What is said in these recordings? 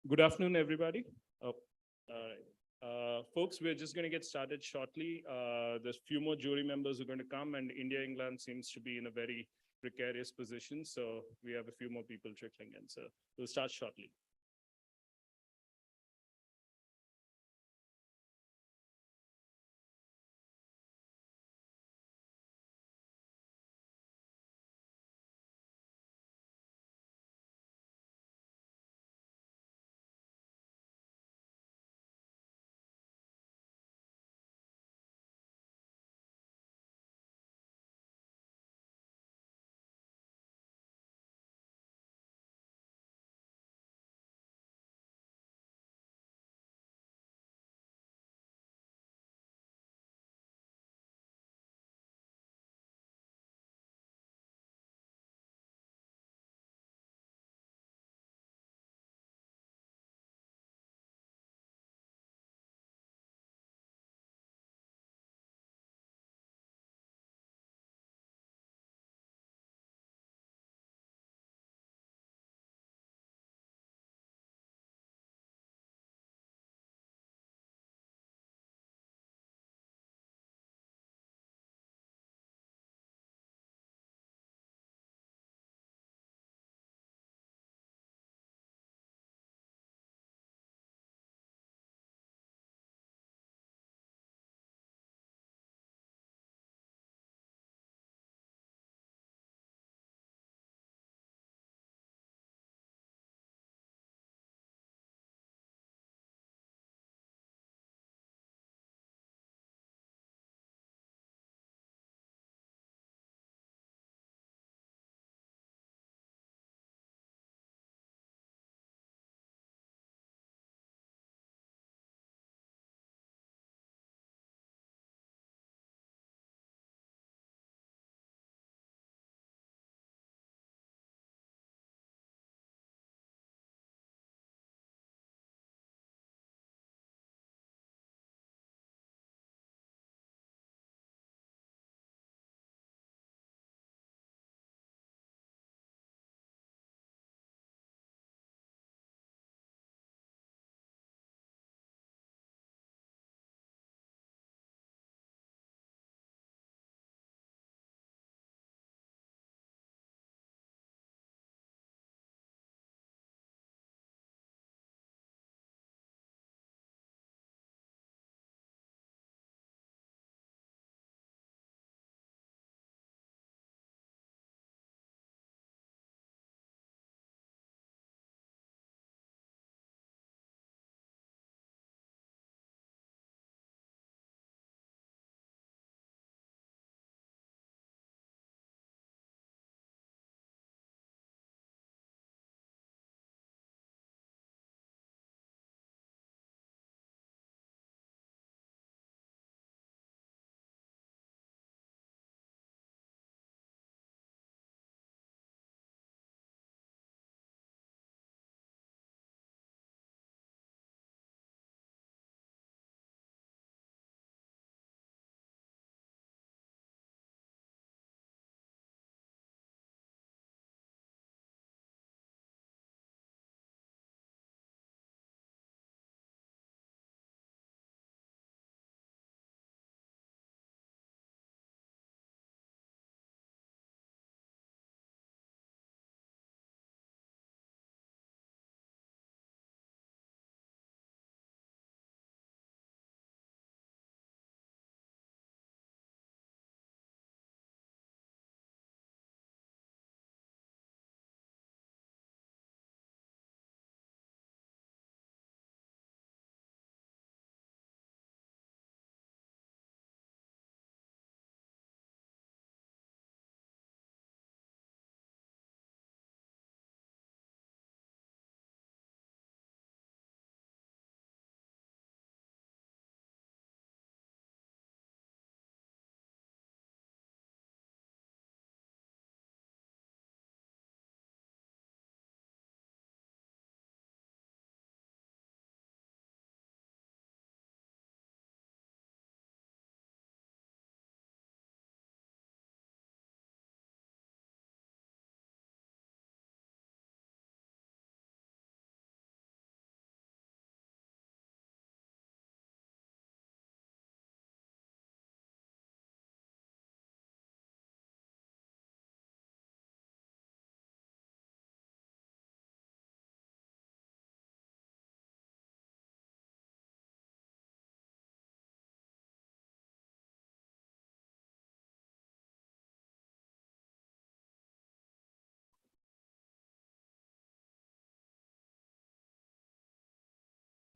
Good afternoon, everybody. Oh, all right. Folks, we're just going to get started shortly. There's few more jury members who are going to come, and India England seems to be in a very precarious position. So we have a few more people trickling in. So we'll start shortly.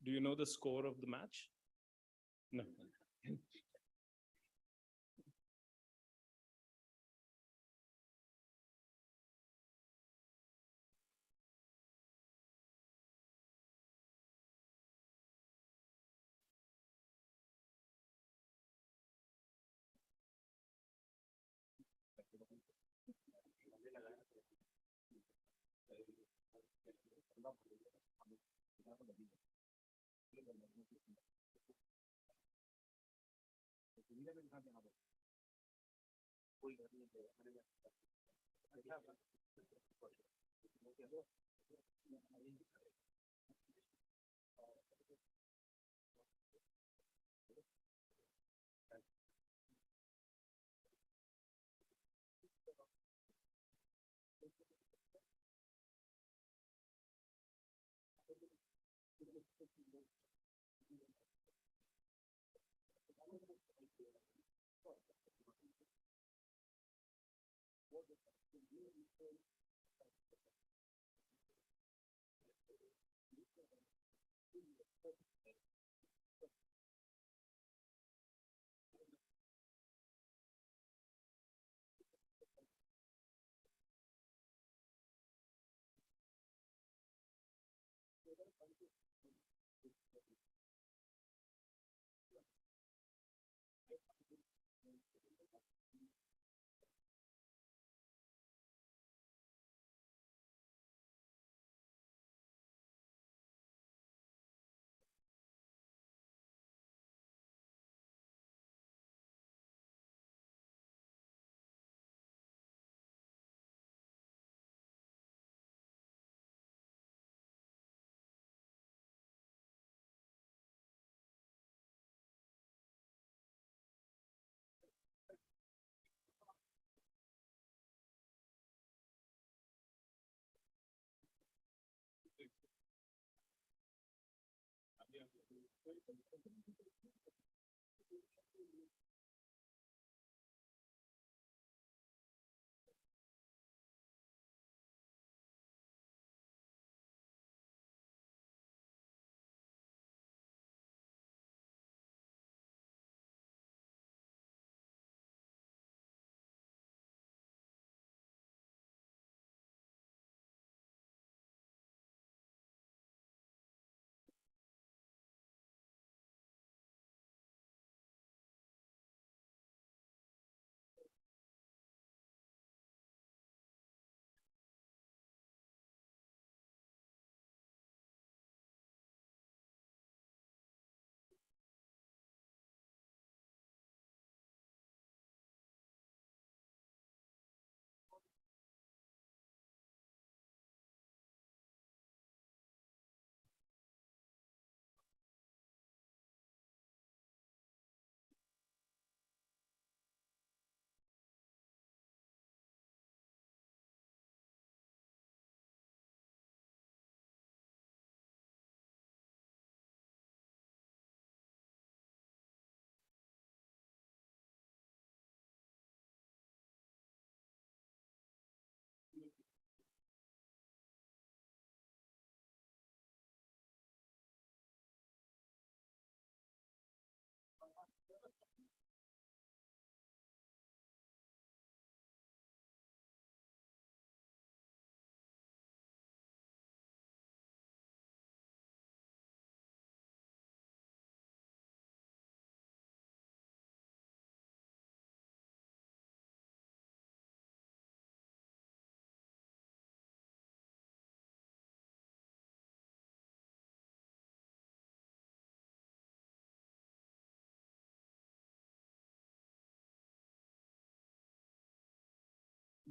Do you know the score of the match? No.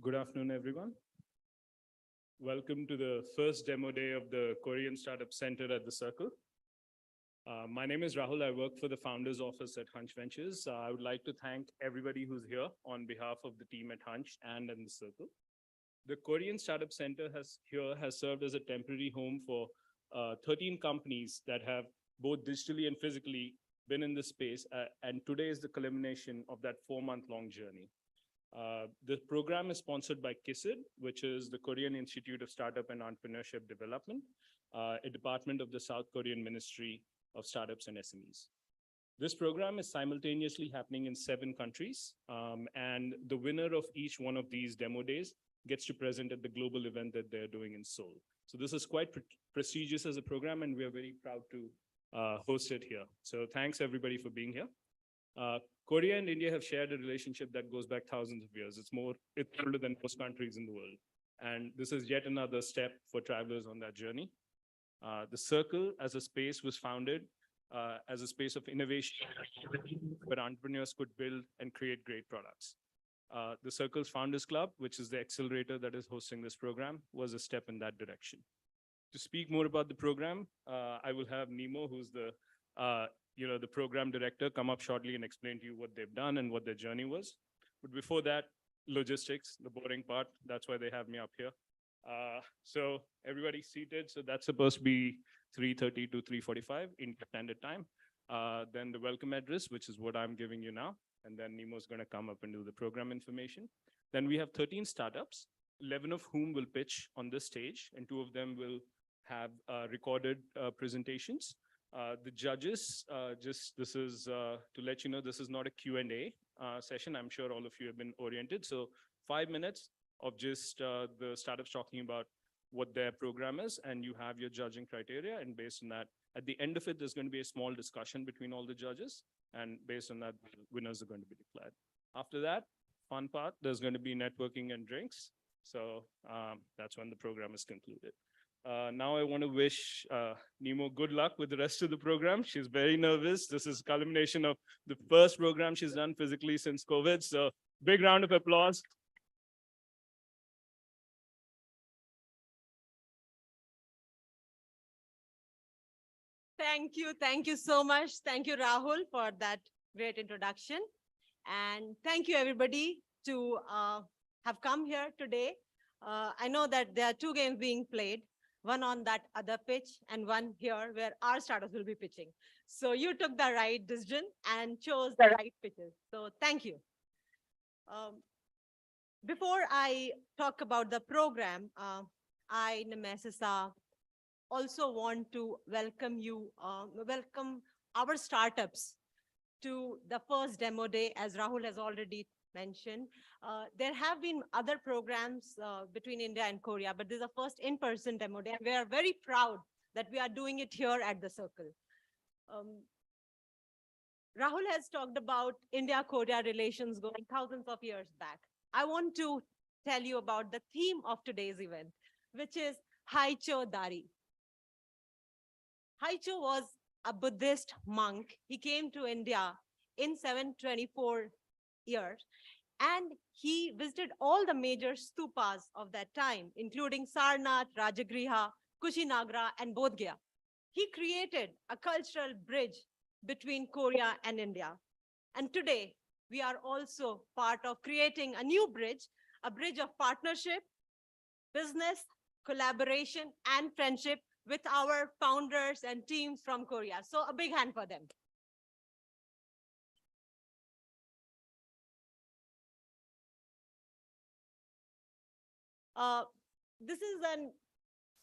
Good afternoon, everyone. Welcome to the first demo day of the Korean Startup Center at the Circle. My name is Rahul. I work for the founder's office at Hunch Ventures. I would like to thank everybody who's here on behalf of the team at Hunch and in the Circle. The Korean Startup Center has served as a temporary home for 13 companies that have both digitally and physically been in this space. And today is the culmination of that 4-month-long journey. The program is sponsored by KSC, which is the Korean Institute of Startup and Entrepreneurship Development, a department of the South Korean Ministry of Startups and SMEs. This program is simultaneously happening in 7 countries, and the winner of each one of these demo days gets to present at the global event that they're doing in Seoul. So this is quite prestigious as a program, and we are very proud to host it here. So thanks everybody for being here. Korea and India have shared a relationship that goes back thousands of years. It's older than most countries in the world. And this is yet another step for travelers on that journey. The Circle as a space was founded as a space of innovation where entrepreneurs could build and create great products. The Circle's Founders Club, which is the accelerator that is hosting this program, was a step in that direction. To speak more about the program, I will have Nemo, who's the program director, come up shortly and explain to you what they've done and what their journey was. But before that, logistics, the boring part. That's why they have me up here. So everybody's seated. So that's supposed to be 3:30 to 3:45 in standard time. Then the welcome address, which is what I'm giving you now. And then Nemo's going to come up and do the program information. Then we have 13 startups, 11 of whom will pitch on this stage, and 2 of them will have recorded presentations. The judges, this is to let you know, this is not a Q&A session. I'm sure all of you have been oriented. So 5 minutes of just the startups talking about what their program is, and you have your judging criteria. And based on that, at the end of it, there's going to be a small discussion between all the judges. And based on that, winners are going to be declared. After that, fun part, there's going to be networking and drinks. So that's when the program is concluded. Now I want to wish Nemo good luck with the rest of the program. She's very nervous. This is culmination of the first program she's done physically since COVID. So big round of applause. Thank you. Thank you so much. Thank you, Rahul, for that great introduction. And thank you, everybody, to have come here today. I know that there are 2 games being played, one on that other pitch and one here where our startups will be pitching. So you took the right decision and chose the right pitches. So thank you. Before I talk about the program, I, Nemesisa, also want to welcome our startups to the first demo day, as Rahul has already mentioned. There have been other programs between India and Korea, but this is the first in-person demo day. We are very proud that we are doing it here at the Circle. Rahul has talked about India-Korea relations going thousands of years back. I want to tell you about the theme of today's event, which is Haicho Dari. Haicho was a Buddhist monk. He came to India in 724 years, and he visited all the major stupas of that time, including Sarnath, Rajagriha, Kushinagra, and Bodh Gaya. He created a cultural bridge between Korea and India. And today, we are also part of creating a new bridge, a bridge of partnership, business, collaboration, and friendship with our founders and teams from Korea. So a big hand for them. This is a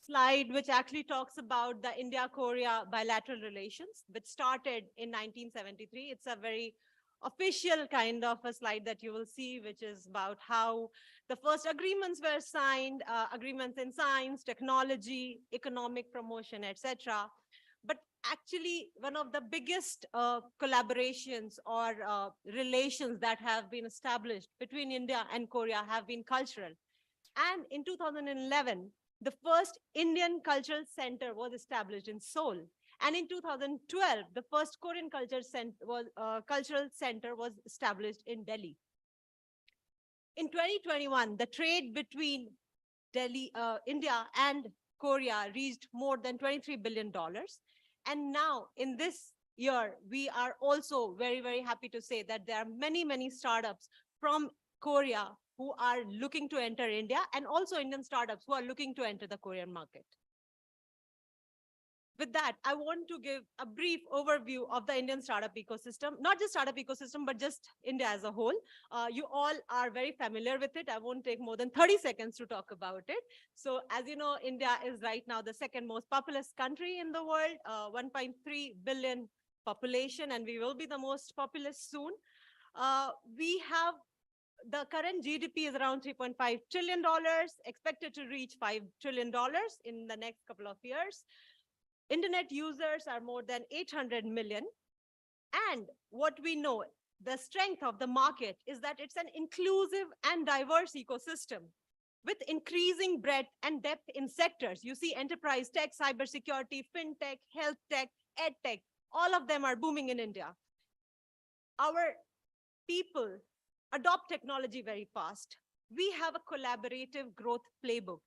slide which actually talks about the India-Korea bilateral relations, which started in 1973. It's a very official kind of a slide that you will see, which is about how the first agreements were signed, agreements in science, technology, economic promotion, etc. But actually, one of the biggest collaborations or relations that have been established between India and Korea have been cultural. And in 2011, the first Indian Cultural Center was established in Seoul. And in 2012, the first Korean Cultural Center was established in Delhi. In 2021, the trade between India and Korea reached more than $23 billion. And now in this year, we are also very, very happy to say that there are many, many startups from Korea who are looking to enter India, and also Indian startups who are looking to enter the Korean market. with that, I want to give a brief overview of the Indian startup ecosystem, not just startup ecosystem, but just India as a whole. You all are very familiar with it. I won't take more than 30 seconds to talk about it. So as you know, India is right now the second most populous country in the world, 1.3 billion population, and we will be the most populous soon. We have the current GDP is around $3.5 trillion, expected to reach $5 trillion in the next couple of years. Internet users are more than 800 million. And what we know, the strength of the market is that it's an inclusive and diverse ecosystem with increasing breadth and depth in sectors. You see enterprise tech, cybersecurity, fintech, health tech, ed tech, all of them are booming in India. Our people adopt technology very fast. We have a collaborative growth playbook.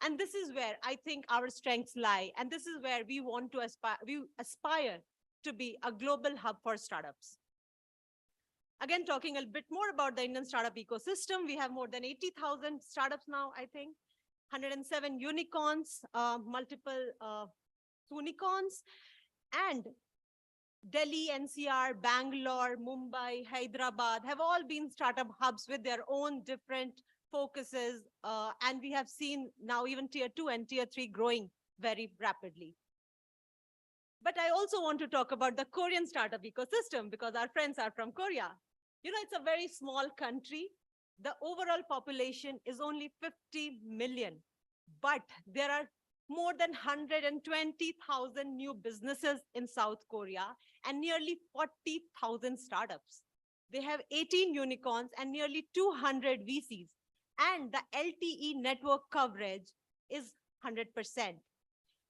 And this is where I think our strengths lie. And this is where we want to aspire to be a global hub for startups. Again, talking a bit more about the Indian startup ecosystem, we have more than 80,000 startups now, I think, 107 unicorns, multiple unicorns, and Delhi, NCR, Bangalore, Mumbai, Hyderabad have all been startup hubs with their own different focuses. And we have seen now even tier 2 and tier 3 growing very rapidly. But I also want to talk about the Korean startup ecosystem because our friends are from Korea. You know, it's a very small country. The overall population is only 50 million, but there are more than 120,000 new businesses in South Korea and nearly 40,000 startups. They have 18 unicorns and nearly 200 VCs. And the LTE network coverage is 100%.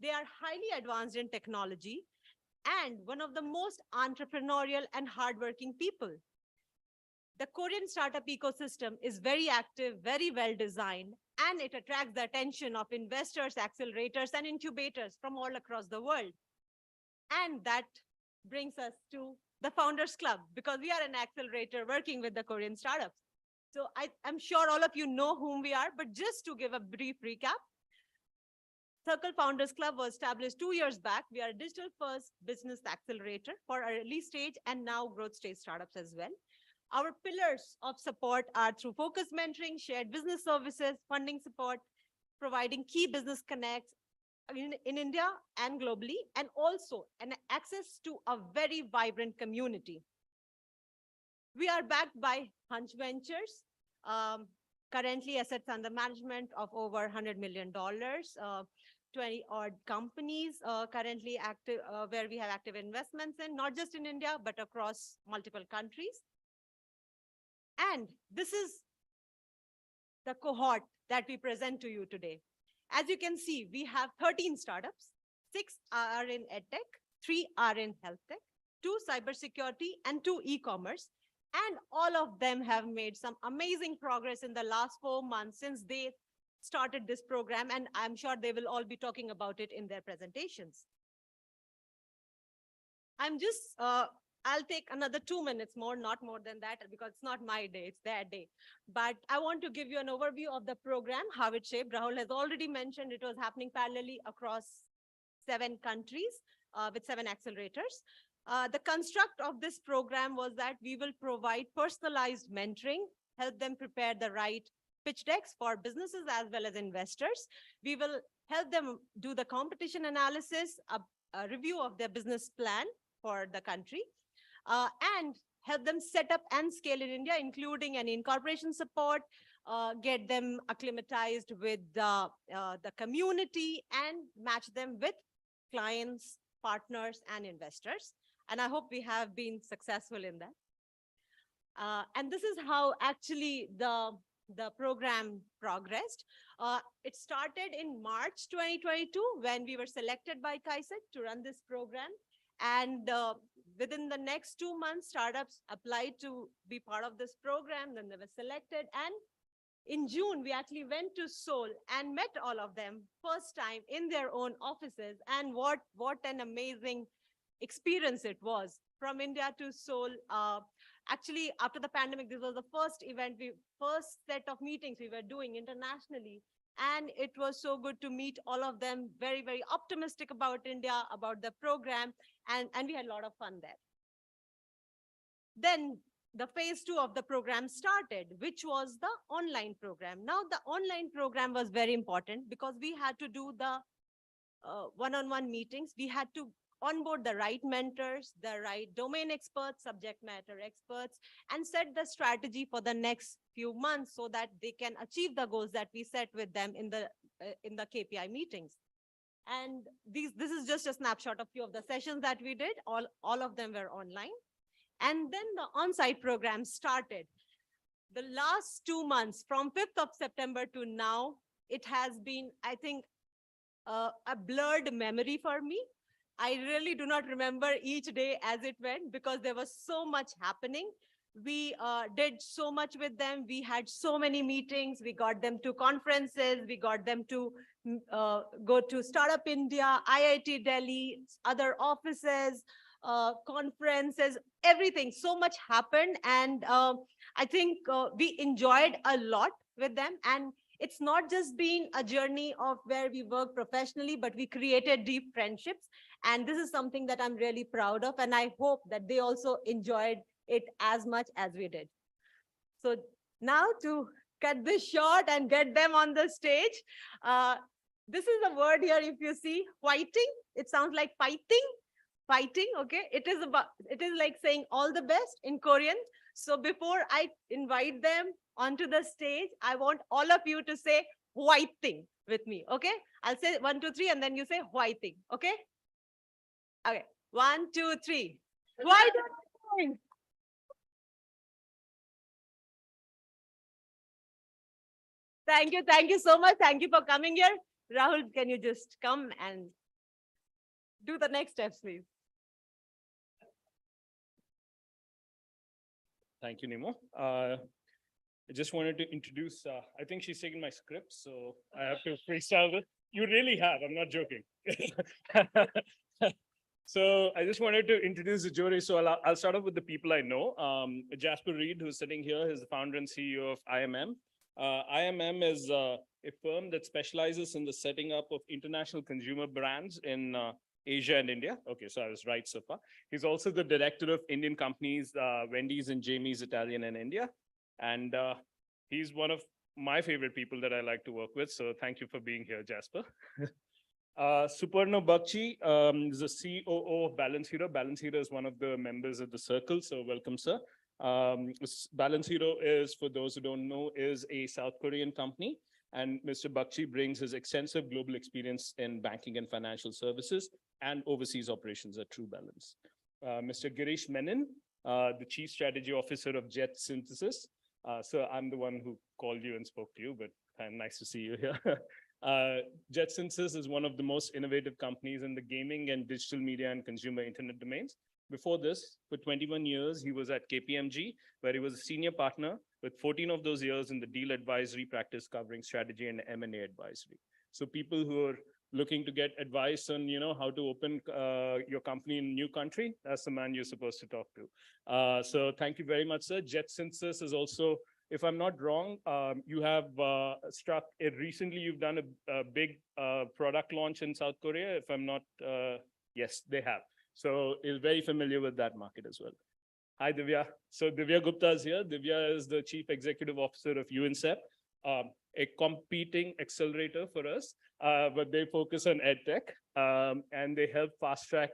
They are highly advanced in technology and one of the most entrepreneurial and hardworking people. The Korean startup ecosystem is very active, very well designed, and it attracts the attention of investors, accelerators, and incubators from all across the world. And that brings us to the Founders Club, because we are an accelerator working with the Korean startups. So I'm sure all of you know whom we are, but just to give a brief recap, Circle Founders Club was established 2 years back. We are a digital-first business accelerator for early stage and now growth stage startups as well. Our pillars of support are through focused mentoring, shared business services, funding support, providing key business connects in India and globally, and also an access to a very vibrant community. We are backed by Hunch Ventures, currently assets under management of over $100 million, 20 odd companies currently active, where we have active investments in, not just in India, but across multiple countries. And this is the cohort that we present to you today. As you can see, we have 13 startups, 6 are in edtech, 3 are in health tech, 2 cybersecurity, and 2 e-commerce. And all of them have made some amazing progress in the last 4 months since they started this program, and I'm sure they will all be talking about it in their presentations. I'll take another 2 minutes more, not more than that, because it's not my day, it's their day. But I want to give you an overview of the program, how it shaped. Rahul has already mentioned it was happening parallelly across 7 countries with 7 accelerators. The construct of this program was that we will provide personalized mentoring, help them prepare the right pitch decks for businesses as well as investors. We will help them do the competition analysis, a review of their business plan for the country, and help them set up and scale in India, including an incorporation support, get them acclimatized with the community, and match them with clients, partners, and investors. And I hope we have been successful in that. And this is how actually the program progressed. It started in March 2022 when we were selected by KSC to run this program. And within the next 2 months, startups applied to be part of this program, then they were selected. And in June, we actually went to Seoul and met all of them first time in their own offices. And what an amazing experience it was. From India to Seoul, actually, after the pandemic, this was the first event, first set of meetings we were doing internationally. And it was so good to meet all of them, very, very optimistic about India, about the program, and we had a lot of fun there. Then the phase 2 of the program started, which was the online program. Now, the online program was very important because we had to do the one-on-one meetings. We had to onboard the right mentors, the right domain experts, subject matter experts, and set the strategy for the next few months so that they can achieve the goals that we set with them in the KPI meetings. And this is just a snapshot of few of the sessions that we did. All of them were online. And then the on-site program started. The last 2 months, from 5th of September to now, it has been, I think, a blurred memory for me. I really do not remember each day as it went because there was so much happening. We did so much with them. We had so many meetings. We got them to conferences. We got them to go to Startup India, IIT Delhi, other offices, conferences, everything. So much happened. And I think we enjoyed a lot with them. And it's not just been a journey of where we work professionally, but we created deep friendships. And this is something that I'm really proud of. And I hope that they also enjoyed it as much as we did. So now to cut this short and get them on the stage, this is a word here, if you see, whiting. It sounds like fighting, okay? It is like saying all the best in Korean. So before I invite them onto the stage, I want all of you to say whiting with me, okay? I'll say 1, 2, 3, and then you say whiting, okay? Okay, 1, 2, 3. Whiting. Thank you so much. Thank you for coming here. Rahul, can you just come and do the next steps, please? Thank you, Nemo. I just wanted to introduce, I think she's taken my script, so I have to freestyle it. You really have, I'm not joking. So I just wanted to introduce the jury. So I'll start off with the people I know. Jasper Reed, who's sitting here, is the founder and CEO of IMM. IMM is a firm that specializes in the setting up of international consumer brands in Asia and India. Okay, so I was right so far. He's also the director of Indian companies, Wendy's and Jamie's Italian in India. And he's one of my favorite people that I like to work with. So thank you for being here, Jasper. Suparna Bakshi is the COO of Balance Hero. Balance Hero is one of the members of the circle. So welcome, sir. Balance Hero is, for those who don't know, is a South Korean company. And Mr. Bakshi brings his extensive global experience in banking and financial services and overseas operations at True Balance. Mr. Girish Menon, the Chief Strategy Officer of Jet Synthesis. So I'm the one who called you and spoke to you, but nice to see you here. Jet Synthesis is one of the most innovative companies in the gaming and digital media and consumer internet domains. Before this, for 21 years, he was at KPMG, where he was a senior partner with 14 of those years in the deal advisory practice covering strategy and M&A advisory. So people who are looking to get advice on, how to open your company in a new country, that's the man you're supposed to talk to. So thank you very much, sir. Jet Synthesis is also, if I'm not wrong, you have struck it recently. You've done a big product launch in South Korea. If I'm not, yes, they have. So is very familiar with that market as well. Hi, Divya. So Divya Gupta is here. Divya is the Chief Executive Officer of UNCEP, a competing accelerator for us, but they focus on EdTech, and they help fast track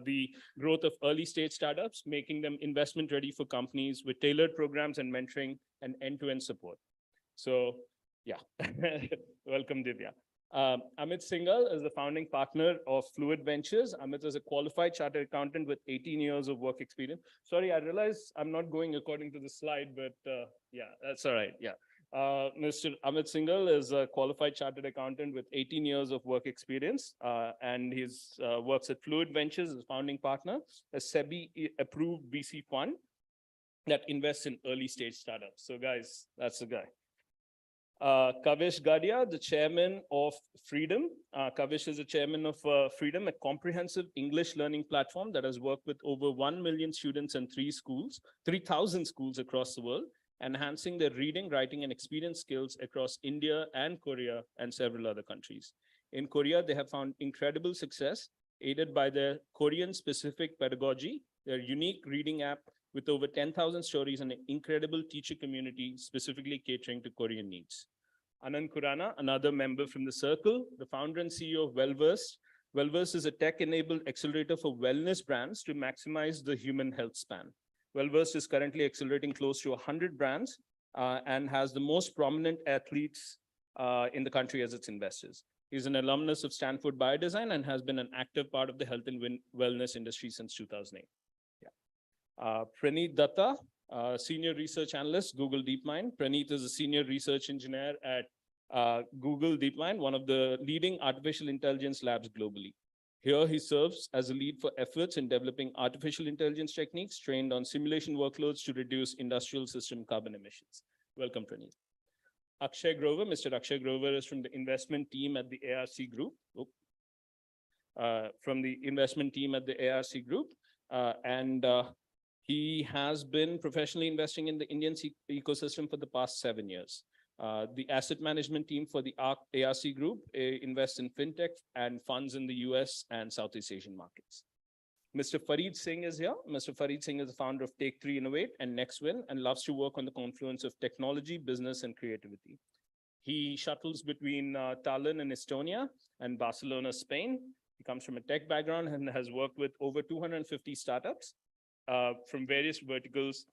the growth of early stage startups, making them investment ready for companies with tailored programs and mentoring and end-to-end support. So yeah, welcome, Divya. Amit Singhal is the founding partner of Fluid Ventures. Amit is a qualified chartered accountant with 18 years of work experience. Sorry, I realize I'm not going according to the slide, but yeah, that's all right. Yeah. Mr. Amit Singhal is a qualified chartered accountant with 18 years of work experience, and he works at Fluid Ventures as a founding partner, a SEBI-approved VC fund that invests in early stage startups. So guys, that's the guy. Kavish Gadia, the chairman of Freedom. Kavish is the chairman of Freedom, a comprehensive English learning platform that has worked with over 1 million students in 3,000 schools across the world. enhancing their reading, writing, and experience skills across India and Korea and several other countries. In Korea, they have found incredible success, aided by their Korean-specific pedagogy, their unique reading app with over 10,000 stories and an incredible teacher community specifically catering to Korean needs. Anand Khurana, another member from the circle, the founder and CEO of Wellversed. Wellversed is a tech-enabled accelerator for wellness brands to maximize the human health span. Wellversed is currently accelerating close to 100 brands and has the most prominent athletes in the country as its investors. He's an alumnus of Stanford Biodesign and has been an active part of the health and wellness industry since 2008. Praneeth Datta, Senior Research Analyst, Google DeepMind. Praneeth is a Senior Research Engineer at Google DeepMind, one of the leading artificial intelligence labs globally. Here, he serves as a lead for efforts in developing artificial intelligence techniques trained on simulation workloads to reduce industrial system carbon emissions. Welcome, Praneeth. Akshay Grover, Mr. Akshay Grover is from the investment team at the ARC Group. He has been professionally investing in the Indian ecosystem for the past 7 years. The asset management team for the ARC Group invests in fintech and funds in the US and Southeast Asian markets. Mr. Farid Singh is here. Mr. Farid Singh is the founder of Take3 Innovate and NextWin and loves to work on the confluence of technology, business, and creativity. He shuttles between Tallinn in Estonia and Barcelona, Spain. He comes from a tech background and has worked with over 250 startups from various verticals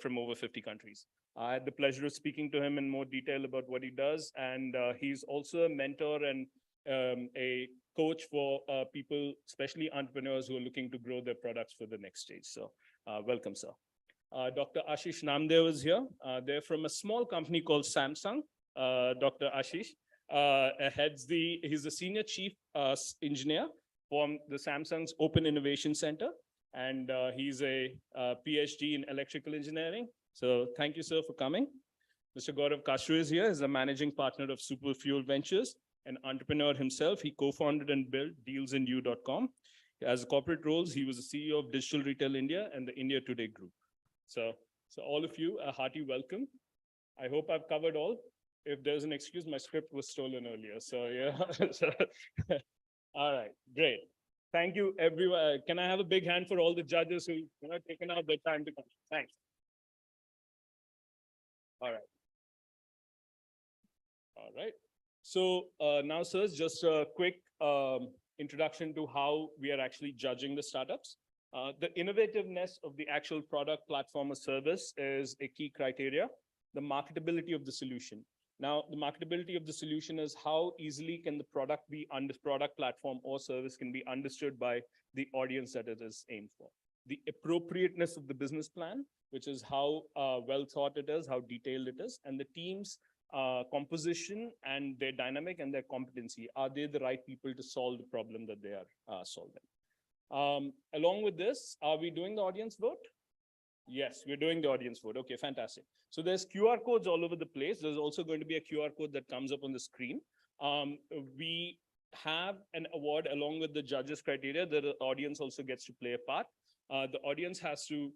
from over 50 countries. I had the pleasure of speaking to him in more detail about what he does. And he's also a mentor and a coach for people, especially entrepreneurs who are looking to grow their products for the next stage. So welcome, sir. Dr. Ashish Namdev is here. They're from a small company called Samsung. Dr. Ashish he's the senior chief engineer from the Samsung's Open Innovation Center. And he's a PhD in electrical engineering. So thank you, sir, for coming. Mr. Gaurav Kashru is here. He's a managing partner of Superfuel Ventures, an entrepreneur himself. He co-founded and built dealsindyou.com. As corporate roles, he was the CEO of Digital Retail India and the India Today Group. So all of you, a hearty welcome. I hope I've covered all. If there's an excuse, my script was stolen earlier. So yeah. All right, great. Thank you, everyone. Can I have a big hand for all the judges who taken out their time to come? Thanks. All right. All right. So now, sirs, just a quick introduction to how we are actually judging the startups. The innovativeness of the actual product, platform, or service is a key criteria. The marketability of the solution. Now, the marketability of the solution is how easily can the product be product, platform, or service can be understood by the audience that it is aimed for. The appropriateness of the business plan, which is how well thought it is, how detailed it is, and the team's composition and their dynamic and their competency. Are they the right people to solve the problem that they are solving? Along with this, are we doing the audience vote? Yes, we're doing the audience vote. Okay, fantastic. So there's QR codes all over the place. There's also going to be a QR code that comes up on the screen. We have an award along with the judges' criteria that the audience also gets to play a part. The audience has to,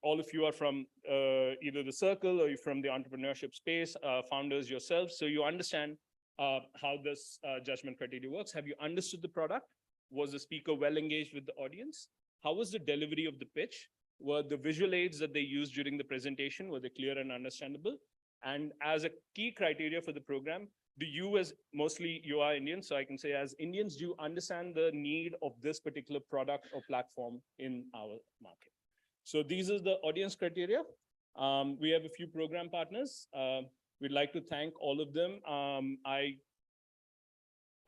all of you are from either the circle or you're from the entrepreneurship space, founders yourselves. So you understand how this judgment criteria works. Have you understood the product? Was the speaker well engaged with the audience? How was the delivery of the pitch? Were the visual aids that they used during the presentation, were they clear and understandable? And as a key criteria for the program, do you, as mostly you are Indian, so I can say as Indians, do you understand the need of this particular product or platform in our market? So these are the audience criteria. We have a few program partners. We'd like to thank all of them.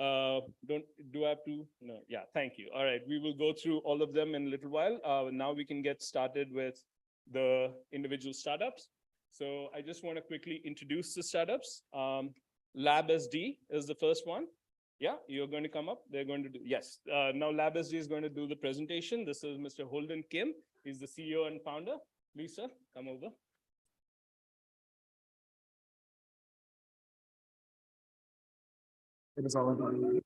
Do I have to? No, yeah, thank you. All right, we will go through all of them in a little while. Now we can get started with the individual startups. So I just want to quickly introduce the startups. LabSD is the first one. Yeah, you're going to come up. They're going to do, yes. Now LabSD is going to do the presentation. This is Mr. Holden Kim. He's the CEO and founder. Please, sir, come over. It is all about you.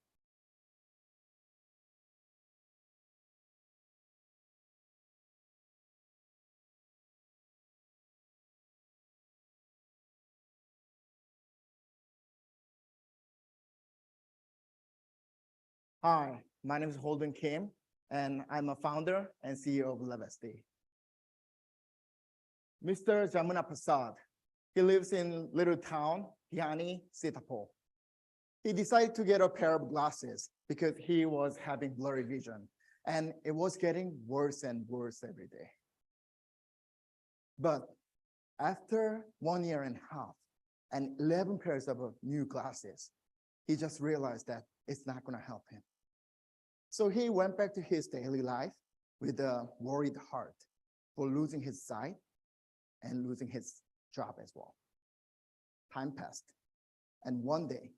Hi, my name is Holden Kim, and I'm a founder and CEO of LevSD. Mr. Jamuna Prasad, he lives in little town, Piani, Sitapur. He decided to get a pair of glasses because he was having blurry vision, and it was getting worse and worse every day. But after 1.5 years and 11 pairs of new glasses, he just realized that it's not gonna help him. So he went back to his daily life with a worried heart for losing his sight and losing his job as well. Time passed, and one day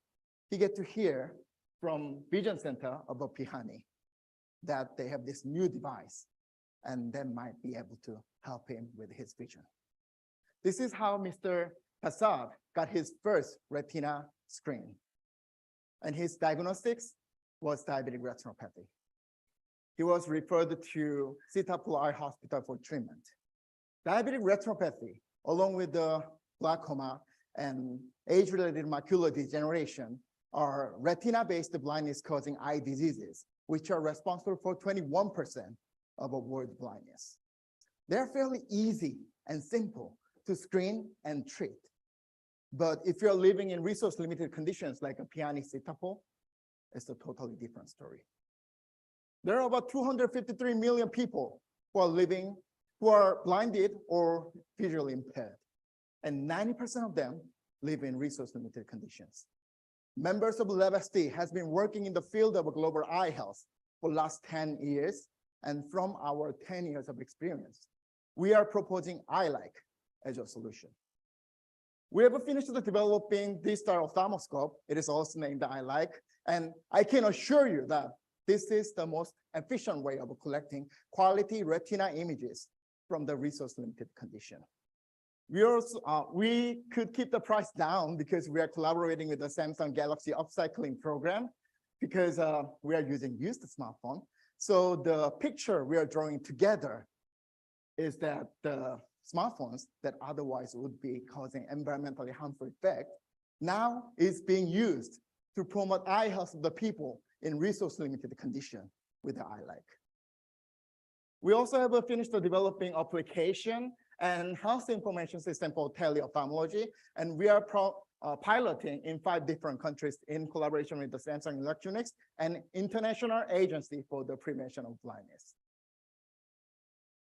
he get to hear from Vision Center of Pihani that they have this new device and that might be able to help him with his vision. This is how Mr. Prasad got his first retina screen. And his diagnostics was diabetic retinopathy. He was referred to Sitapur Eye Hospital for treatment. Diabetic retinopathy, along with the glaucoma and age-related macular degeneration, are retina-based blindness causing eye diseases, which are responsible for 21% of world blindness. They're fairly easy and simple to screen and treat. But if you're living in resource-limited conditions like a Piani Sitapur, it's a totally different story. There are about 253 million people who are blinded or visually impaired, and 90% of them live in resource-limited conditions. Members of LevSD has been working in the field of global eye health for the last 10 years, and from our 10 years of experience, we are proposing iLike as a solution. We have finished developing this style of thermoscope. It is also named iLike, and I can assure you that this is the most efficient way of collecting quality retina images from the resource-limited condition. We could keep the price down because we are collaborating with the Samsung Galaxy upcycling program because we are using used smartphone. So the picture we are drawing together is that the smartphones that otherwise would be causing environmentally harmful effect now is being used to promote eye health of the people in resource-limited condition with the iLike. We also have finished developing application and health information system for teleophthalmology, and we are piloting in 5 different countries in collaboration with the Samsung Electronics and International Agency for the Prevention of Blindness.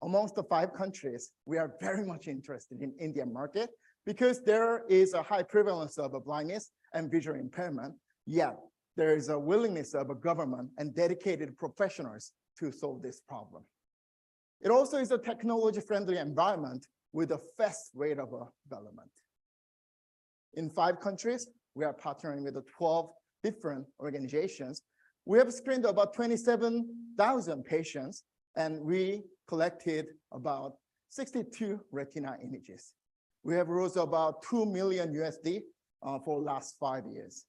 Amongst the 5 countries, we are very much interested in Indian market because there is a high prevalence of blindness and visual impairment, yet there is a willingness of a government and dedicated professionals to solve this problem. It also is a technology-friendly environment with a fast rate of development. In 5 countries, we are partnering with 12 different organizations. We have screened about 27,000 patients, and we collected about 62 retina images. We have raised about $2 million for the last 5 years.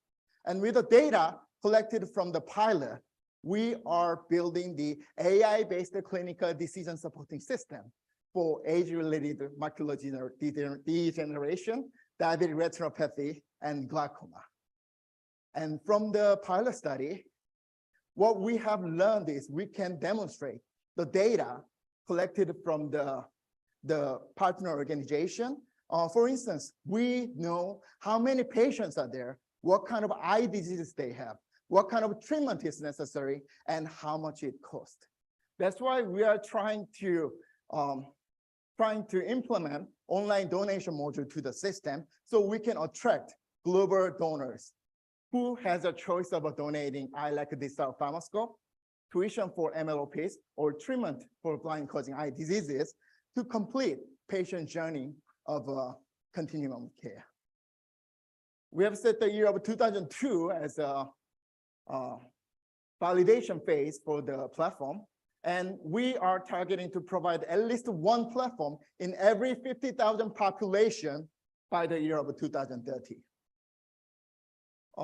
And with the data collected from the pilot, we are building the AI-based clinical decision supporting system for age-related macular degeneration, diabetic retinopathy, and glaucoma. And from the pilot study, what we have learned is we can demonstrate the data collected from the partner organization. For instance, we know how many patients are there, what kind of eye diseases they have, what kind of treatment is necessary, and how much it costs. That's why we are trying to implement online donation module to the system so we can attract global donors who has a choice of donating iLike digital thermoscope, tuition for MLOPs, or treatment for blind causing eye diseases to complete patient journey of continuum of care. We have set the year of 2002 as a validation phase for the platform, and we are targeting to provide at least 1 platform in every 50,000 population by the year of 2030.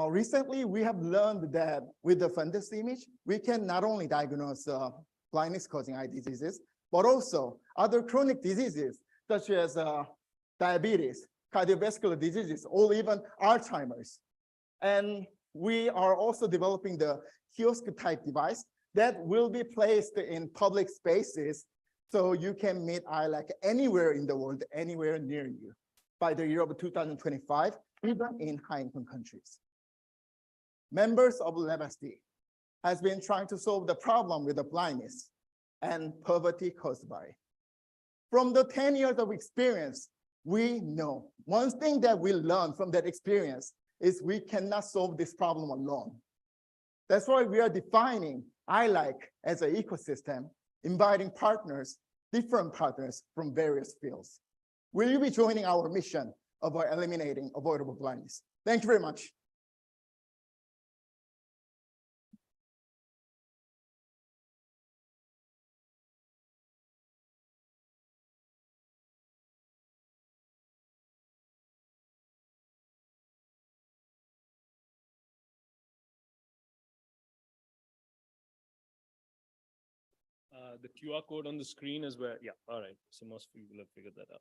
Recently, we have learned that with the fundus image, we can not only diagnose blindness causing eye diseases, but also other chronic diseases such as diabetes, cardiovascular diseases, or even Alzheimer's. And we are also developing the kiosk type device that will be placed in public spaces so you can meet ILAC anywhere in the world, anywhere near you by the year of 2025, even in high-income countries. Members of LabSD has been trying to solve the problem with the blindness and poverty caused by it. From the 10 years of experience, we know one thing that we learned from that experience is we cannot solve this problem alone. That's why we are defining ILAC as an ecosystem, inviting partners, different partners from various fields. Will you be joining our mission of eliminating avoidable blindness? Thank you very much. The QR code on the screen is where, yeah, all right. So most people have figured that out.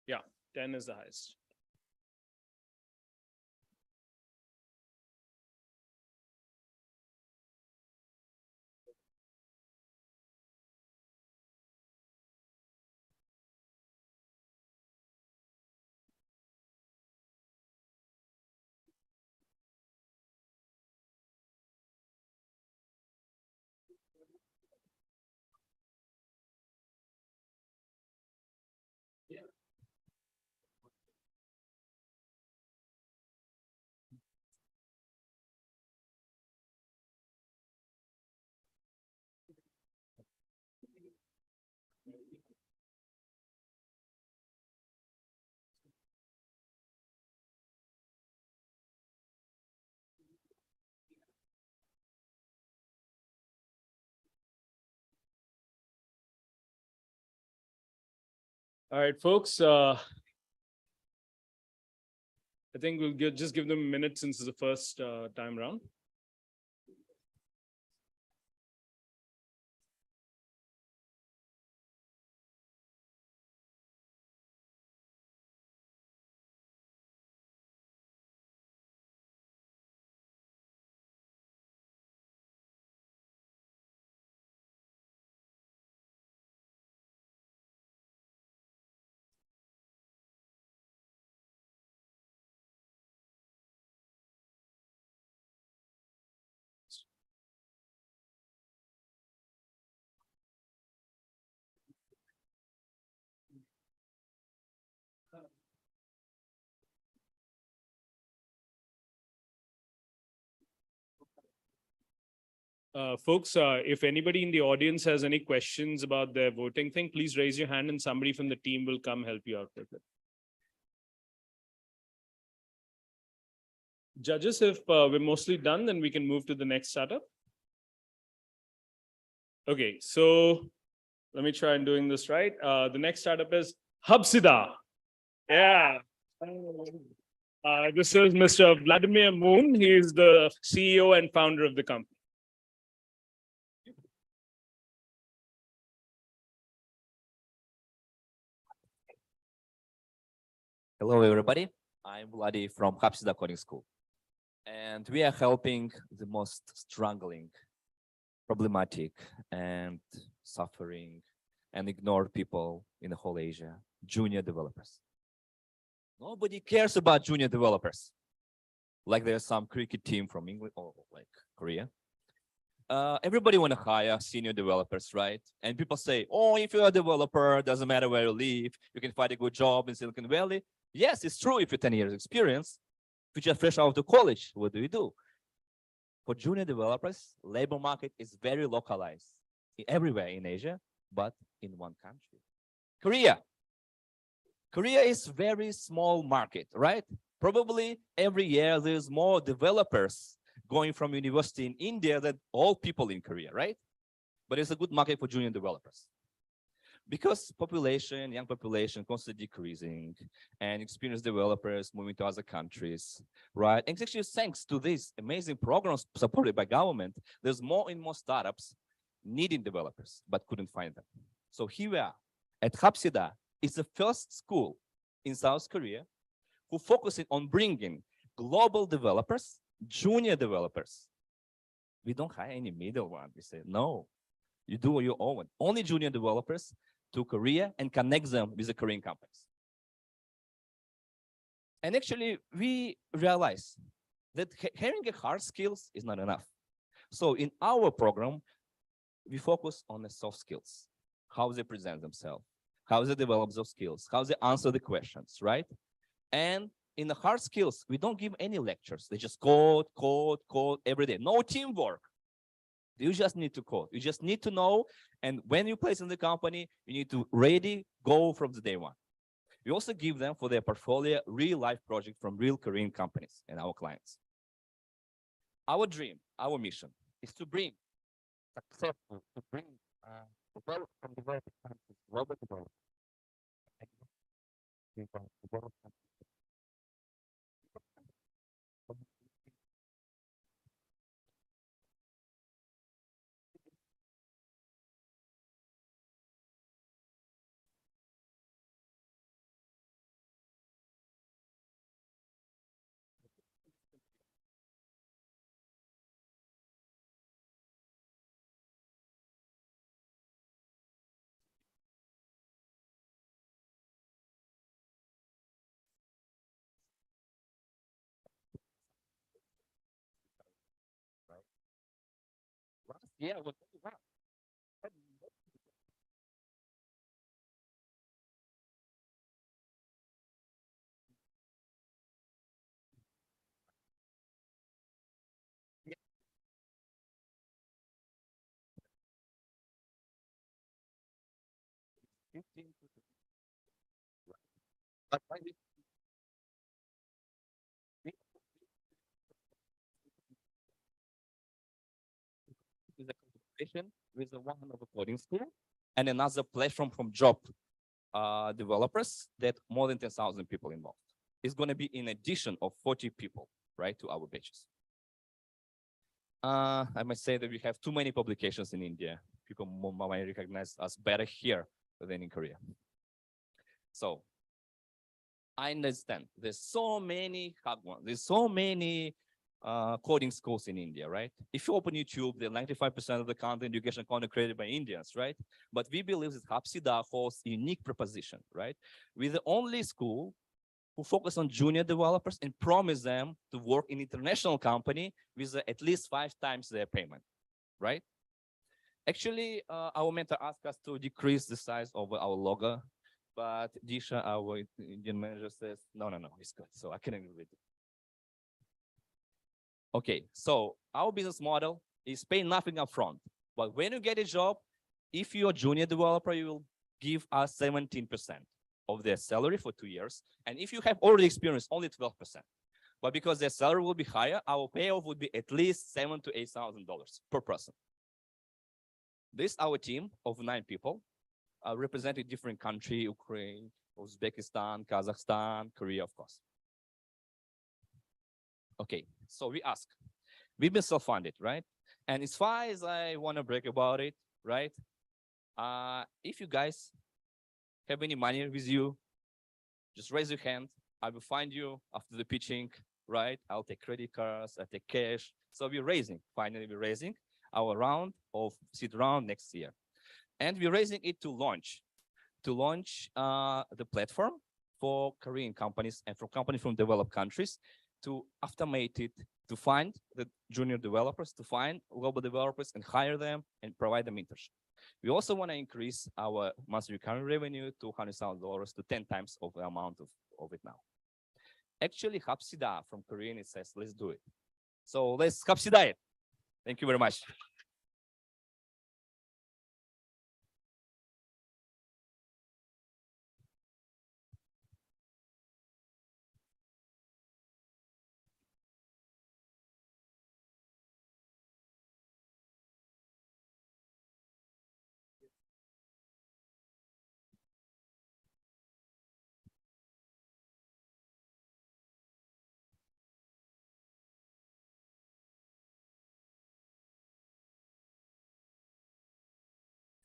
Yeah, 10 is the highest. All right, folks. I think we'll just give them a minute since it's the first time round. Folks, if anybody in the audience has any questions about their voting thing, please raise your hand and somebody from the team will come help you out with it. Judges, if we're mostly done, then we can move to the next startup. Okay, so let me try and doing this right. The next startup is Hubsida. Yeah. This is Mr. Vladimir Moon. He is the CEO and founder of the company. Hello, everybody. I'm Vladi from Hubsida Coding School. And we are helping the most struggling, problematic, and suffering and ignored people in the whole Asia, junior developers. Nobody cares about junior developers. Like there's some cricket team from England or like Korea. Everybody want to hire senior developers, right? And people say, oh, if you're a developer, doesn't matter where you live, you can find a good job in Silicon Valley. Yes, it's true if you're 10 years experience, If you just fresh out of college, what do you do? For junior developers, labor market is very localized everywhere in Asia, but in one country, Korea. Korea is very small market, right? Probably every year there's more developers going from university in India than all people in Korea, right? But it's a good market for junior developers. Because population, young population constantly decreasing and experienced developers moving to other countries, right? And actually thanks to these amazing programs supported by government, there's more and more startups needing developers, but couldn't find them. So here we are at Hapsida. It's the first school in South Korea who focusing on bringing global developers, junior developers. We don't hire any middle one. We say, no, you do your own. Only junior developers to Korea and connect them with the Korean companies. And actually, we realize that having a hard skills is not enough. So in our program, we focus on the soft skills, how they present themselves, how they develop those skills, how they answer the questions, right? And in the hard skills, we don't give any lectures. They just code, code, code every day. No teamwork. You just need to code. You just need to know. And when you place in the company, you need to ready go from the day one. We also give them for their portfolio real life project from real Korean companies and our clients. Our dream, our mission is to bring successful, to bring develop from developing countries, global development. Last year was very well. Yeah, 15 to but why we is a collaboration with the one of a coding school and another platform from job developers that more than 10,000 people involved. It's going to be in addition of 40 people, right, to our batches. I must say that we have too many publications in India. People might recognize us better here than in Korea. So I understand there's so many hard ones. There's so many coding schools in India, right? If you open YouTube, the 95% of the content, education content created by Indians, right? But we believe that Hapsida holds a unique proposition, right? We're the only school who focus on junior developers and promise them to work in international company with at least 5 times their payment, right? Actually, our mentor asked us to decrease the size of our logo, but Disha, our Indian manager, says, no, it's good. So I can agree with it. Okay, so our business model is pay nothing upfront. But when you get a job, if you're a junior developer, you will give us 17% of their salary for 2 years. And if you have already experience, only 12%. But because their salary will be higher, our payoff would be at least $7,000 to $8,000 per person. This is our team of 9 people, representing different countries: Ukraine, Uzbekistan, Kazakhstan, Korea, of course. Okay, so we ask, we've been self-funded, right? And as far as I want to brag about it, right? If you guys have any money with you, just raise your hand. I will find you after the pitching, right? I'll take credit cards, I'll take cash. So we're raising, finally we're raising our round of seed round next year. And we're raising it to launch the platform for Korean companies and for companies from developed countries to automate it, to find the junior developers, to find global developers and hire them and provide them internship. We also want to increase our monthly recurring revenue to $100,000 to 10 times of the amount of it now. Actually, Hapsida from Korean, it says, let's do it. So let's Hapsida it. Thank you very much.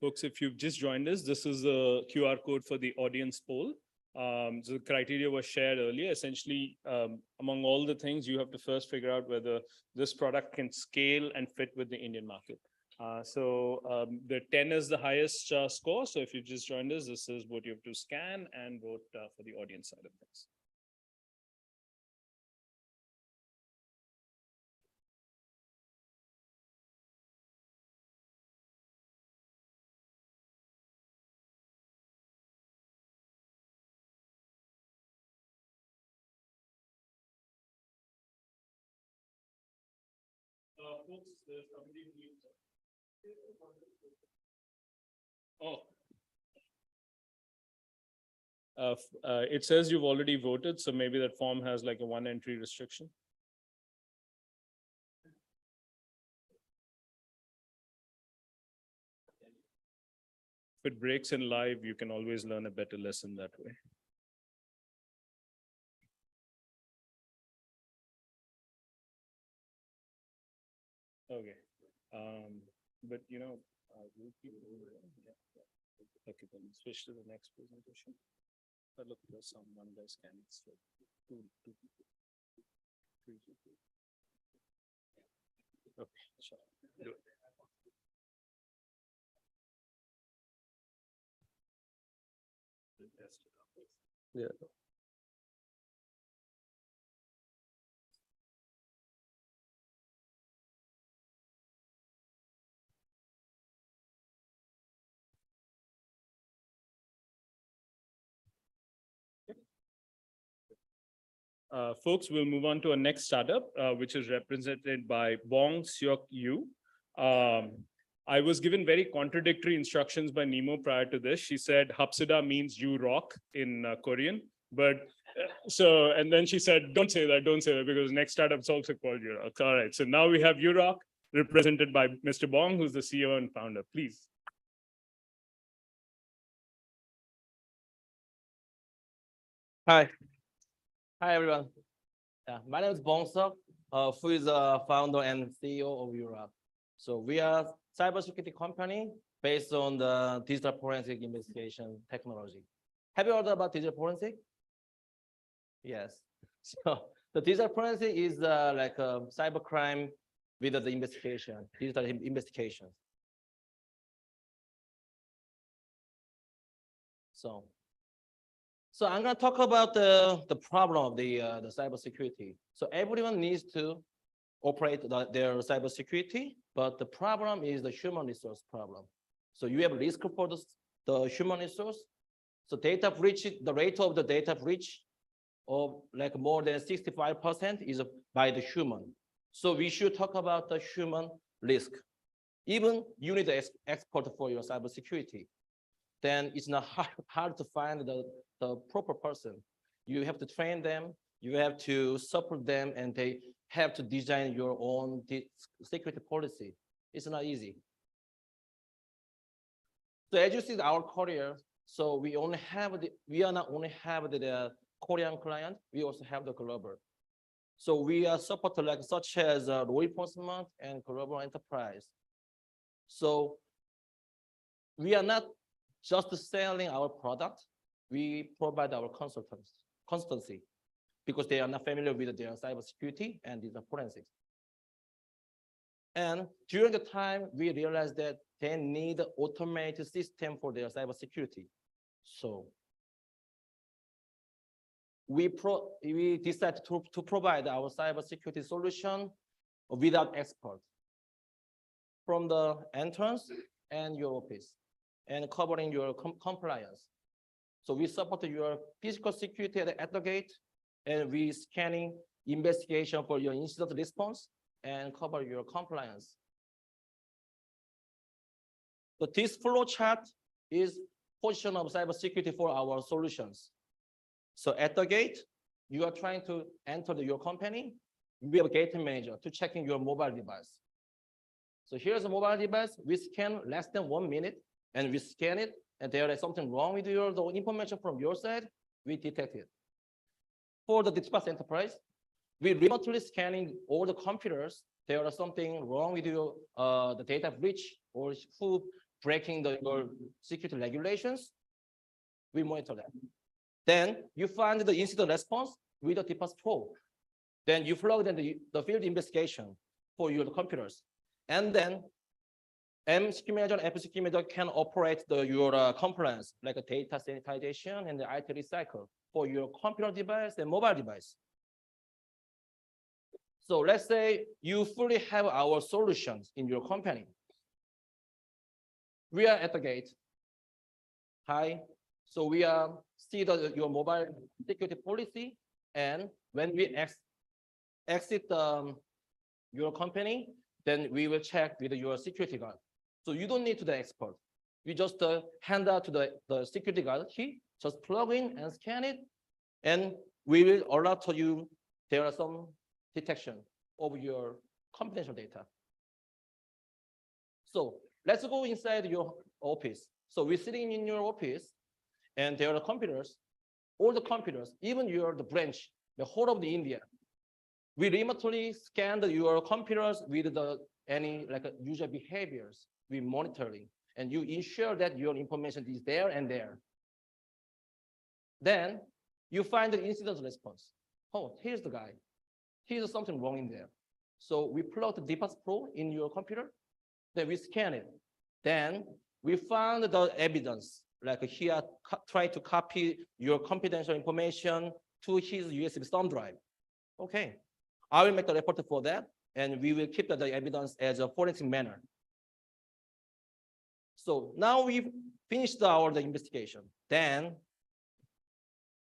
Folks, if you've just joined us, this is the QR code for the audience poll. So the criteria was shared earlier. Essentially, among all the things, you have to first figure out whether this product can scale and fit with the Indian market. The 10 is the highest score. So if you've just joined us, this is what you have to scan and vote for the audience side of things. Folks, there's somebody who needs. Oh. It says you've already voted, so maybe that form has like a one entry restriction. If it breaks in live, you can always learn a better lesson that way. Okay. But we'll keep okay, then switch to the next presentation. But look, there's someone that's scanning. So two people. Three people. Okay, sure. Do it. Yeah. Folks, we'll move on to our next startup, which is represented by Bong Seok Yu. I was given very contradictory instructions by Nemo prior to this. She said Hapsida means you rock in Korean, but and then she said, don't say that, because next startup's also called you rock. All right, so now we have you rock represented by Mr. Bong, who's the CEO and founder. Please. Hi. Hi, everyone. My name is Bong Seok, who is the founder and CEO of Europe. So we are a cybersecurity company based on the digital forensic investigation technology. Have you heard about digital forensic? Yes. So the digital forensic is like a cybercrime with the investigation, digital investigation. So I'm going to talk about the problem of the cybersecurity. So everyone needs to operate their cybersecurity, but the problem is the human resource problem. So you have risk for the human resource. So data breach, the rate of the data breach of like more than 65% is by the human. So we should talk about the human risk. Even you need an expert for your cybersecurity, then it's not hard to find the proper person. You have to train them, you have to support them, and they have to design your own security policy. It's not easy. So as you see our career, so we are not only have the Korean client, we also have the global. So we are supported like such as law enforcement and global enterprise. So we are not just selling our product, we provide our consultancy because they are not familiar with their cybersecurity and the forensics. And during the time, we realized that they need automated system for their cybersecurity. So we decided to provide our cybersecurity solution without experts from the entrance and your office, and covering your compliance. So we support your physical security at the gate, and we scanning investigation for your incident response and cover your compliance. But this flow chart is position of cybersecurity for our solutions. So at the gate, you are trying to enter your company, we have a gate manager to checking your mobile device. So here's a mobile device, we scan less than 1 minute, and we scan it, and there is something wrong with the information from your side, we detect it. For the Dispatch Enterprise, we remotely scanning all the computers. There is something wrong with your the data breach or who breaking your security regulations. We monitor that. Then you find the incident response with the Dispatch Pro. Then you plug in the field investigation for your computers, and then MCQ manager and FCQ manager can operate your compliance like a data sanitization and the IT recycle for your computer device and mobile device. So let's say you fully have our solutions in your company. We are at the gate. Hi. So we are see your mobile security policy, and when we exit your company, then we will check with your security guard. So you don't need to the expert. You just hand out to the security guard key, just plug in and scan it, and we will alert you there are some detection of your confidential data. So let's go inside your office. So we're sitting in your office, and there are computers, all the computers, even the branch, the whole of the India. We remotely scan your computers with any user behaviors. We monitoring, and you ensure that your information is there and there. Then you find the incident response. Oh, here's the guy. Here's something wrong in there. So we plug the Dispatch Pro in your computer, then we scan it. Then we found the evidence, like he tried to copy your confidential information to his USB thumb drive. Okay, I will make a report for that, and we will keep the evidence as a forensic manner. So now we've finished the investigation. Then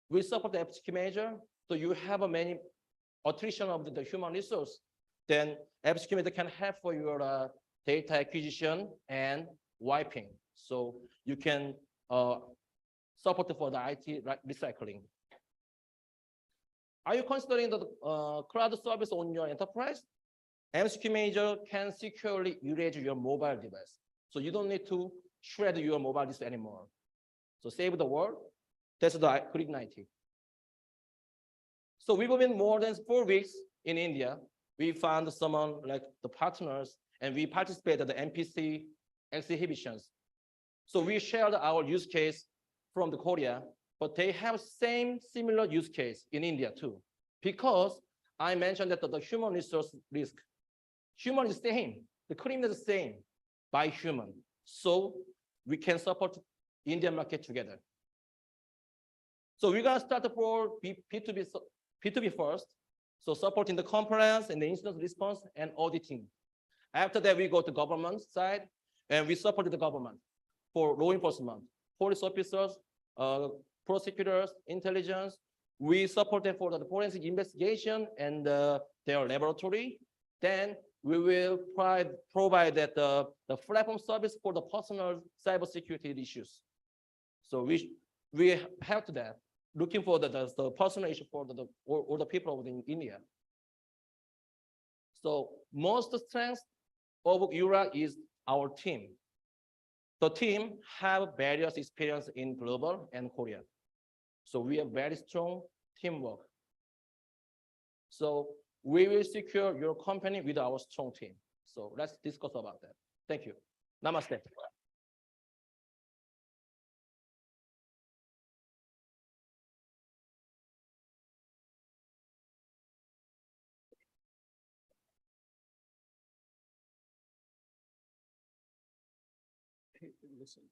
we support the FCQ manager. So you have a many attrition of the human resource. Then FCQ manager can help for your data acquisition and wiping. So you can support for the IT recycling. Are you considering the cloud service on your enterprise? MCQ manager can securely erase your mobile device. So you don't need to shred your mobile disk anymore. So save the world. That's the Grid 90. So we've been more than 4 weeks in India. We found someone like the partners, and we participated in the NPC exhibitions. So we shared our use case from the Korea, but they have similar use case in India too. Because I mentioned that the human resource risk, human is the same, the criminal is the same by human. So we can support Indian market together. So we're gonna start for P2B first. So supporting the compliance and the incident response and auditing. After that, we go to government side, and we support the government for law enforcement, police officers, prosecutors, intelligence. We support them for the forensic investigation and their laboratory. Then we will provide that the platform service for the personal cybersecurity issues. So we help that, looking for the personal issue for all the people in India. So most strength of URA is our team. The team have various experience in global and Korea. So we have very strong teamwork. So we will secure your company with our strong team. So let's discuss about that. Thank you. Namaste. Listen.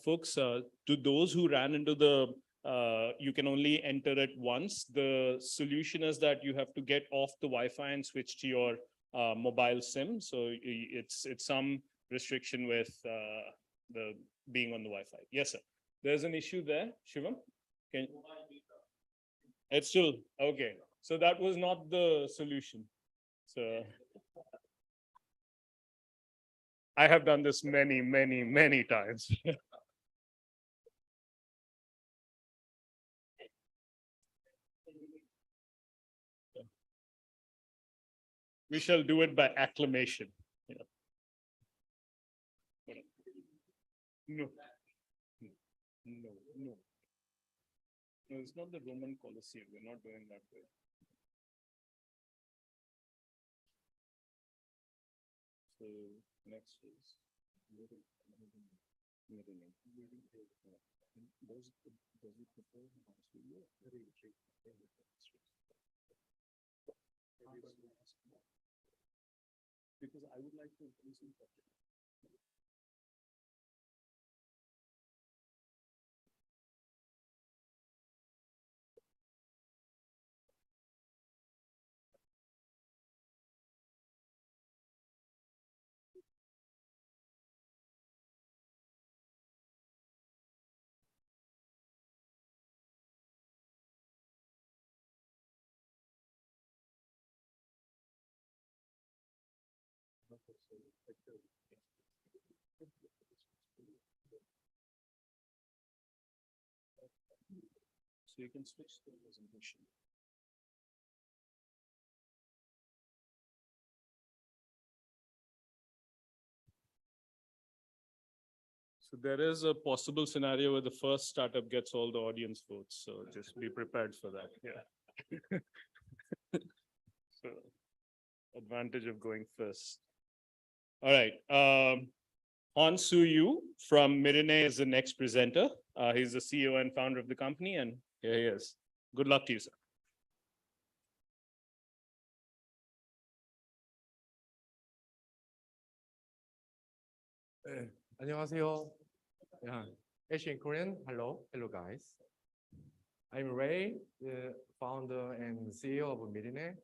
Folks, to those who ran into the, you can only enter it once. The solution is that you have to get off the Wi-Fi and switch to your mobile SIM. So it's some restriction with the being on the Wi-Fi. Yes, sir. There's an issue there, Shivam. Can it's still okay. So that was not the solution. So I have done this many, many, many times. We shall do it by acclamation. you know. No. No, no. No, it's not the Roman Colosseum. We're not doing that way. So next is. Because I would like to introduce him. So you can switch the presentation. So there is a possible scenario where the first startup gets all the audience votes. So just be prepared for that. Yeah. So advantage of going first. All right. Han Soo Yu from Mirine is the next presenter. He's the CEO and founder of the company, and here he is. Good luck to you, sir. 안녕하세요. Yeah, Asian Korean. Hello guys. I'm Ray, the founder and CEO of Mirine.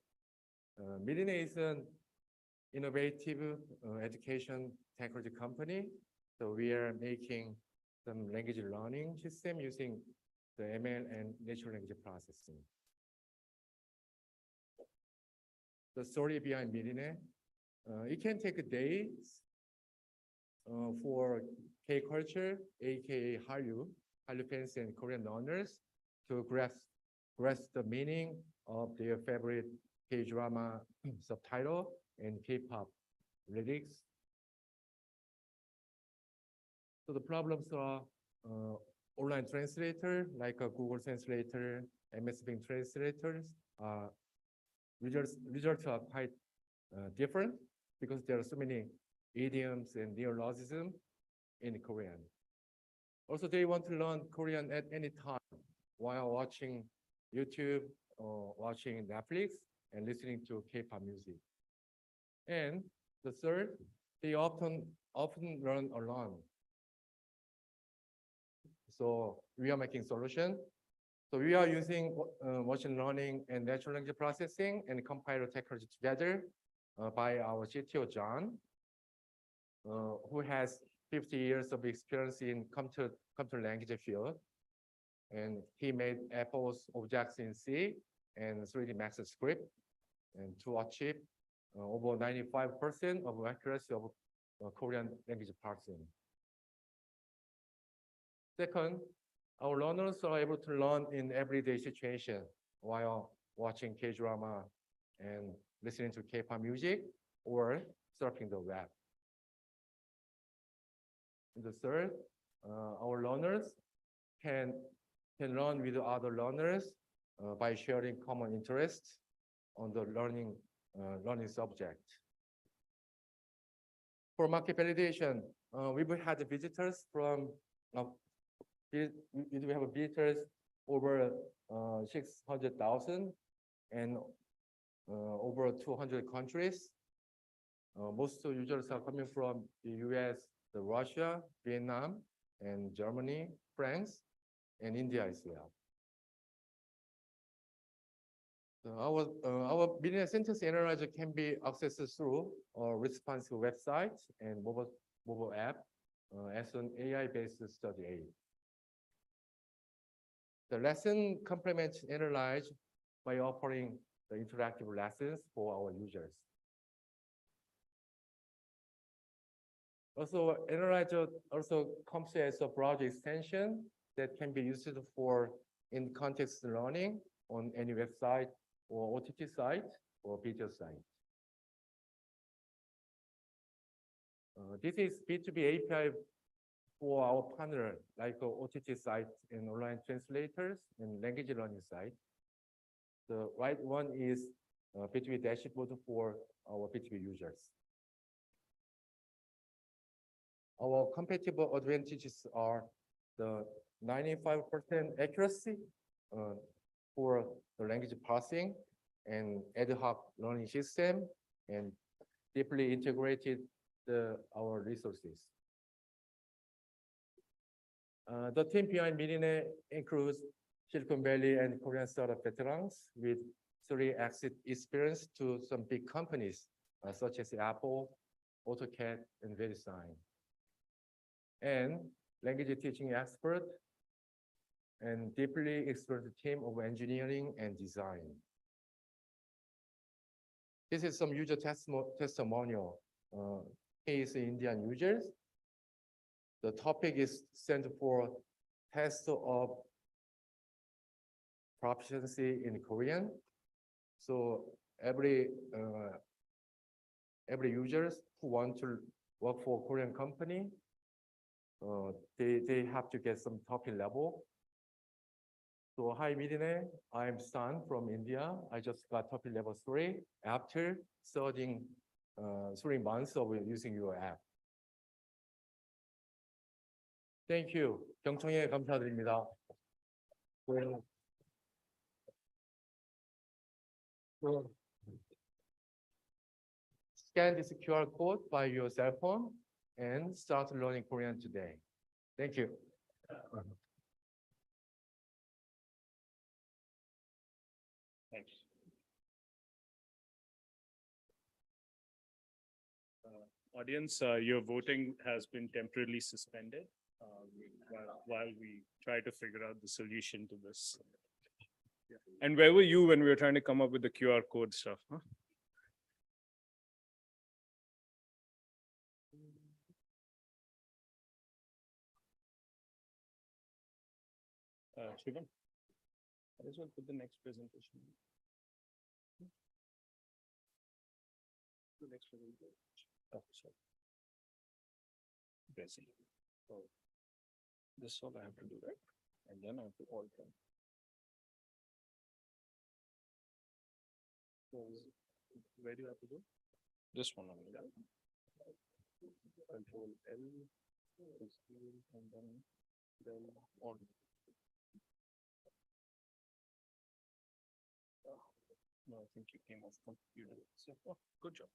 Mirine is an innovative education technology company. So we are making some language learning system using the ML and natural language processing. The story behind Mirine, it can take days for K-culture, aka Hallyu fans and Korean learners to grasp the meaning of their favorite K-drama subtitle and K-pop lyrics. So the problems are online translator, like a Google Translator, MS Bing translators. Results are quite different because there are so many idioms and neologisms in Korean. Also, they want to learn Korean at any time while watching YouTube or watching Netflix and listening to K-pop music. And the third, they often learn alone. So we are making solution. So we are using machine learning and natural language processing and compiler technology together by our CTO, John, who has 50 years of experience in computer language field. And he made Apple's objects in C and 3D Max script and to achieve over 95% of accuracy of Korean language parsing. Second, our learners are able to learn in everyday situation while watching K-drama and listening to K-pop music or surfing the web. And the third, our learners can learn with other learners by sharing common interests on the learning subject. For market validation, we've had visitors from we have visitors over 600,000 and over 200 countries. Most users are coming from the US, Russia, Vietnam, and Germany, France, and India as well. Our business sentence analyzer can be accessed through a responsive website and mobile app as an AI-based study aid. The lesson complements Analyze by offering the interactive lessons for our users. Also, Analyzer also comes as a browser extension that can be used for in-context learning on any website or OTT site or video site. This is B2B API for our partner, like OTT sites and online translators and language learning site. The right one is B2B dashboard for our B2B users. Our compatible advantages are the 95% accuracy for the language parsing and ad hoc learning system and deeply integrated our resources. The team behind Millionaire includes Silicon Valley and Korean startup veterans with 3 exit experience to some big companies such as Apple, AutoCAD, and VeriSign. And language teaching expert and deeply experienced team of engineering and design. This is some user testimonial. KSC Indian users. The topic is Center for Test of Proficiency in Korean. So every users who want to work for a Korean company, they have to get some topic level. So hi, Millionaire. I'm San from India. I just got topic level 3 after studying 3 months of using your app. Thank you. 경청에 감사드립니다. Scan this QR code by your cell phone and start learning Korean today. Thank you. Thanks. Audience, your voting has been temporarily suspended while we try to figure out the solution to this. And where were you when we were trying to come up with the QR code stuff? Huh? Shivan, I just want to put the next presentation. The next presentation. Oh, sorry. Busy. So this is all I have to do, right? And then I have to alter. So where do you have to go? This one only. Yeah? Control L, and then on. No, I think you came off computer. So, oh, good job.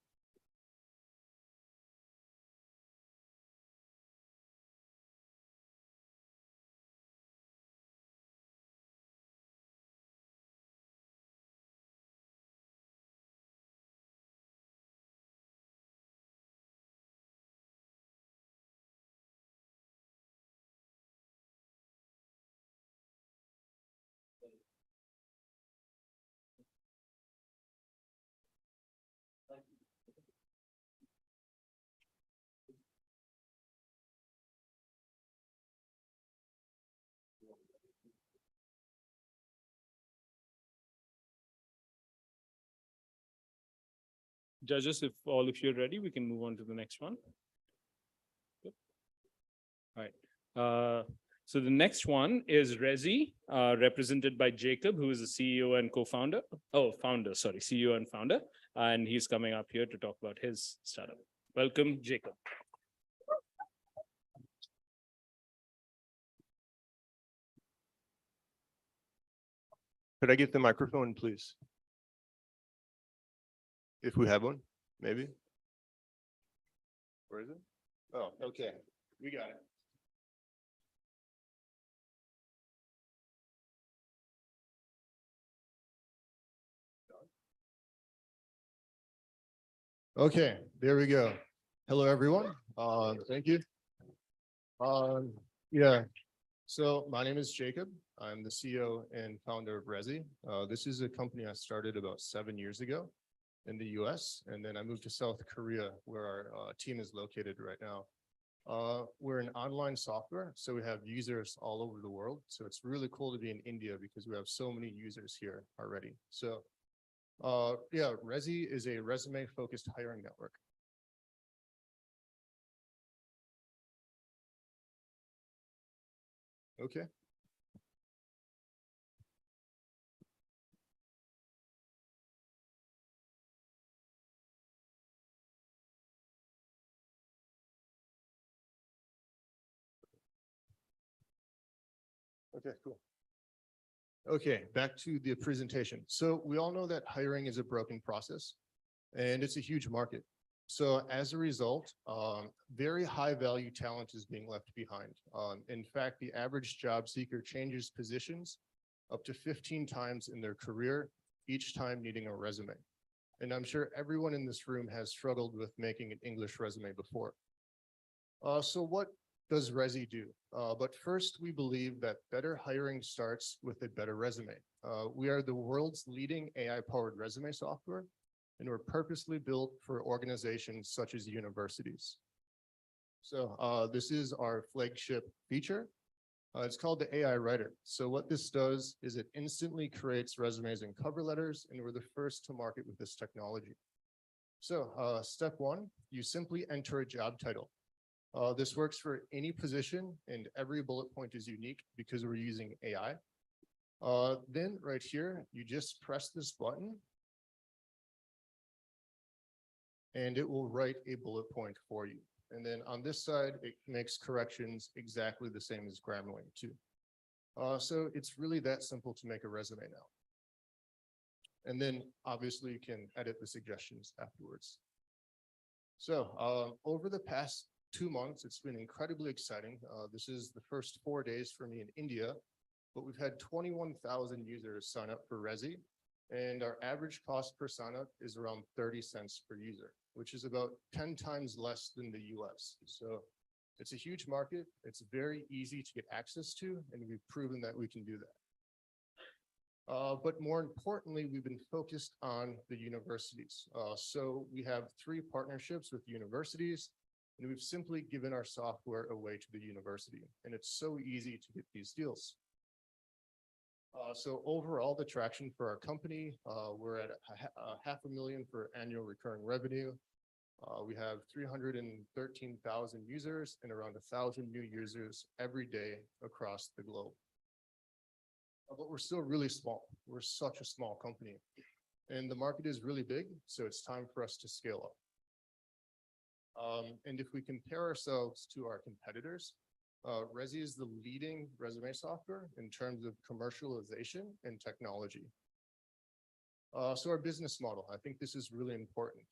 Judges, if all of you are ready, we can move on to the next one. Good. All right. So the next one is Rezi, represented by Jacob, who is the CEO and co-founder. Oh, founder, sorry, CEO and founder. And he's coming up here to talk about his startup. Welcome, Jacob. Could I get the microphone, please? If we have one, maybe. Where is it? Oh, okay. We got it. Okay, there we go. Hello, everyone. Thank you. Yeah, so my name is Jacob. I'm the CEO and founder of Resi. This is a company I started about 7 years ago in the US, and then I moved to South Korea where our team is located right now. We're an online software, so we have users all over the world. So it's really cool to be in India because we have so many users here already. So yeah, Resi is a resume-focused hiring network. Okay. Okay, cool. Okay, back to the presentation. So we all know that hiring is a broken process and it's a huge market. So as a result, very high value talent is being left behind. In fact, the average job seeker changes positions up to 15 times in their career, each time needing a resume. And I'm sure everyone in this room has struggled with making an English resume before. So what does Resi do? But first, we believe that better hiring starts with a better resume. We are the world's leading AI-powered resume software, and we're purposely built for organizations such as universities. So this is our flagship feature. It's called the AI Writer. So what this does is it instantly creates resumes and cover letters, and we're the first to market with this technology. So step one, you simply enter a job title. This works for any position, and every bullet point is unique because we're using AI. Then right here, you just press this button, and it will write a bullet point for you. And then on this side, it makes corrections exactly the same as Grammarly too. So it's really that simple to make a resume now. And then obviously you can edit the suggestions afterwards. So over the past 2 months, it's been incredibly exciting. This is the first 4 days for me in India, but we've had 21,000 users sign up for Resi, and our average cost per sign up is around 30 cents per user, which is about 10 times less than the US. So it's a huge market. It's very easy to get access to, and we've proven that we can do that. But more importantly, we've been focused on the universities. So we have 3 partnerships with universities, and we've simply given our software away to the university, and it's so easy to get these deals. So overall, the traction for our company, we're at $500,000 for annual recurring revenue. We have 313,000 users and around 1,000 new users every day across the globe. But we're still really small. We're such a small company, and the market is really big, so it's time for us to scale up. And if we compare ourselves to our competitors, Resi is the leading resume software in terms of commercialization and technology. So our business model, I think this is really important.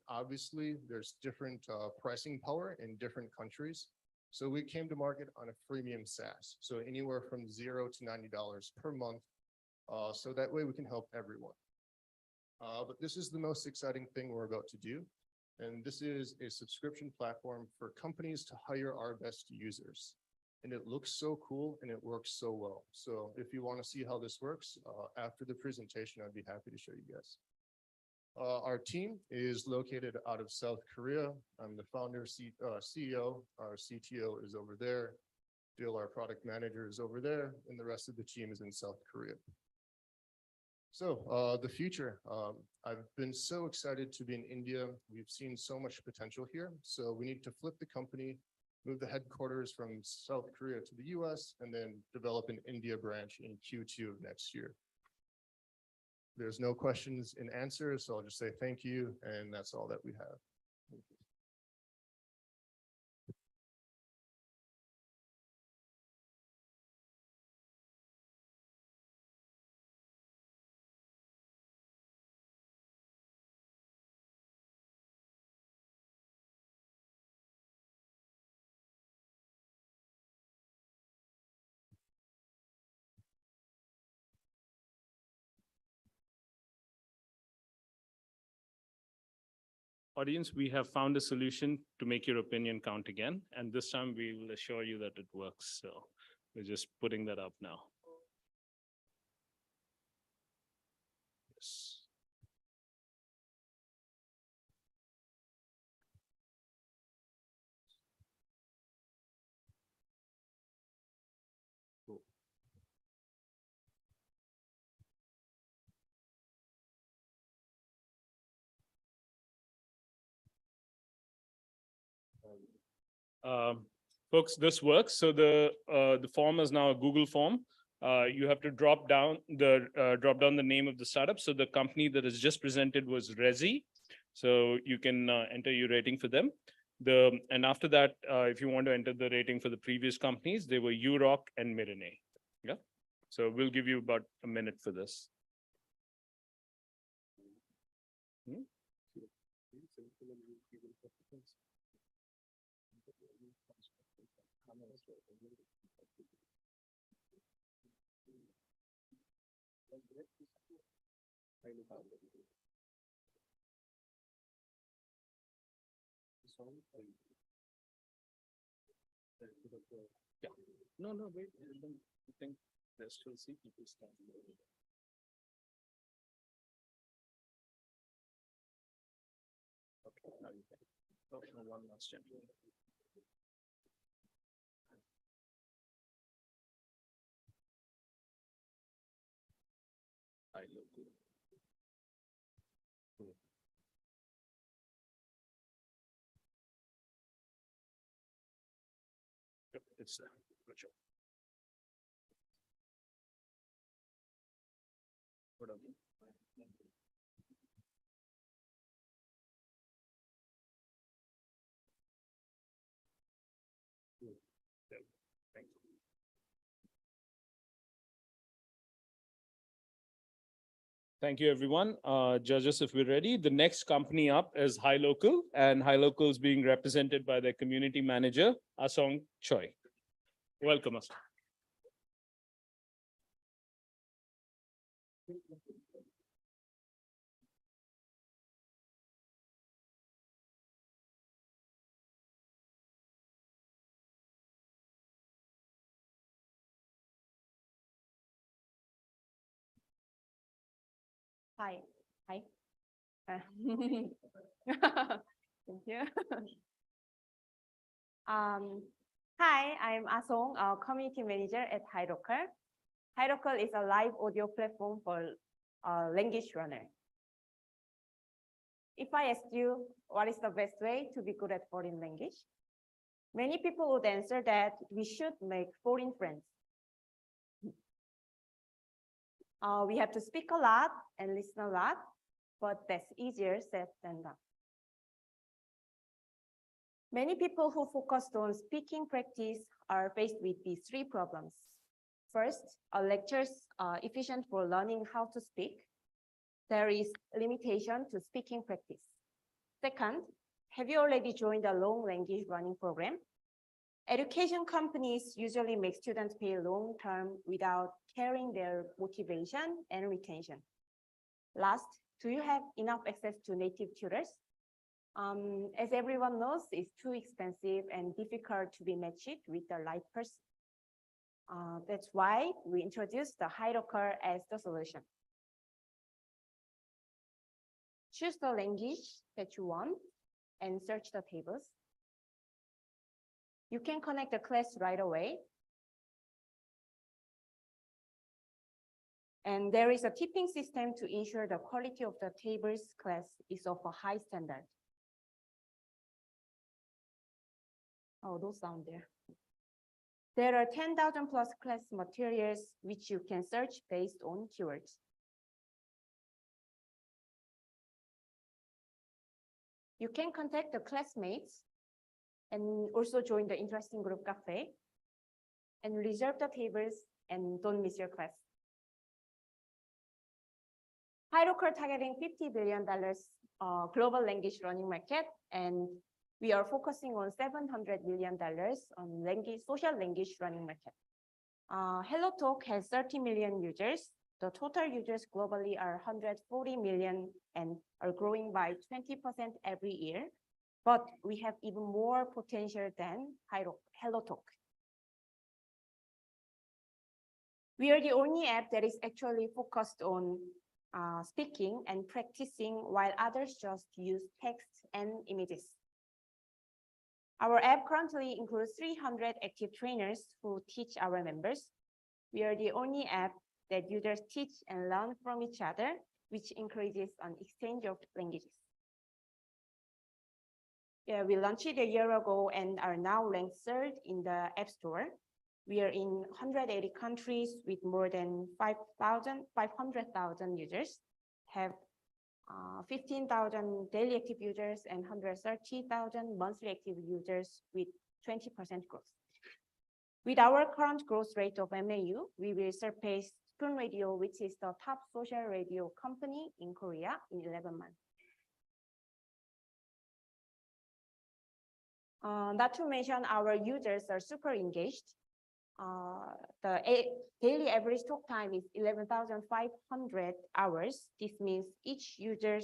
Obviously, there's different pricing power in different countries. So we came to market on a freemium SaaS, so anywhere from $0 to $90 per month. So that way we can help everyone. But this is the most exciting thing we're about to do. And this is a subscription platform for companies to hire our best users. And it looks so cool and it works so well. So if you want to see how this works, after the presentation, I'd be happy to show you guys. Our team is located out of South Korea. I'm the founder, CEO. Our CTO is over there. Bill, our product manager, is over there, and the rest of the team is in South Korea. So the future, I've been so excited to be in India. We've seen so much potential here. So we need to flip the company, move the headquarters from South Korea to the US, and then develop an India branch in Q2 of next year. There's no questions and answers, so I'll just say thank you, and that's all that we have. Thank you. audience, we have found a solution to make your opinion count again. And this time we will assure you that it works. So we're just putting that up now. Yes. Cool. Folks, this works. So the form is now a Google form. You have to drop down the name of the startup. So the company that is just presented was Resi. So you can enter your rating for them. And after that, if you want to enter the rating for the previous companies, they were URock and Mirene. Yeah. So we'll give you about a minute for this. Hmm? Yeah. No, wait. I think there's still see people standing. Okay, now you can. Oh, no, one last gentleman. I look good. Yep, it's there. Good job. What up? Thank you. Thank you, everyone. Judges, if we're ready, the next company up is High Local, and High Local is being represented by their community manager, Asong Choi. Welcome, Asong. Hi. Hi. Thank you. Hi, I'm Asong, community manager at HiRocal. HiRocal is a live audio platform for language learner. If I ask you what is the best way to be good at foreign language, many people would answer that we should make foreign friends. We have to speak a lot and listen a lot, but that's easier said than done. Many people who focused on speaking practice are faced with these three problems. First, lectures are efficient for learning how to speak. There is limitation to speaking practice. Second, have you already joined a long language learning program? Education companies usually make students pay long-term without caring their motivation and retention. Last, do you have enough access to native tutors? As everyone knows, it's too expensive and difficult to be matched with the right person. That's why we introduced the HiRocal as the solution. Choose the language that you want and search the tables. You can connect the class right away. And there is a tipping system to ensure the quality of the tables class is of a high standard. Oh, those sound there. There are 10,000 plus class materials which you can search based on keywords. You can contact the classmates and also join the interesting group cafe and reserve the tables and don't miss your class. HiRocal targeting $50 billion global language learning market, and we are focusing on $700 million on social language learning market. HelloTalk has 30 million users The total users globally are 140 million and are growing by 20% every year. But we have even more potential than HelloTalk. We are the only app that is actually focused on speaking and practicing, while others just use text and images. Our app currently includes 300 active trainers who teach our members. We are the only app that users teach and learn from each other, which encourages an exchange of languages. Yeah, we launched it a year ago and are now ranked third in the App Store. We are in 180 countries with more than 500,000 users, have 15,000 daily active users and 130,000 monthly active users with 20% growth. With our current growth rate of MAU, we will surpass Spoon Radio, which is the top social radio company in Korea in 11 months. Not to mention our users are super engaged. The daily average talk time is 11,500 hours. This means each user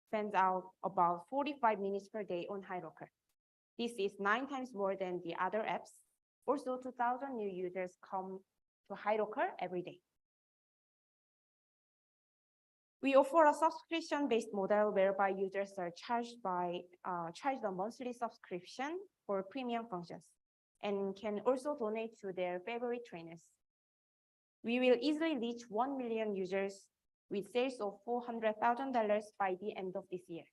spends out about 45 minutes per day on HiRocker. This is 9 times more than the other apps. Also, 2,000 new users come to HiRocker every day. We offer a subscription-based model whereby users are charged a monthly subscription for premium functions and can also donate to their favorite trainers. We will easily reach 1 million users with sales of $400,000 by the end of this year.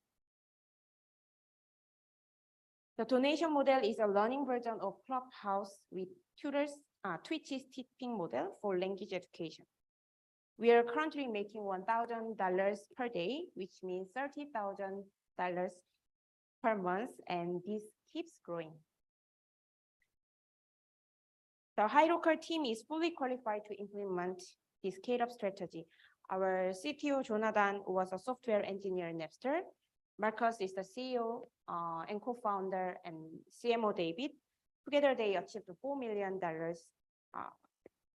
The donation model is a learning version of Clubhouse with Twitch's tipping model for language education. We are currently making $1,000 per day, which means $30,000 per month, and this keeps growing. The HiRocker team is fully qualified to implement this scale-up strategy. Our CTO, Jonathan, was a software engineer in Napster. Marcus is the CEO and co-founder, and CMO David. Together, they achieved $4 million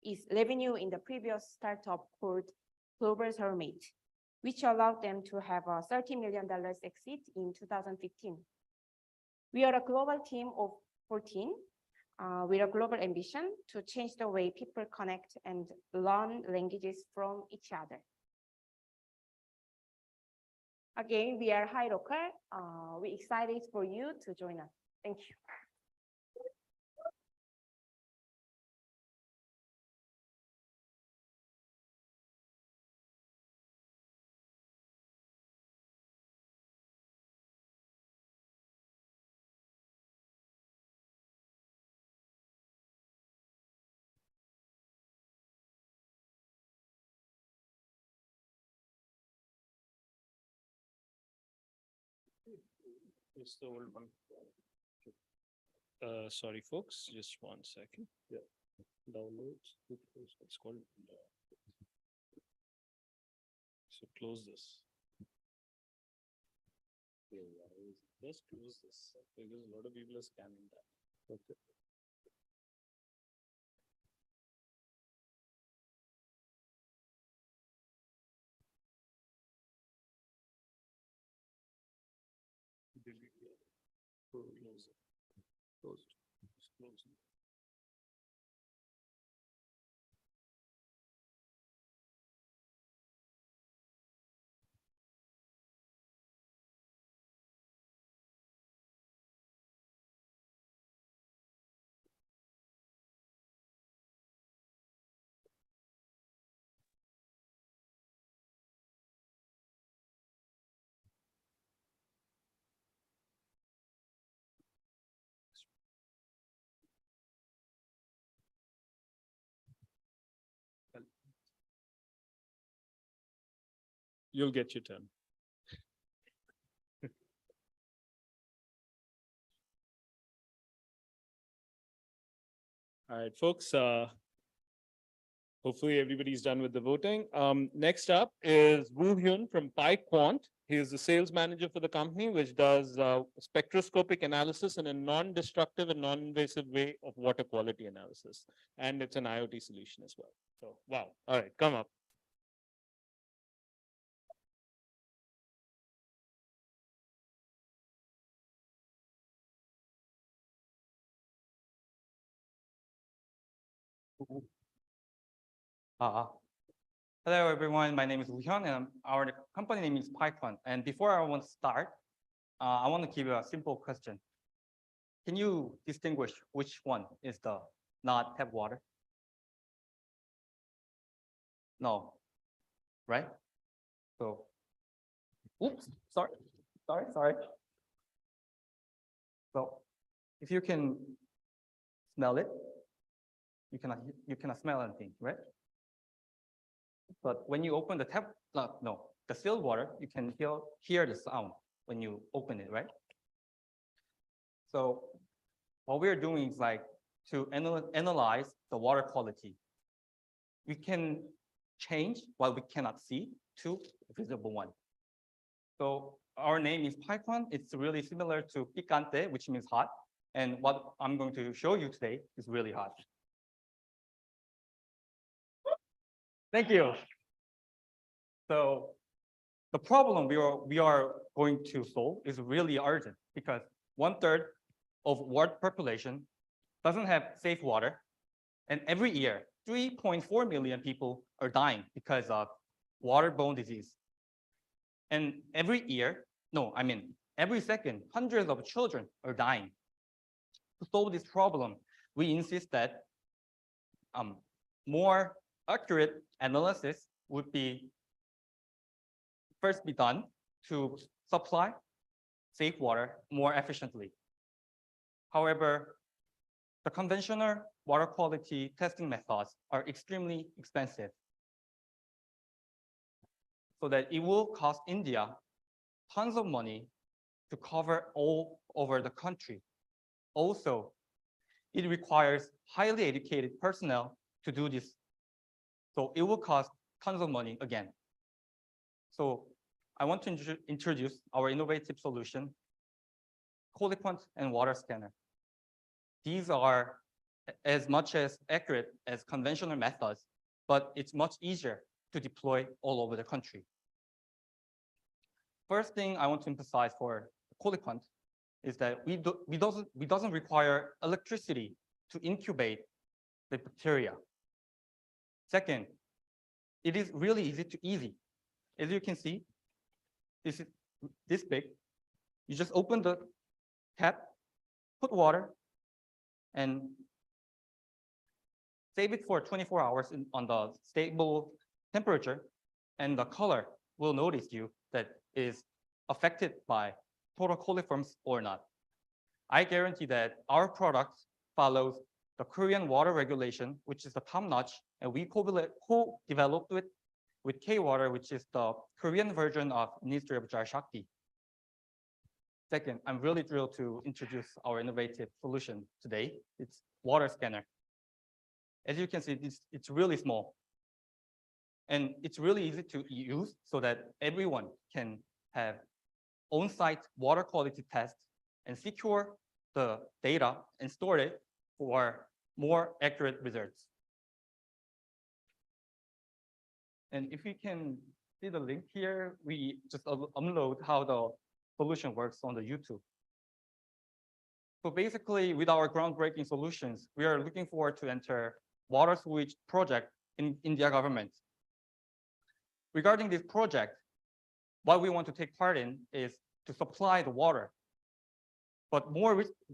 is revenue in the previous startup called Global Hermit, which allowed them to have a $30 million exit in 2015. We are a global team of 14 with a global ambition to change the way people connect and learn languages from each other. Again, we are HiRocker. We're excited for you to join us. Thank you. It's the old one. Sorry, folks, just 1 second. Yeah. Downloads. It's called. So close this. Just close this because a lot of people are scanning that. Okay. Close it. Closed. Just close it. You'll get your turn. All right, folks, hopefully everybody's done with the voting. Next up is Woo Hyun from PyQuant. He is the sales manager for the company, which does spectroscopic analysis in a non-destructive and non-invasive way of water quality analysis. And it's an IoT solution as well. So, wow. All right, come up. Hello, everyone. My name is Woo Hyun, and our company name is Python. And before I want to start, I want to give you a simple question. Can you distinguish which one is the not tap water? No, right? So, oops, sorry. So, if you can smell it, you cannot smell anything, right? But when you open the tap, no, the still water, you can hear the sound when you open it, right? So what we're doing is like to analyze the water quality. We can change what we cannot see to a visible one. So our name is Python. It's really similar to picante, which means hot. And what I'm going to show you today is really hot. Thank you. So the problem we are going to solve is really urgent because 1/3 of world population doesn't have safe water. And every year, 3.4 million people are dying because of waterborne disease. And every year, every second, hundreds of children are dying. To solve this problem, we insist that more accurate analysis would be done to supply safe water more efficiently. However, the conventional water quality testing methods are extremely expensive, so that it will cost India tons of money to cover all over the country. Also, it requires highly educated personnel to do this. So it will cost tons of money again. So I want to introduce our innovative solution, Colipont and water scanner. These are as much as accurate as conventional methods, but it's much easier to deploy all over the country. First thing I want to emphasize for Colipont is that we doesn't require electricity to incubate the bacteria. Second, it is really easy. As you can see, this is this big. You just open the tap, put water, and save it for 24 hours on the stable temperature, and the color will notice you that is affected by total coliforms or not. I guarantee that our product follows the Korean water regulation, which is the top notch, and we co-developed it with K-Water, which is the Korean version of Ministry of Jal Shakti. Second, I'm really thrilled to introduce our innovative solution today. It's water scanner. As you can see, it's really small. And it's really easy to use so that everyone can have on-site water quality tests and secure the data and store it for more accurate results. And if you can see the link here, we just upload how the solution works on the YouTube. So basically, with our groundbreaking solutions, we are looking forward to enter water sewage project in India government. Regarding this project, what we want to take part in is to supply the water. But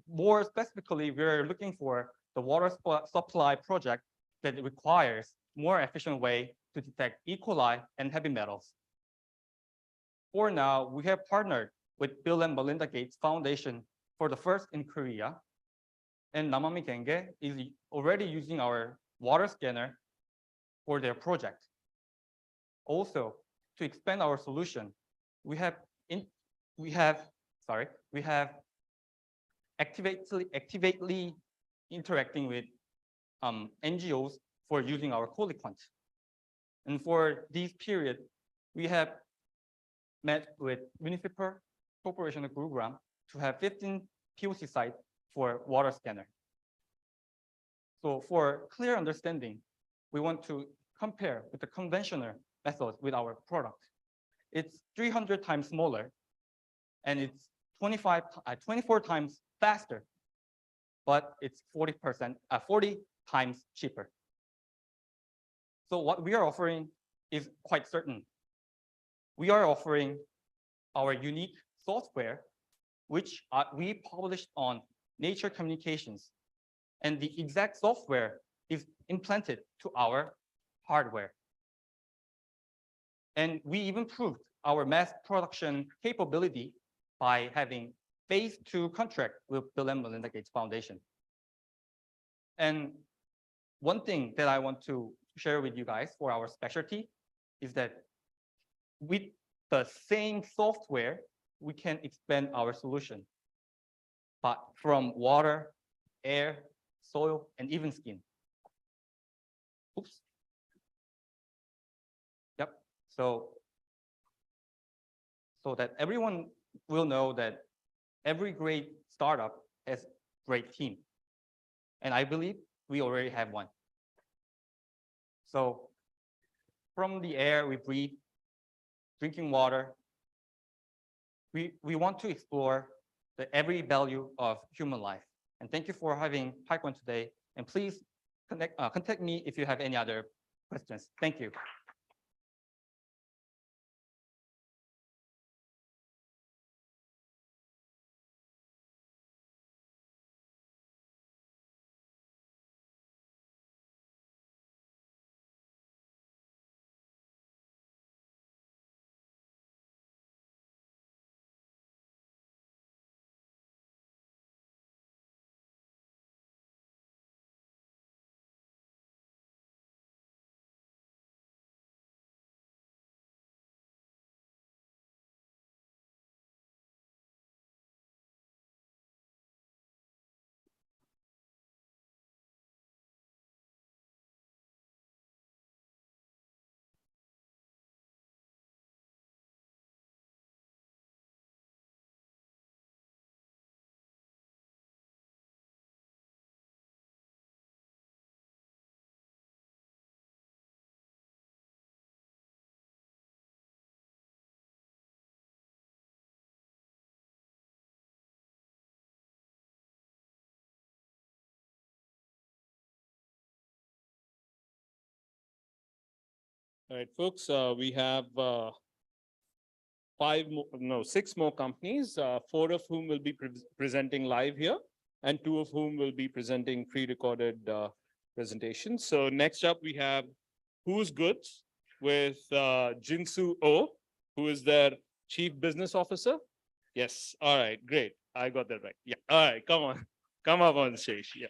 more specifically, we're looking for the water supply project that requires more efficient way to detect E. coli and heavy metals. For now, we have partnered with Bill and Melinda Gates Foundation for the first in Korea, and Namami Genge is already using our water scanner for their project. Also, to expand our solution, we have actively interacting with NGOs for using our Colipont. And for this period, we have met with Municipal Corporation Program to have 15 POC sites for water scanner. So for clear understanding, we want to compare with the conventional method with our product. It's 300 times smaller, and it's 24 times faster, but it's 40 times cheaper. So what we are offering is quite certain. We are offering our unique software, which we published on Nature Communications. And the exact software is implanted to our hardware. And we even proved our mass production capability by having phase 2 contract with Bill and Melinda Gates Foundation. And one thing that I want to share with you guys for our specialty is that with the same software, we can expand our solution, but from water, air, soil, and even skin. Oops. Yep. So that everyone will know that every great startup has great team. And I believe we already have one. So from the air we breathe, drinking water, we want to explore the every value of human life. And thank you for having PyCon today. And please contact me if you have any other questions. Thank you. All right, folks, we have six more companies, four of whom will be presenting live here, and two of whom will be presenting pre-recorded presentations. So next up, we have Who's Goods with Jinsu Oh, who is their Chief Business Officer. Yes, all right, great. I got that right. Yeah, all right, come on. Come up on stage, yeah.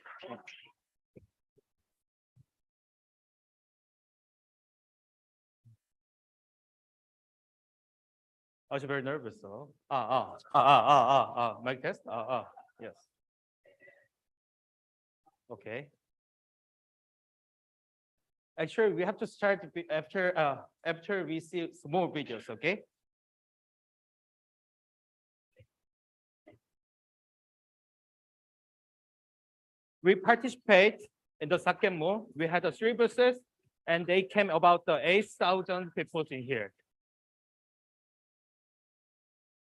I was very nervous though. Mic test? Yes. Okay. Actually, we have to start after we see some more videos, okay? We participate in the second move. We had 3 buses, and they came about 8,000 people in here.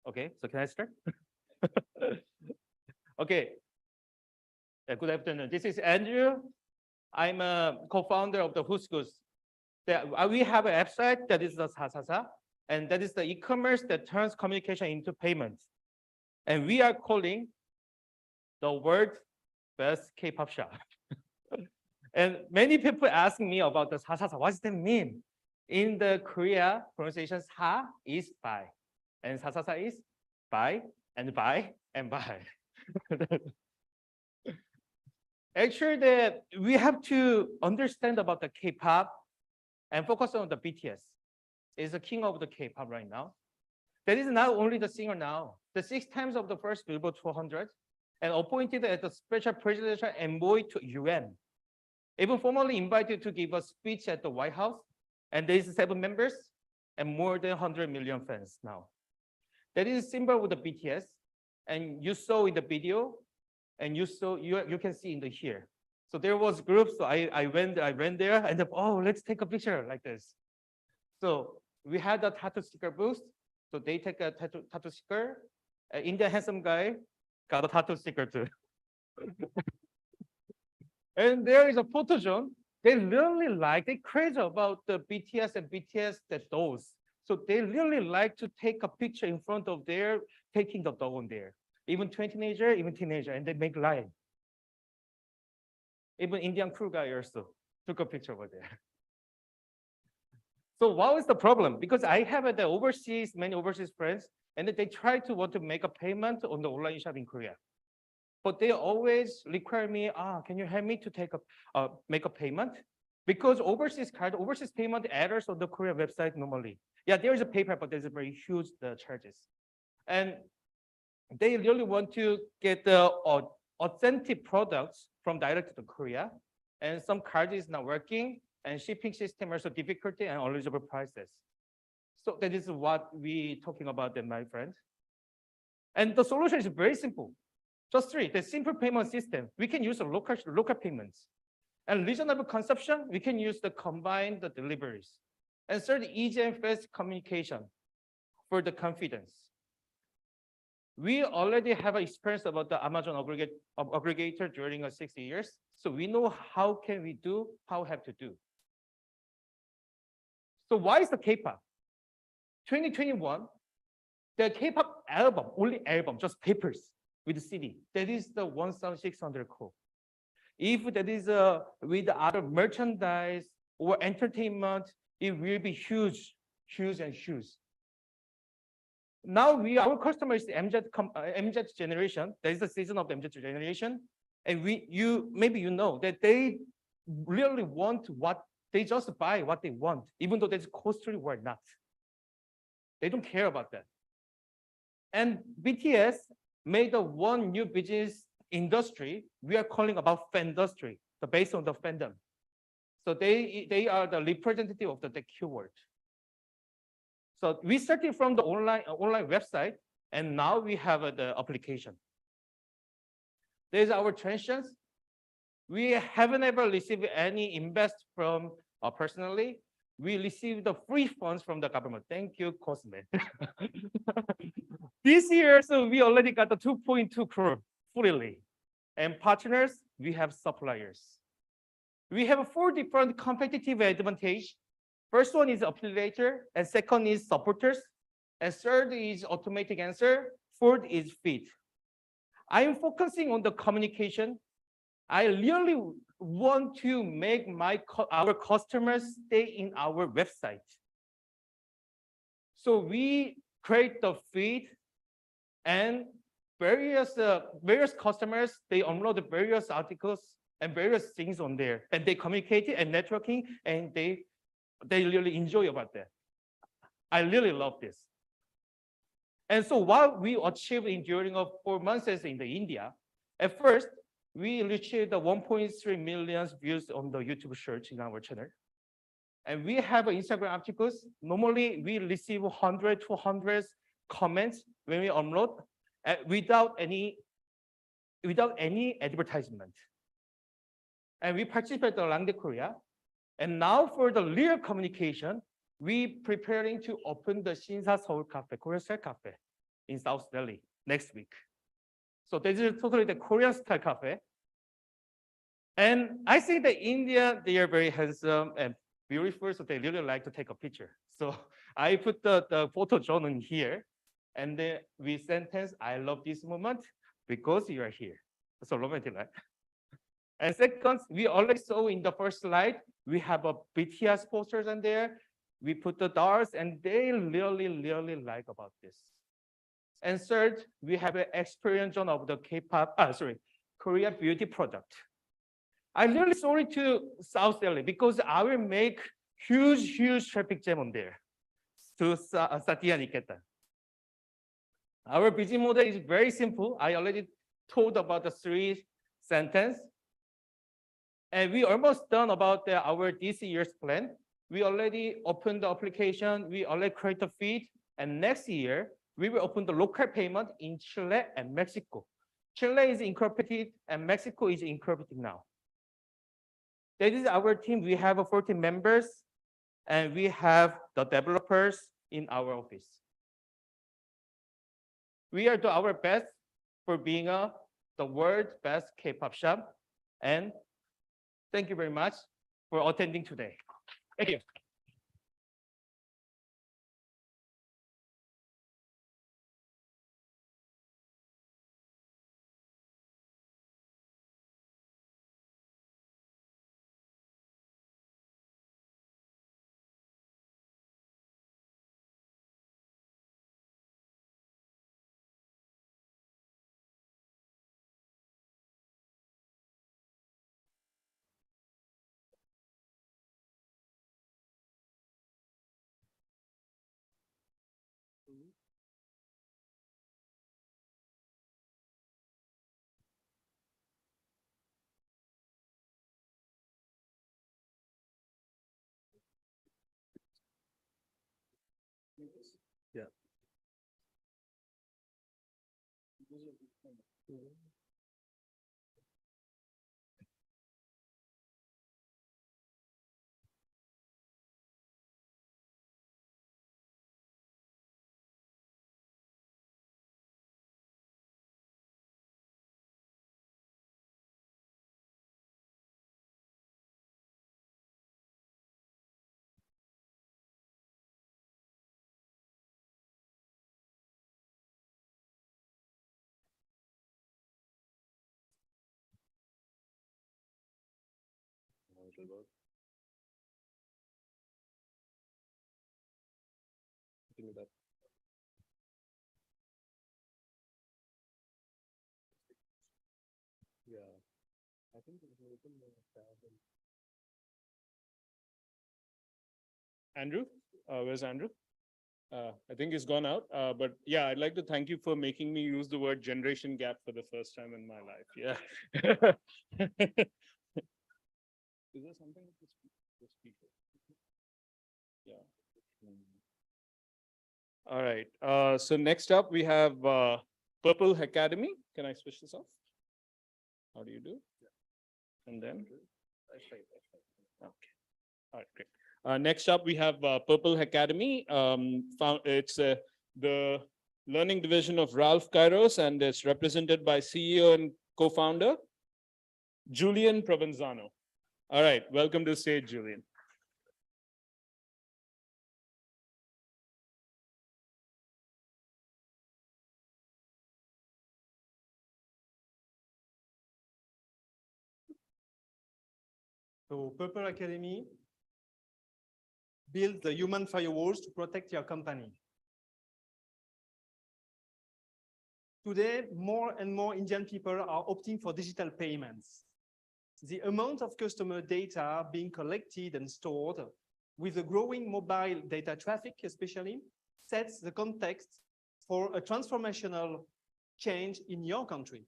Okay, so can I start? Okay. Yeah, good afternoon. This is Andrew. I'm a co-founder of the Who's Goods. We have a website that is the Sasasa, and that is the e-commerce that turns communication into payment. And we are calling the world's best K-pop shop. And many people ask me about the Sasasa. What does that mean? In the Korea pronunciation, Sa is buy, and Sasasa is buy and buy and buy. Actually, we have to understand about the K-pop and focus on the BTS. Is the king of the K-pop right now. That is not only the singer now, the 6 times of the first Billboard 200, and appointed as the special presidential envoy to UN. Even formally invited to give a speech at the White House, and there is 7 members and more than 100 million fans now. That is a symbol of the BTS, and you saw in the video, and you can see in the here. So there was groups. So I went there, and oh, let's take a picture like this. So we had a tattoo sticker booth. So they take a tattoo sticker. Indian handsome guy got a tattoo sticker too. And there is a photo zone They really like, they crazy about the BTS and BTS that dolls. So they really like to take a picture in front of their, taking the doll on there. Even teenager, and they make live. Even Indian crew guy also took a picture over there. So what was the problem? Because I have many overseas friends, and they try to want to make a payment on the online shop in Korea. But they always require me, can you help me to make a payment? Because overseas payment errors on the Korea website normally. Yeah, there is a PayPal, but there's a very huge charges. And they really want to get the authentic products from direct to Korea. And some card is not working, and shipping system also difficulty and eligible prices. So that is what we talking about then, my friend. And the solution is very simple. Just three, the simple payment system. We can use local payments. And reasonable consumption, we can use the combined deliveries. And third, easy and fast communication for the confidence. We already have experience about the Amazon aggregator during 60 years. So we know how can we do, how have to do. So why is the K-pop? 2021, the K-pop album, only album, just papers with CD, that is the 1,600 crore. If that is with other merchandise or entertainment, it will be huge, huge and huge. Now our customer is MZ generation. That is the season of the MZ generation. And maybe you know that they really want they just buy what they want, even though that's costly or not. They don't care about that. And BTS made one new business industry we are calling about fan industry, based on the fandom. So they are the representative of the keyword. So we started from the online website, and now we have the application. There's our transactions. We haven't ever received any invest from personally. We received the free funds from the government. Thank you, Cosme. This year, so we already got the 2.2 crore fully. And partners, we have suppliers. We have 4 different competitive advantage. First one is affiliator, and second is supporters, and third is automatic answer, fourth is feed. I am focusing on the communication. I really want to make our customers stay in our website. So we create the feed, and various customers, they upload the various articles and various things on there, and they communicate and networking, and they really enjoy about that. I really love this. And so what we achieved during 4 months in India, at first, we reached the 1.3 million views on the YouTube search in our channel. And we have Instagram articles. Normally, we receive 100, 200 comments when we upload without any advertisement. And we participate around Korea. And now for the real communication, we preparing to open the Shinsa Seoul Cafe, Korean style cafe in South Delhi next week. So this is totally the Korean style cafe. And I think that India, they are very handsome and beautiful, so they really like to take a picture. So I put the photo drawn in here, and then we sentence, I love this moment because you are here. So romantic, right? And second, we already saw in the first slide, we have a BTS posters in there. We put the dolls, and they really, really like about this. And third, we have an experience of the Korea beauty product. I'm really sorry to South Delhi because I will make huge traffic jam on there to Satya Niketa. Our business model is very simple. I already told about the 3 sentences. And we almost done about our this year's plan. We already opened the application. We already create the feed. And next year, we will open the local payment in Chile and Mexico. Chile is incorporated and Mexico is incorporated now. That is our team. We have 14 members and we have the developers in our office. We are doing our best for being the world's best K-pop shop. And thank you very much for attending today. Thank you. Yeah. It'll work. I think that. Yeah, I think it will open the tab Andrew, where's Andrew? I think he's gone out, but yeah, I'd like to thank you for making me use the word generation gap for the first time in my life. Yeah. Is there something with the speaker? Yeah. All right. So next up we have Purple Academy. Can I switch this off? How do you do? And then? Okay. All right, great. Next up, we have Purple Academy. It's the learning division of Ralph Kairos, and it's represented by CEO and co-founder, Julian Provenzano. All right, welcome to the stage, Julian. So Purple Academy builds the human firewalls to protect your company. Today, more and more Indian people are opting for digital payments. The amount of customer data being collected and stored with the growing mobile data traffic especially sets the context for a transformational change in your country.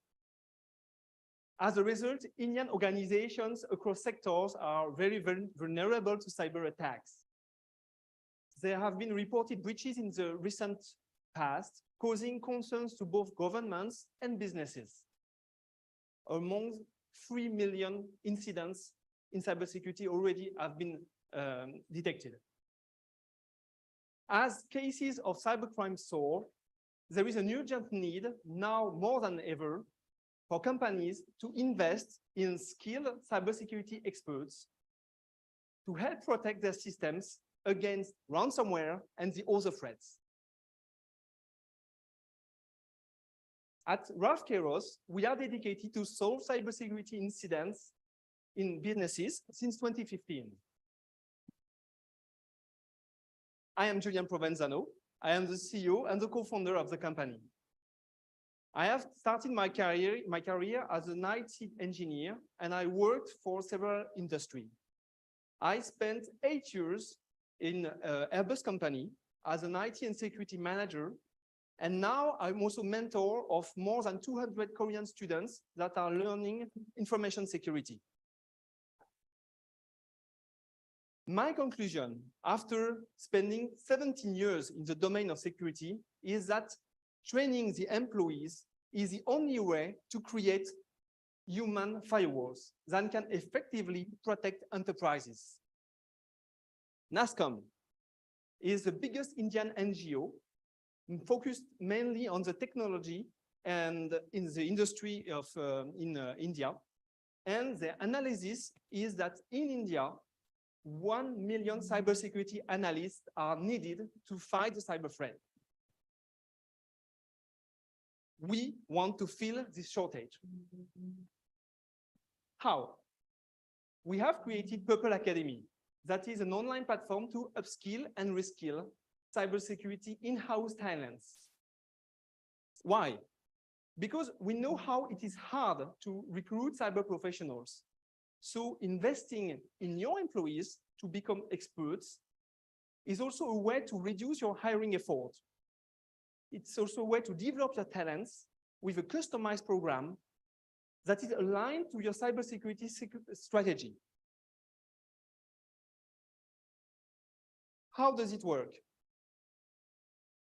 As a result, Indian organizations across sectors are very vulnerable to cyber attacks. There have been reported breaches in the recent past, causing concerns to both governments and businesses. Among 3 million incidents in cybersecurity already have been detected. As cases of cybercrime soar, there is an urgent need now more than ever for companies to invest in skilled cybersecurity experts to help protect their systems against ransomware and the other threats. At Ralph Kairos, we are dedicated to solve cybersecurity incidents in businesses since 2015. I am Julian Provenzano. I am the CEO and the co-founder of the company. I have started my career as an IT engineer, and I worked for several industries. I spent 8 years in Airbus company as an IT and security manager, and now I'm also mentor of more than 200 Korean students that are learning information security. My conclusion, after spending 17 years in the domain of security, is that training the employees is the only way to create human firewalls that can effectively protect enterprises. NASSCOM is the biggest Indian NGO focused mainly on the technology and in the industry of in India. And the analysis is that in India, 1 million cybersecurity analysts are needed to fight the cyber threat. We want to fill this shortage. How? We have created Purple Academy. That is an online platform to upskill and reskill cybersecurity in-house talents. Why? Because we know how it is hard to recruit cyber professionals. So investing in your employees to become experts is also a way to reduce your hiring effort. It's also a way to develop your talents with a customized program that is aligned to your cybersecurity strategy. How does it work?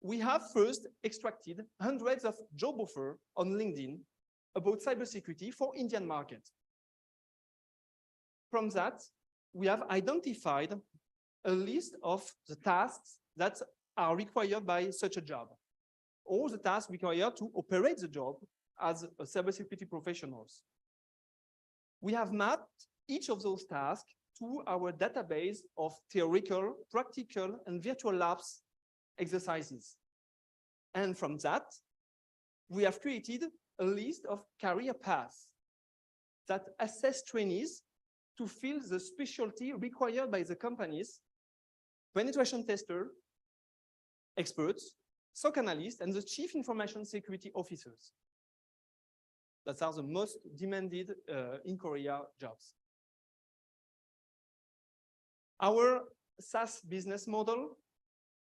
We have first extracted hundreds of job offers on LinkedIn about cybersecurity for Indian market. From that, we have identified a list of the tasks that are required by such a job, all the tasks required to operate the job as a cybersecurity professionals. We have mapped each of those tasks to our database of theoretical, practical, and virtual labs exercises. And from that, we have created a list of career paths that assess trainees to fill the specialty required by the companies, penetration tester, experts, SOC analysts, and the chief information security officers. That are the most demanded in Korea jobs. Our SaaS business model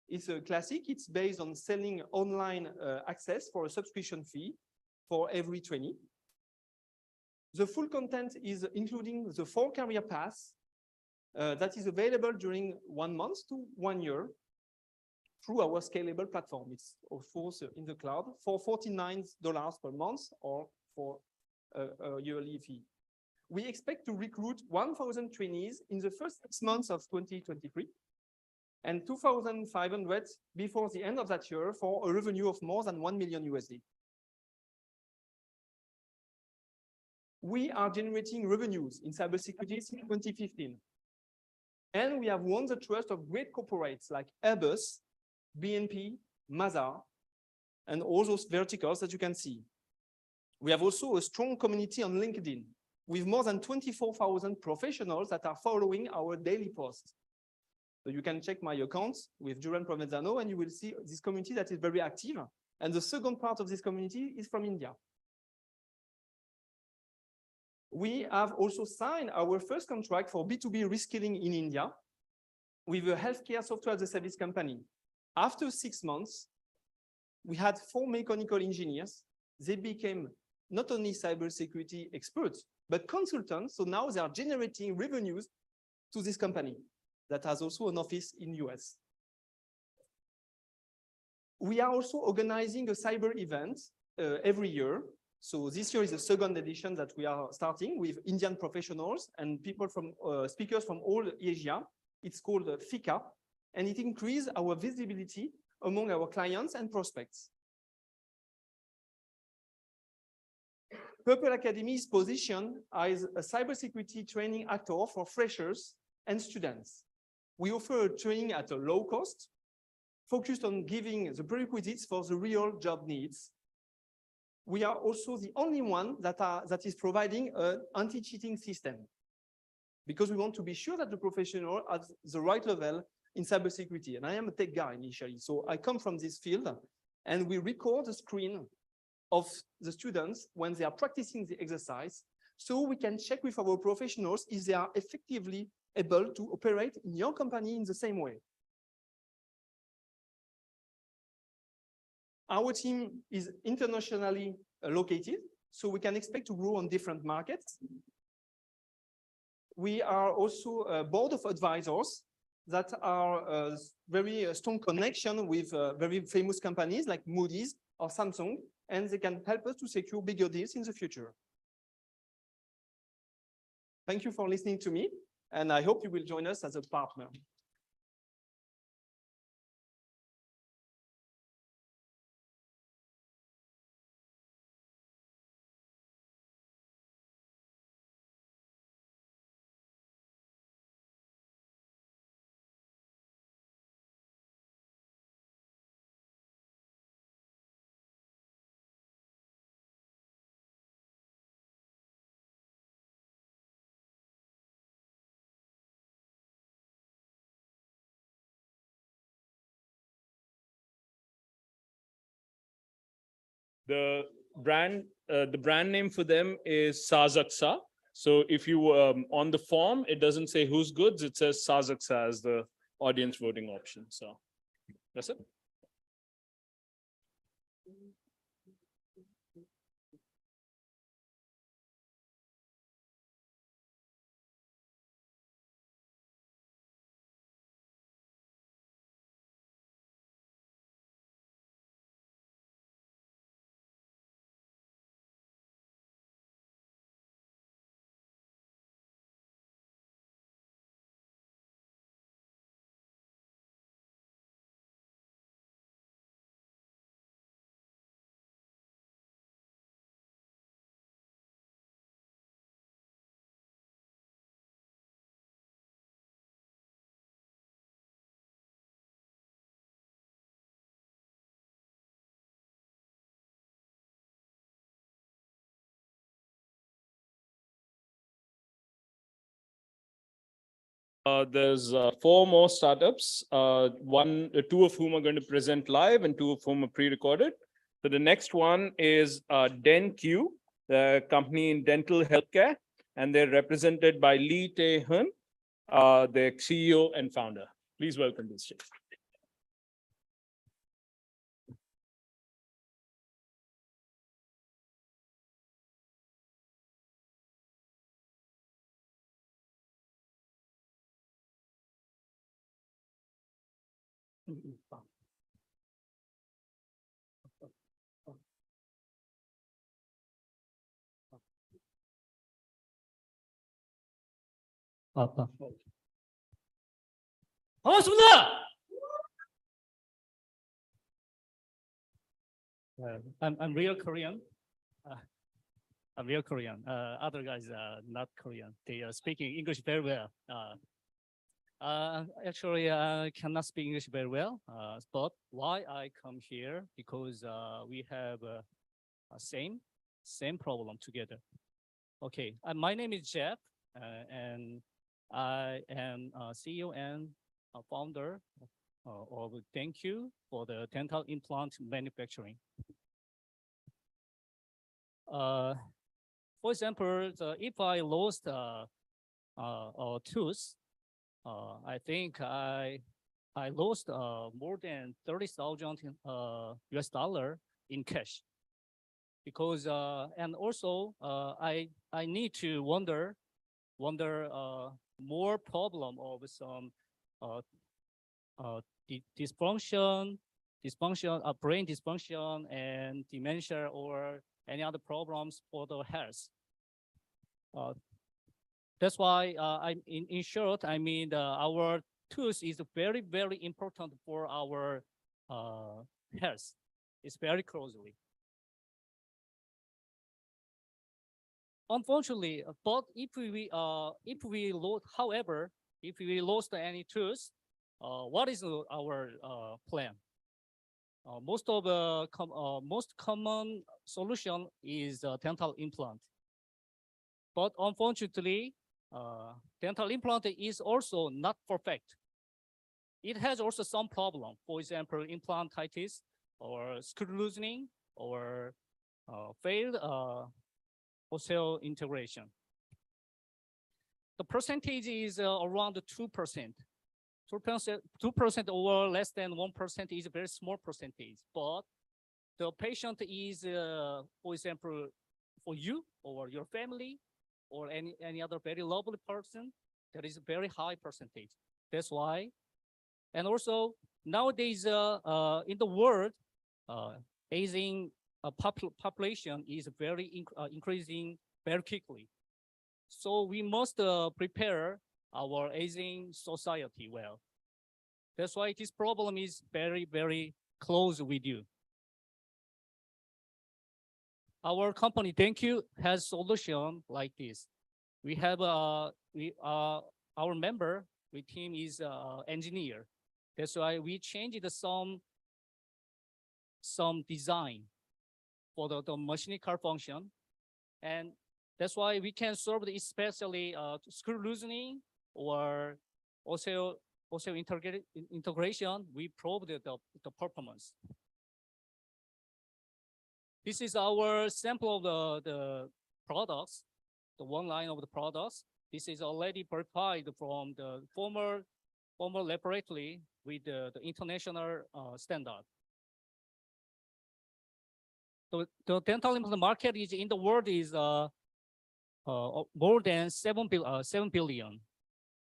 is a classic. It's based on selling online access for a subscription fee for every trainee. The full content is including the 4 career paths that is available during 1 month to 1 year through our scalable platform. It's of course in the cloud for $49 per month or for a yearly fee. We expect to recruit 1,000 trainees in the first 6 months of 2023 and 2,500 before the end of that year for a revenue of more than $1 million USD. We are generating revenues in cybersecurity since 2015. And we have won the trust of great corporates like Airbus, BNP, Mazar, and all those verticals that you can see. We have also a strong community on LinkedIn with more than 24,000 professionals that are following our daily posts. So you can check my accounts with Duran Provenzano and you will see this community that is very active. And the second part of this community is from India. We have also signed our first contract for B2B reskilling in India with a healthcare software as a service company. After 6 months, we had 4 mechanical engineers. They became not only cybersecurity experts, but consultants. So now they are generating revenues to this company that has also an office in the US. We are also organizing a cyber event every year. So this year is the 2nd edition that we are starting with Indian professionals and people from speakers from all Asia. It's called FICA, and it increases our visibility among our clients and prospects. Purple Academy is positioned as a cybersecurity training actor for freshers and students. We offer training at a low cost, focused on giving the prerequisites for the real job needs. We are also the only one that is providing an anti-cheating system because we want to be sure that the professional has the right level in cybersecurity. And I am a tech guy initially, so I come from this field and we record the screen of the students when they are practicing the exercise so we can check with our professionals if they are effectively able to operate in your company in the same way. Our team is internationally located, so we can expect to grow on different markets. We are also a board of advisors that are a very strong connection with very famous companies like Moody's or Samsung, and they can help us to secure bigger deals in the future. Thank you for listening to me, and I hope you will join us as a partner. The brand name for them is Sazaksa. So if you on the form, it doesn't say whose goods, it says Sazaksa as the audience voting option. So that's it. There's 4 more startups, two of whom are going to present live and 2 of whom are pre-recorded. So the next one is DenQ, the company in dental healthcare, and they're represented by Lee Tae-hun, the CEO and founder. Please welcome to the stage. 반갑습니다. I'm real Korean. I'm real Korean. Other guys are not Korean. They are speaking English very well. Actually, I cannot speak English very well. But why I come here? Because we have same problem together. Okay, my name is Jeff, and I am CEO and founder of Thank You for the dental implant manufacturing. For example, if I lost a tooth, I think I lost more than 30,000 US dollar in cash, because and also I need to wonder more problem of some dysfunction, brain dysfunction, and dementia, or any other problems for the health. That's why in short, I mean, our tooth is very, very important for our health. It's very closely. Unfortunately, but if we lost, however, if we lost any tooth, what is our plan? Most common solution is dental implant. But unfortunately, dental implant is also not perfect. It has also some problem. For example, implantitis, or screw loosening, or failed osseo integration. The percentage is around 2%. 2% or less than 1% is a very small percentage, but the patient is, for example, for you or your family or any other very lovely person, that is a very high percentage. That's why. And also nowadays in the world, aging population is very increasing very quickly. So we must prepare our aging society well. That's why this problem is very, very close with you. Our company, Thank You, has solution like this. We have our member, team is engineer. That's why we changed some design for the mechanical function, and that's why we can serve especially screw loosening or also integration. We proved the performance. This is our sample of the products, the one line of the products. This is already verified from the former laboratory with the international standard. So the dental implant market is in the world is more than 7 billion.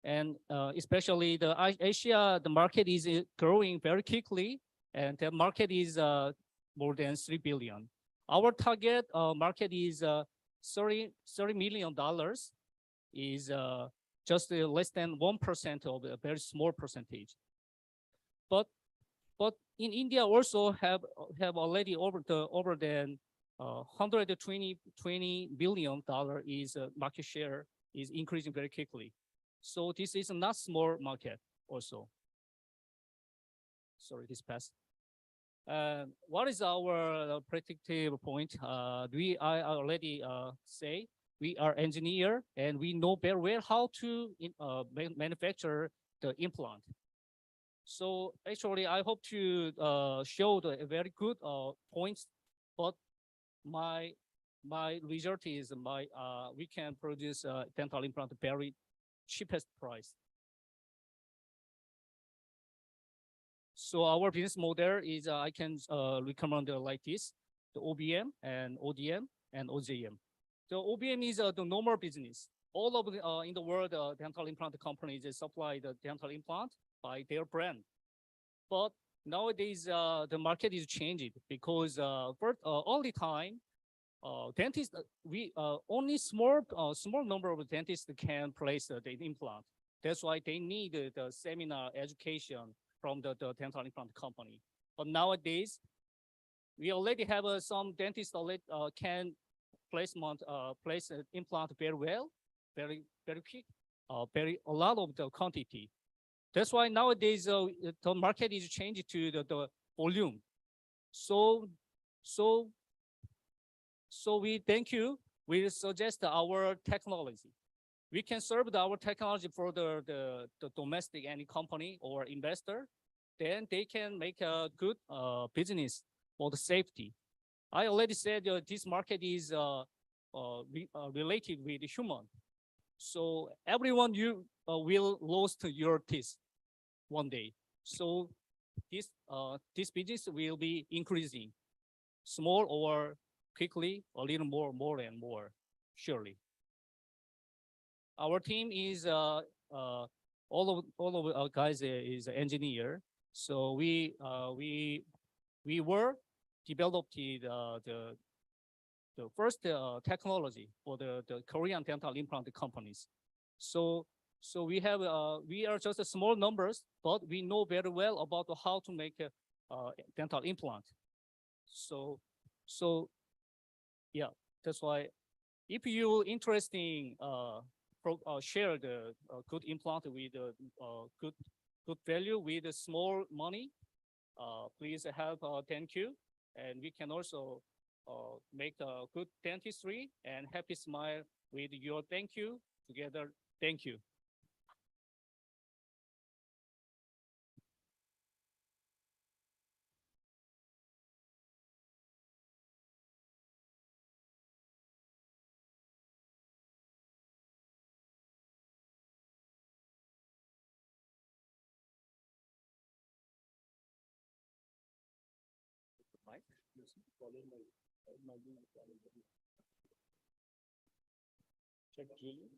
And especially the Asia, the market is growing very quickly, and the market is more than 3 billion. Our target market is $30 million, is just less than 1% of a very small percentage. But in India also have already over than $120 billion is market share is increasing very quickly. So this is not small market also. Sorry, this passed. What is our predictive point? I already say we are engineer and we know very well how to manufacture the implant. So actually, I hope to show the very good points, but my result is we can produce dental implant very cheapest price. So our business model is I can recommend like this: the OBM and ODM and OJM. The OBM is the normal business. All of the, in the world, dental implant companies supply the dental implant by their brand. But nowadays, the market is changing because for all the time, dentists, only small number of dentists can place the implant. That's why they need the seminar education from the dental implant company. But nowadays, we already have some dentists can place an implant very well, very quick, a lot of the quantity. That's why nowadays the market is changing to the volume. So we thank you. We suggest our technology. We can serve our technology for the domestic any company or investor. Then they can make a good business for the safety. I already said this market is related with the human. So everyone you will lose your teeth one day. So this business will be increasing, small or quickly, a little more and more, surely. Our team is all of our guys is engineer. So we were developed the first technology for the Korean dental implant companies. So we are just a small numbers, but we know very well about how to make a dental implant. So yeah, that's why if you interesting share the good implant with good value with small money, please have thank you, and we can also make a good dentistry and happy smile with your thank you together. Thank you. Check Julie.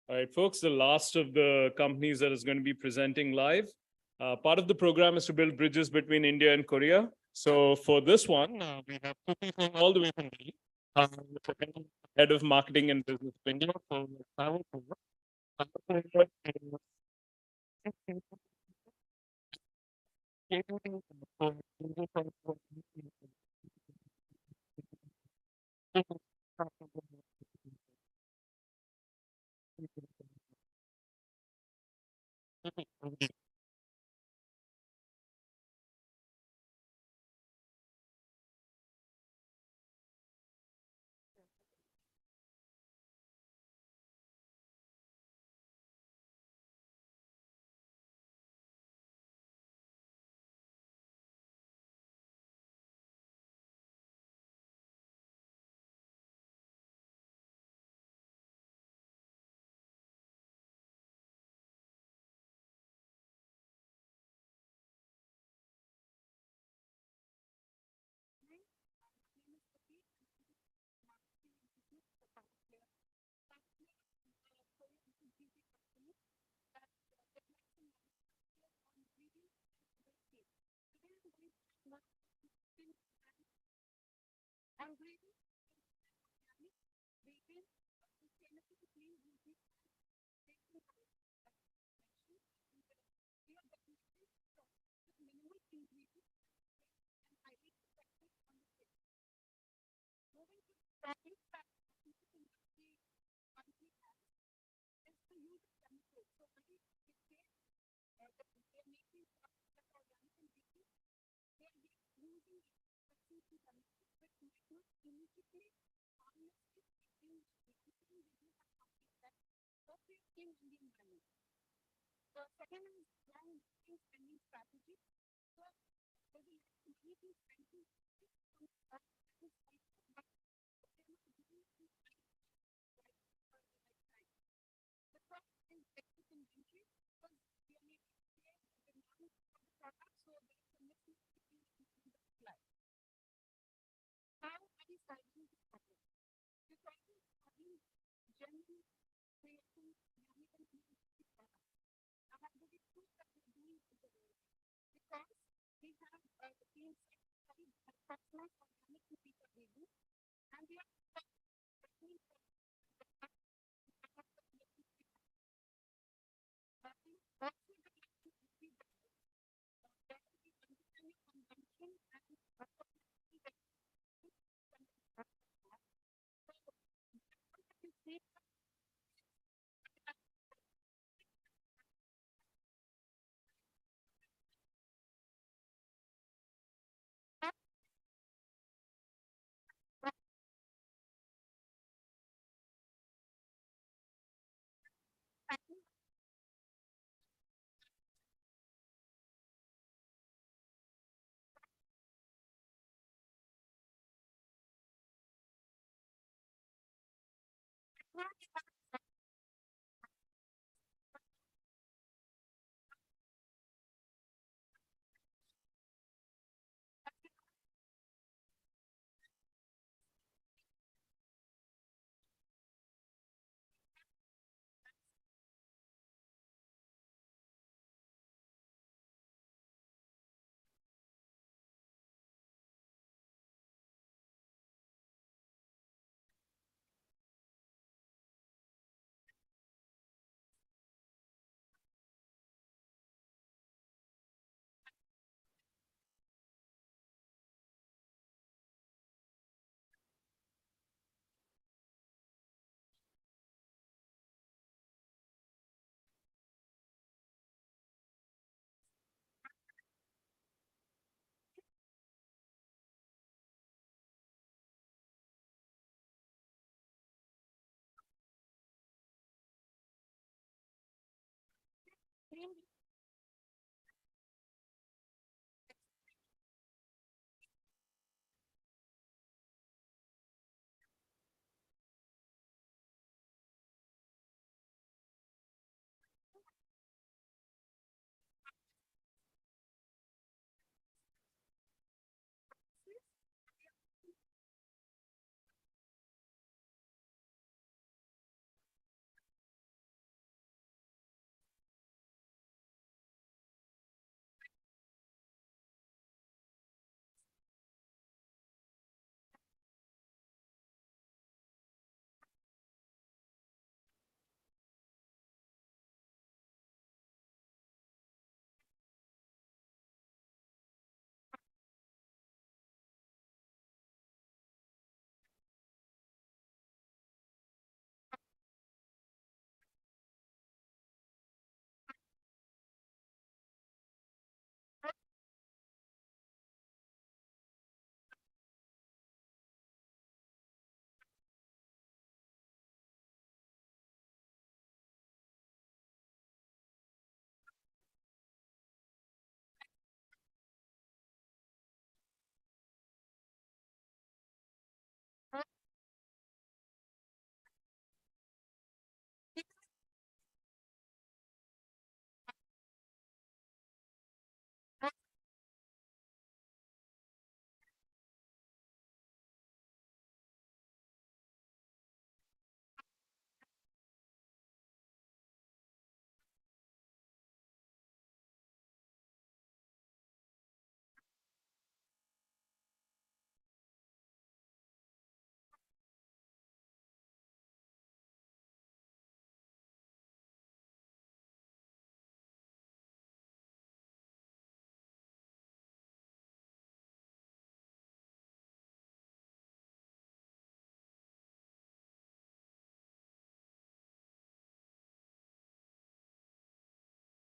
All right, folks, the last of the companies that is going to be presenting live. Part of the program is to build bridges between India and Korea. So for this one, we have two people all the way from Delhi. Head of Marketing and Business of India.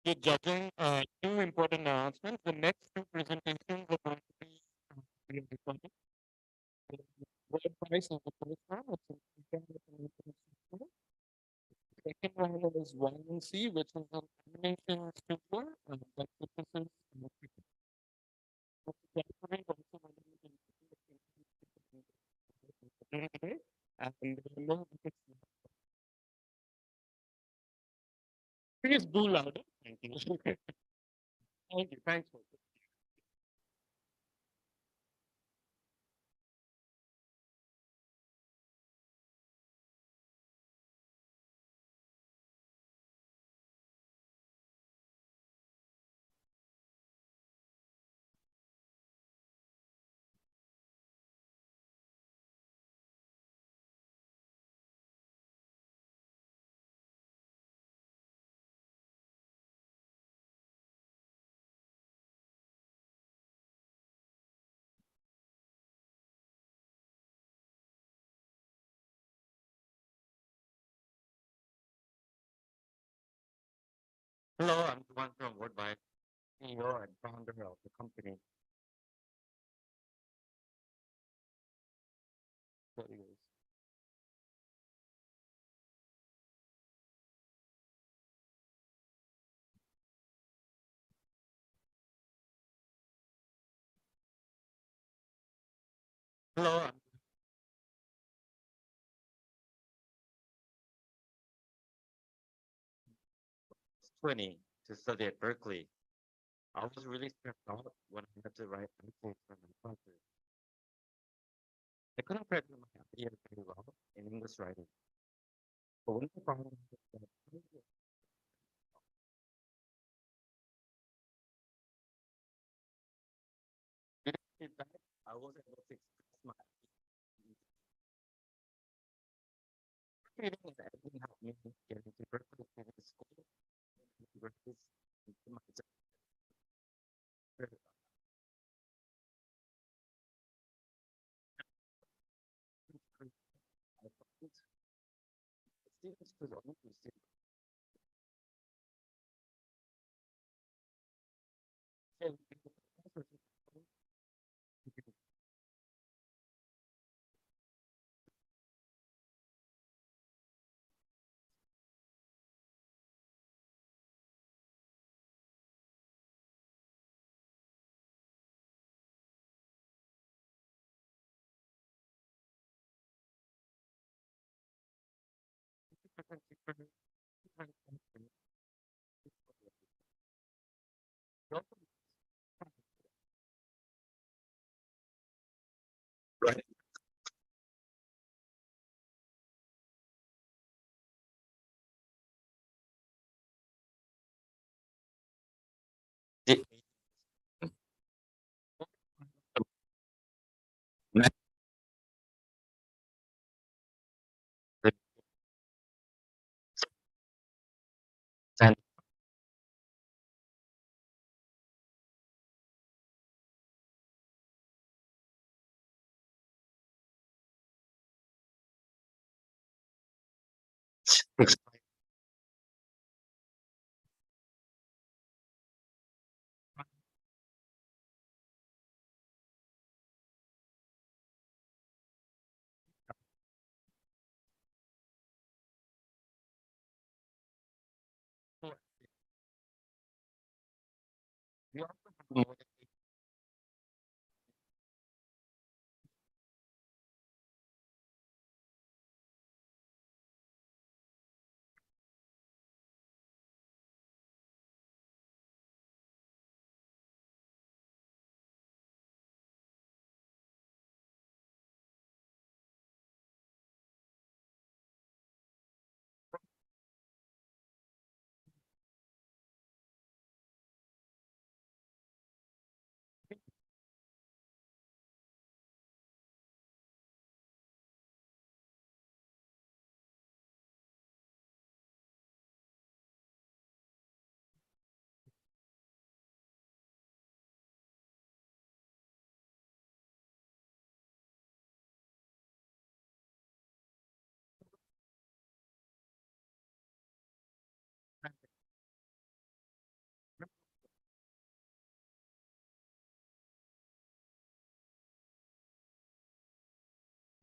Good judging. Two important announcements. The next two presentations are going to be really important. The word price of the first one, which is the second one is Y&C, which is an animation studio. That focuses on and please do louder. Thank you. Thank you. Thanks for Hello, I'm Juan from Worldwide, CEO and founder of the company. Hello, I'm 20 to study at Berkeley. I was really stressed out when I had to write essays for my classes. I couldn't present my ideas very well in English writing. But when I found out that with feedback, I was able to express my ideas. Reading and editing helped me get into Berkeley Business School. Berkeley's my students could only receive right. The- and we also have more than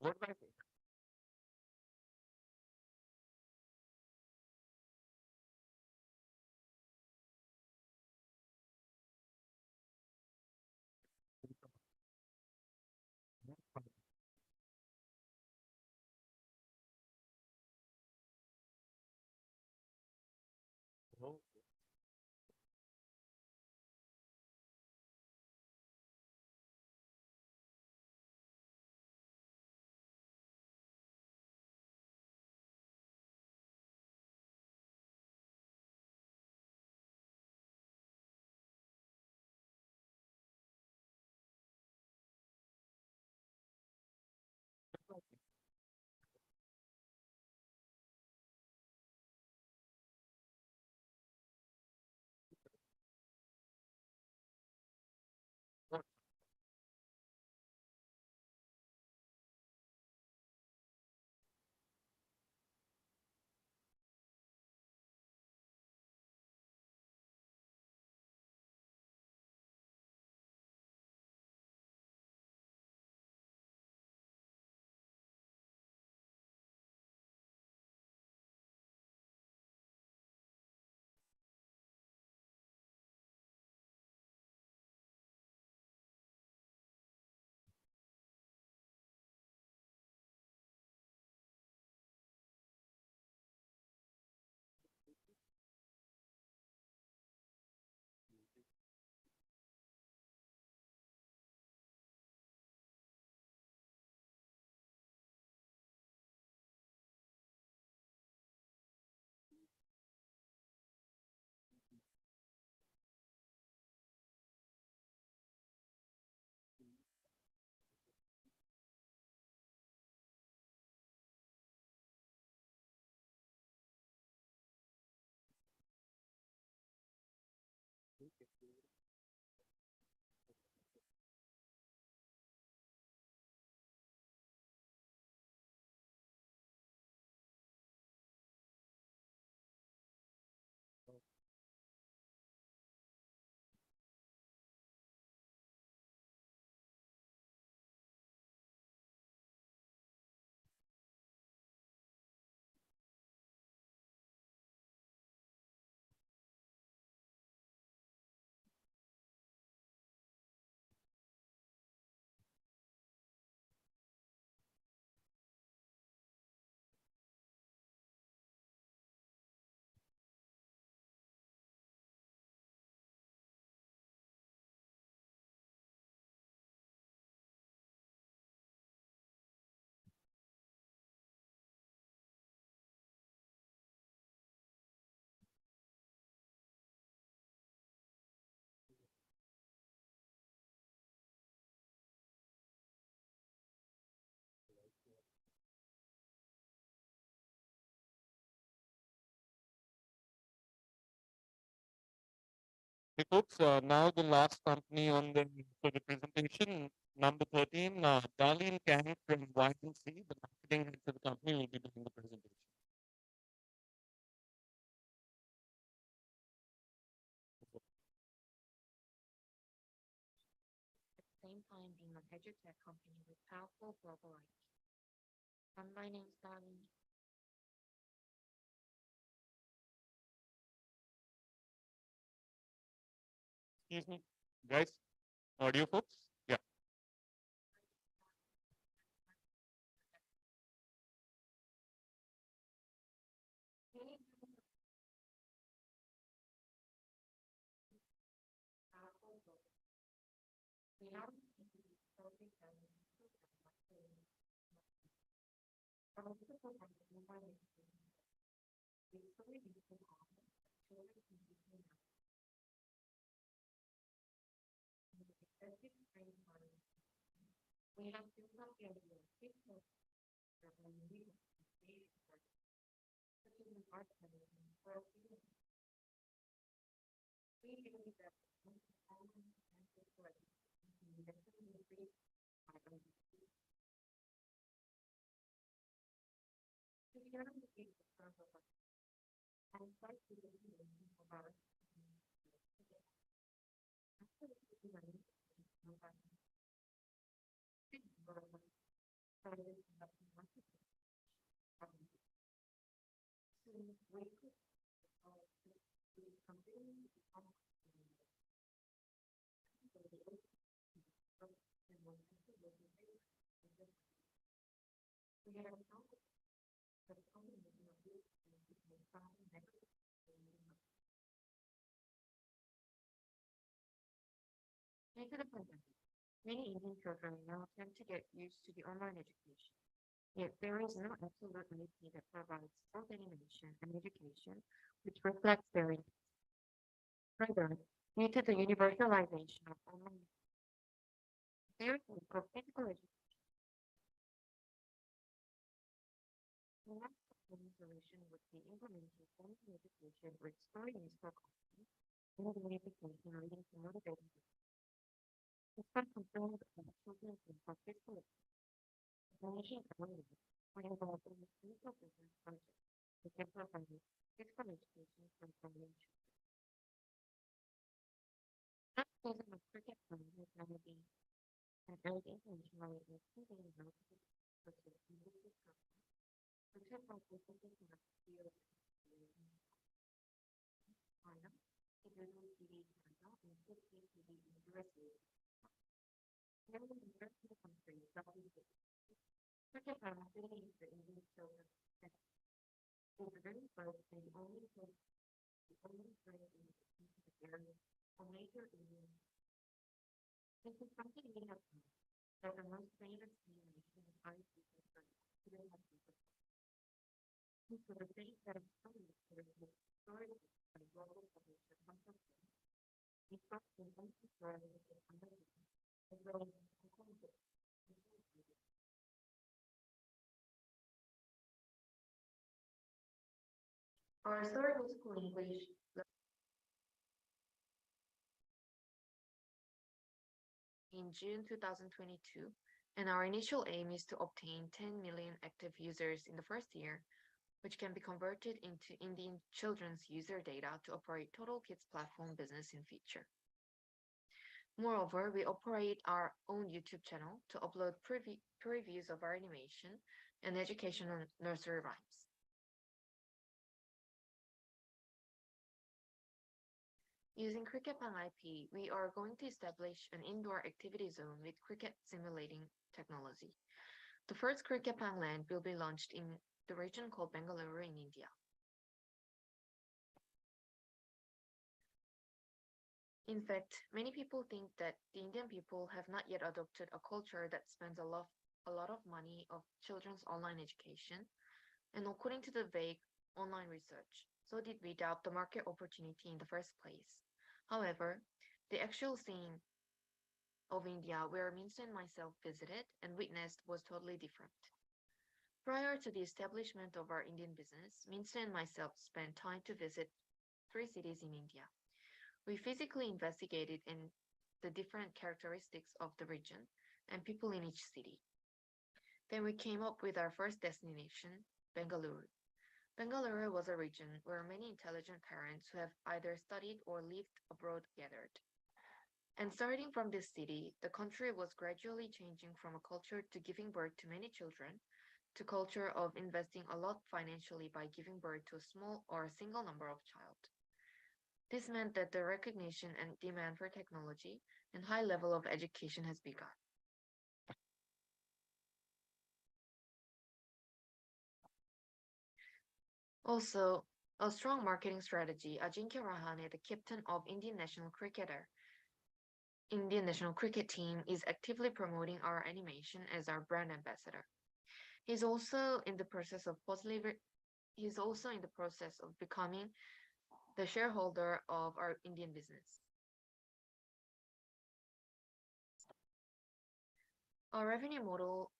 What do I say? Oh. Hey folks, now the last company on the for the presentation, number 13, Darlene Kang from YNC, the marketing head for the company, will be doing the presentation. At the same time being an edutech company with powerful global IT. My name is Darlene. Excuse me, guys, audio folks? Yeah. We have we have built up the idea of people that when we need such as an art world we believe that started conducting market research. Soon, we could the company become we have found that the combination of these found negative. Due to the pandemic, many Indian children now tend to get used to the online education. Yet there is no absolute IP that provides both animation and education which reflects their interests. Further, due to the universalization of online, there is a need for physical education. The next solution would be implementing online education with story musical content and gamification leading to motivating. Despite concerns about children and for physical education only, we involved in the physical business project to provide physical education for financial. That season of cricket fund has never been an early intentionally including multiple pursuits in this discussion, which have participated in the field of China, individual TV Canada, and 50 TV in USA. Many American countries cricket primarily is the Indian children. It is very first and only place in the area of major Indian. This is something we have done. That the most famous animation is IC this was a thing that is funny for the story of the global publisher concept. We thought in only story with the American as well as the concept. Our story was school English. In June 2022, and our initial aim is to obtain 10 million active users in the first year, which can be converted into Indian children's user data to operate Total Kids platform business in future. Moreover, we operate our own YouTube channel to upload previews of our animation and educational nursery rhymes. Using CricketPang IP, we are going to establish an indoor activity zone with cricket simulating technology. The first CricketPang land will be launched in the region called Bengaluru in India. In fact, many people think that the Indian people have not yet adopted a culture that spends a lot of money of children's online education, and according to the vague online research, so did we doubt the market opportunity in the first place. However, the actual scene of India where Minsta and myself visited and witnessed was totally different. Prior to the establishment of our Indian business, Minsta and myself spent time to visit 3 cities in India. We physically investigated in the different characteristics of the region and people in each city. Then we came up with our first destination, Bengaluru. Bengaluru was a region where many intelligent parents who have either studied or lived abroad gathered. And starting from this city, the country was gradually changing from a culture to giving birth to many children to culture of investing a lot financially by giving birth to a small or a single number of child. This meant that the recognition and demand for technology and high level of education has begun. Also, a strong marketing strategy. Ajinkya Rahane, the captain of Indian national cricket team, is actively promoting our animation as our brand ambassador. He's also in the process of becoming the shareholder of our Indian business. Our revenue model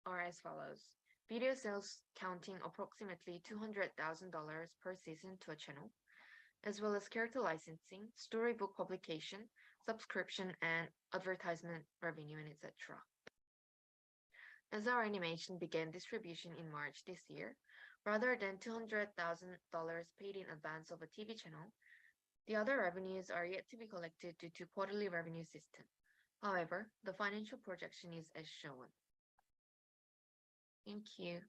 are as follows. Video sales counting approximately $200,000 per season to a channel, as well as character licensing, storybook publication, subscription, and advertisement revenue, and etc. As our animation began distribution in March this year, rather than $200,000 paid in advance of a TV channel, the other revenues are yet to be collected due to quarterly revenue system. However, the financial projection is as shown. Thank you.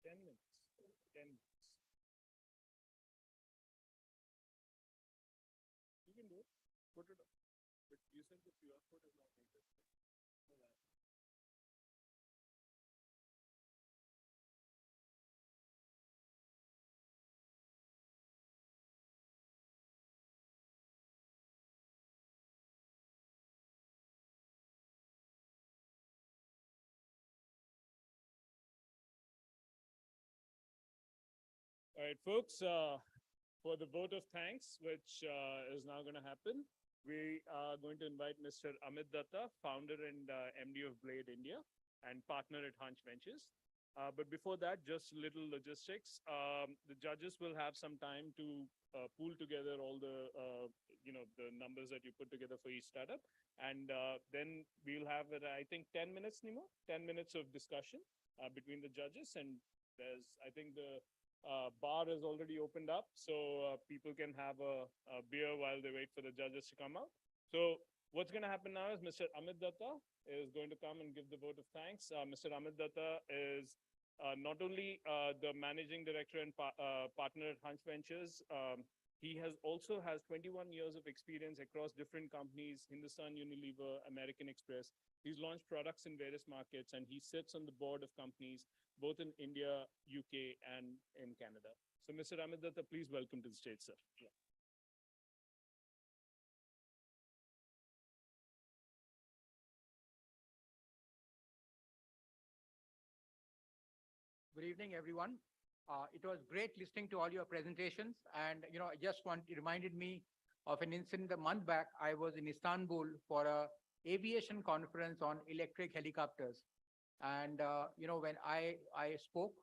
Ten minutes. 10 minutes. You can do it. Put it up. But you said the QR code is not needed. All right, folks, for the vote of thanks, which is now going to happen, we are going to invite Mr. Amit Datta, founder and MD of Blade India and partner at Hunch Ventures. But before that, just a little logistics. The judges will have some time to pool together all the, the numbers that you put together for each startup. And then we'll have, I think, 10 minutes, Nimo, 10 minutes of discussion between the judges. And there's, I think the bar is already opened up, so people can have a beer while they wait for the judges to come out. So what's going to happen now is Mr. Amit Datta is going to come and give the vote of thanks. Mr. Amit Datta is not only the managing director and partner at Hunch Ventures, he also has 21 years of experience across different companies, Hindustan Unilever, American Express. He's launched products in various markets, and he sits on the board of companies both in India, UK, and in Canada. So Mr. Amit Datta, please welcome to the stage, sir. Yeah. Good evening, everyone. It was great listening to all your presentations. And, it reminded me of an incident a month back. I was in Istanbul for a aviation conference on electric helicopters. And, when I spoke,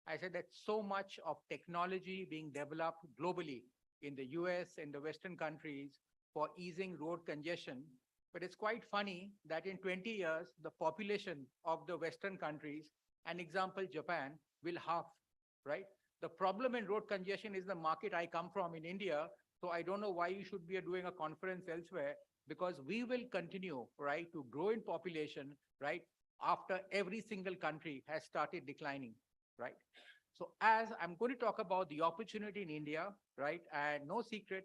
I said that so much of technology being developed globally in the US and the Western countries for easing road congestion. But it's quite funny that in 20 years, the population of the Western countries, an example, Japan, will halve, right? The problem in road congestion is the market I come from in India. So I don't know why you should be doing a conference elsewhere, because we will continue, right, to grow in population, right, after every single country has started declining, right? So as I'm going to talk about the opportunity in India, right, and no secret,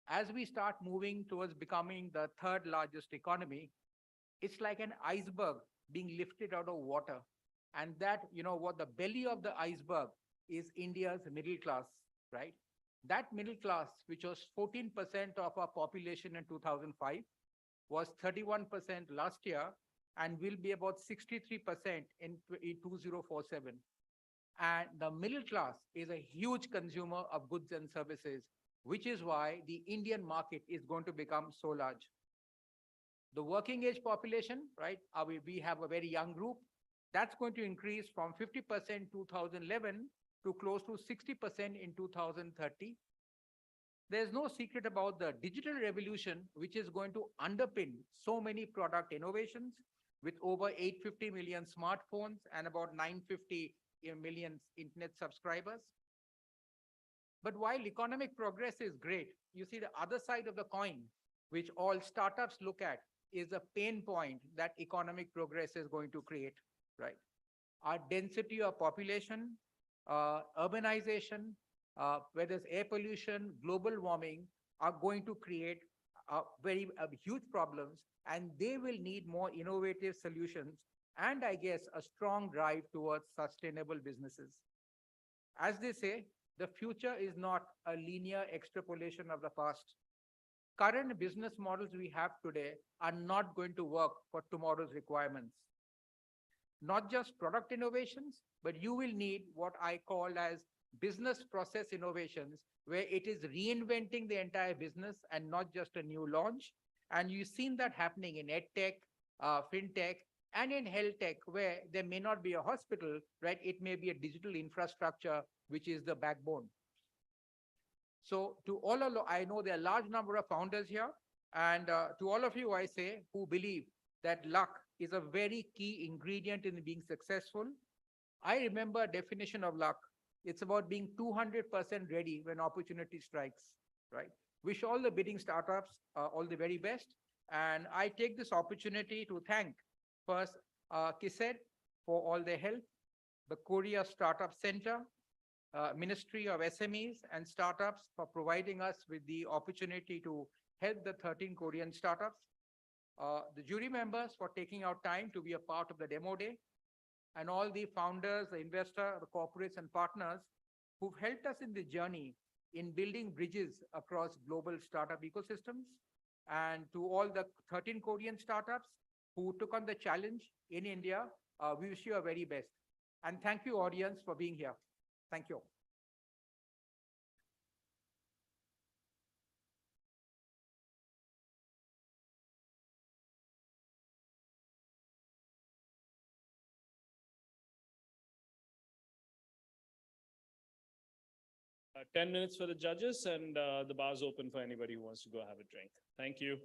as we start moving towards becoming the third largest economy, it's like an iceberg being lifted out of water. And that, what the belly of the iceberg is India's middle class, right? That middle class, which was 14% of our population in 2005, was 31% last year, and will be about 63% in 2047. And the middle class is a huge consumer of goods and services, which is why the Indian market is going to become so large. The working age population, right? We have a very young group. That's going to increase from 50% 2011 to close to 60% in 2030. There's no secret about the digital revolution, which is going to underpin so many product innovations with over 850 million smartphones and about 950 million internet subscribers. But while economic progress is great, you see the other side of the coin, which all startups look at, is a pain point that economic progress is going to create, right? Our density of population, urbanization, whether it's air pollution, global warming, are going to create very huge problems, and they will need more innovative solutions, and I guess a strong drive towards sustainable businesses. As they say, the future is not a linear extrapolation of the past. Current business models we have today are not going to work for tomorrow's requirements. not just product innovations, but you will need what I call as business process innovations, where it is reinventing the entire business and not just a new launch. And you've seen that happening in edtech, fintech, and in health tech, where there may not be a hospital, right? It may be a digital infrastructure, which is the backbone. So to all of, I know there are a large number of founders here, and to all of you, I say, who believe that luck is a very key ingredient in being successful. I remember a definition of luck. It's about being 200% ready when opportunity strikes, right? Wish all the bidding startups all the very best. And I take this opportunity to thank first KSC for all their help, the Korea Startup Center, Ministry of SMEs and Startups for providing us with the opportunity to help the 13 Korean startups, the jury members for taking out time to be a part of the demo day, and all the founders, the investor, the corporates and partners who've helped us in the journey in building bridges across global startup ecosystems. And to all the 13 Korean startups who took on the challenge in India, we wish you a very best. And thank you, audience, for being here. Thank you. 10 minutes for the judges, and the bar's open for anybody who wants to go have a drink. Thank you.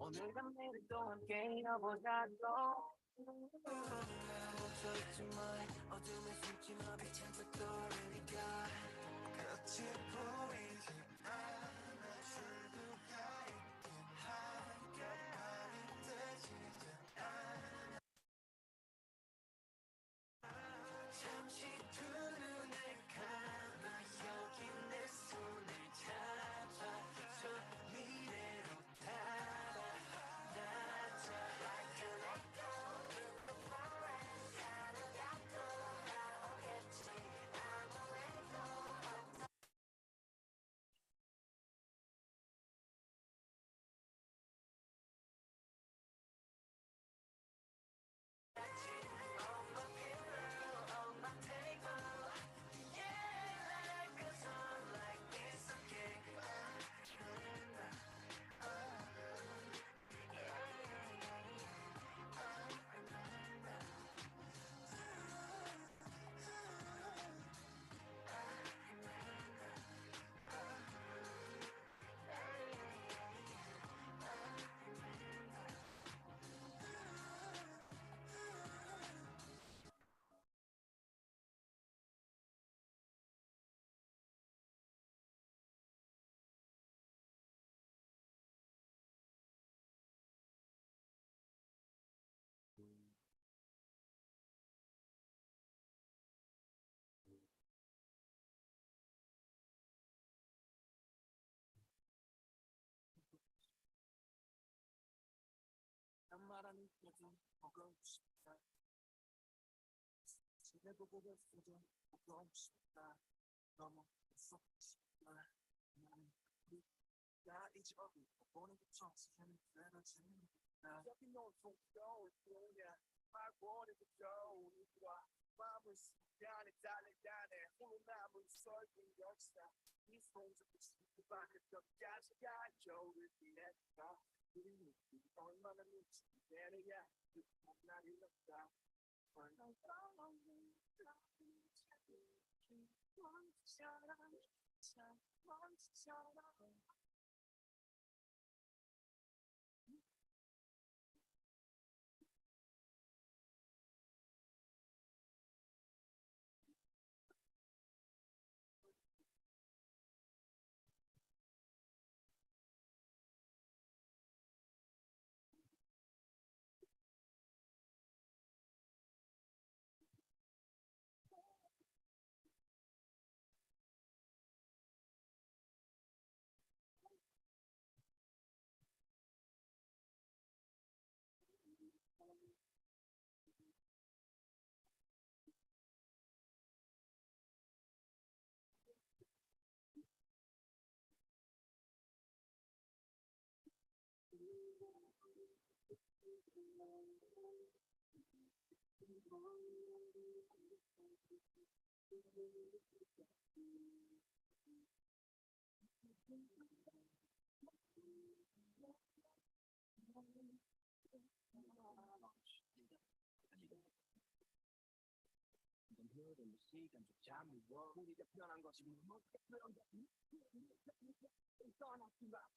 오늘 밤 내일 또 함께 여보자고 어둠에 숨지마 빛은 또 떠오르니까 끝이 보이지 않아 출구가 있긴 하게 말이 되지 않아 잠시 두 눈을 감아 여기 내 손을 잡아 저 미래로 달아나자 like an echo in the forest 하루가 또 나오겠지 아무 일도 없다 On my pillow, on my table yeah, life goes on like this, okay. 난 말하는 표정 보고 싶다 지내보고 있어도 보고 싶다 너무 무섭고 싶다 나는 우리가 이제 어디 보는 것처럼 시간이 흐려지는 다 여기 넌 속도 그냥 막 원해도 우리와 마음을 시간에 달려가네 홀로 남은 설국 역사 이 손잡고 싶어밖에 끝까지가 겨울을 피했다 우리는 얼마나 미치게 되느냐 날 잃었다 우리가 변한 것이 어떻게 변한다 떠났지만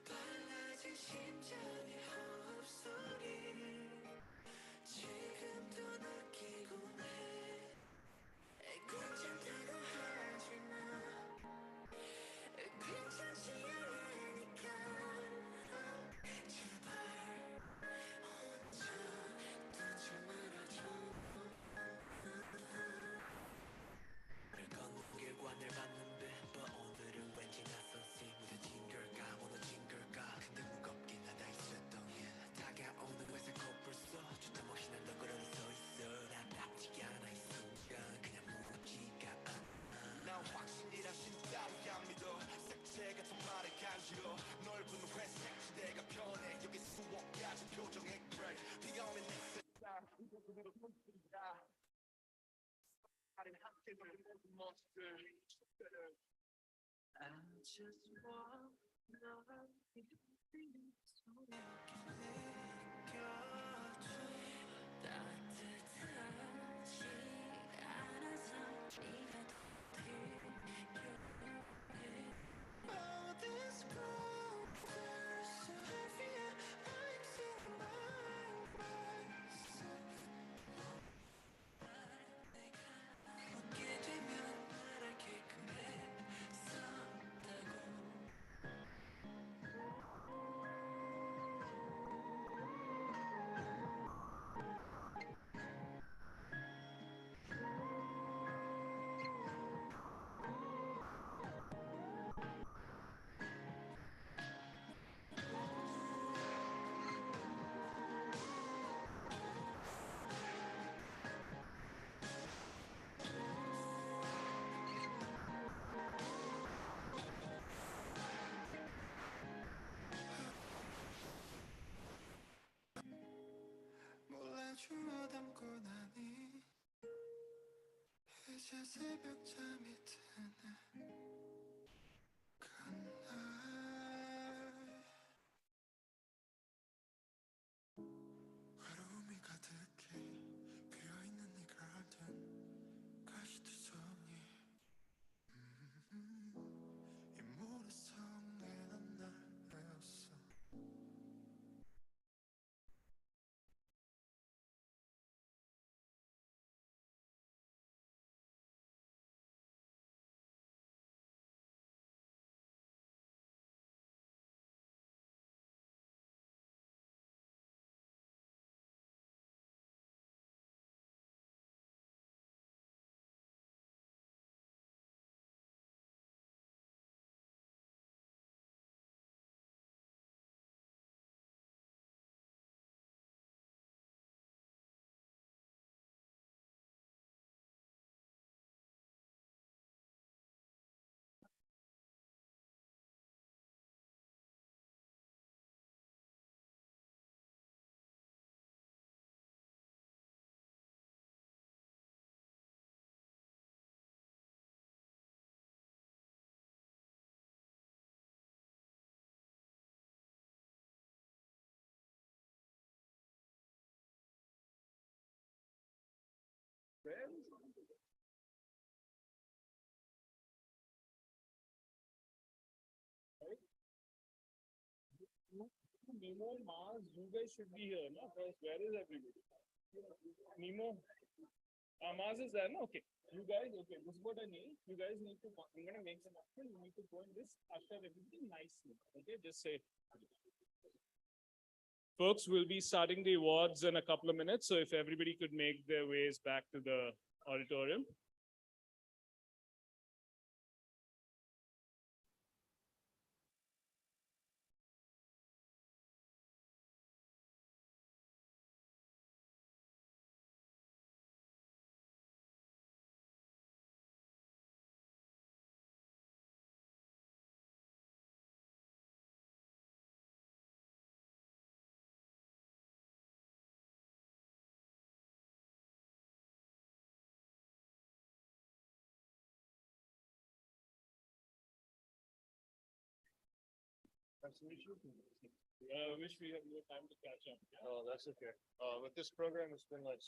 빨라진 심장의 호흡소리를 지금도 느끼곤 해. 괜찮다고 하지마. 괜찮지 않으니까. 제발 혼자 두지 말아줘. 를 걷는 길관을 봤는데 but 오늘은 왠지 낯선지 무뎌진 걸까 무너진 걸까 근데 무겁게 남아있었던 다가오는 회색 코뿔소 주저없이 난 너 걸어 서있어 나답지가 않아 이 순간 그냥 무겁지가 않아 난 확신이란 신따위 안 믿어 색채 같은 말을 간지러 넓은 회색 지대가 편해 여기 수억 가지 표정의 crack 비가 오면 내 세상 이곳으로 멈춘다 다른 함께 놀는 monster I just want 너를 느끼는 소리 느껴줘 따뜻하지 않아서 네가 더 필요해 All this cold so heavy I'm sitting by myself 웃게 되면 말하게끔 했었다고 몰라주어 담고 나니 이제 새벽잠이 드네 외로움이 가득해 비어있는 네 가든 가시투성이 이 모래성에 난 날렸어 Nemo, Mars, you guys should be here, no? First, where is everybody? Nemo, Mars is there, no? Okay. You guys, okay, this is what I need. You guys need to, I'm gonna make some action. You need to go and just usher everything nicely. Okay, just say. Folks, we'll be starting the awards in a couple of minutes. So if everybody could make their ways back to the auditorium. I wish we had more time to catch up. Oh, that's okay. With this program, it's been like.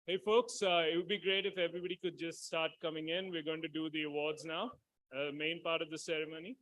Hey, folks, it would be great if everybody could just start coming in. We're going to do the awards now, main part of the ceremony.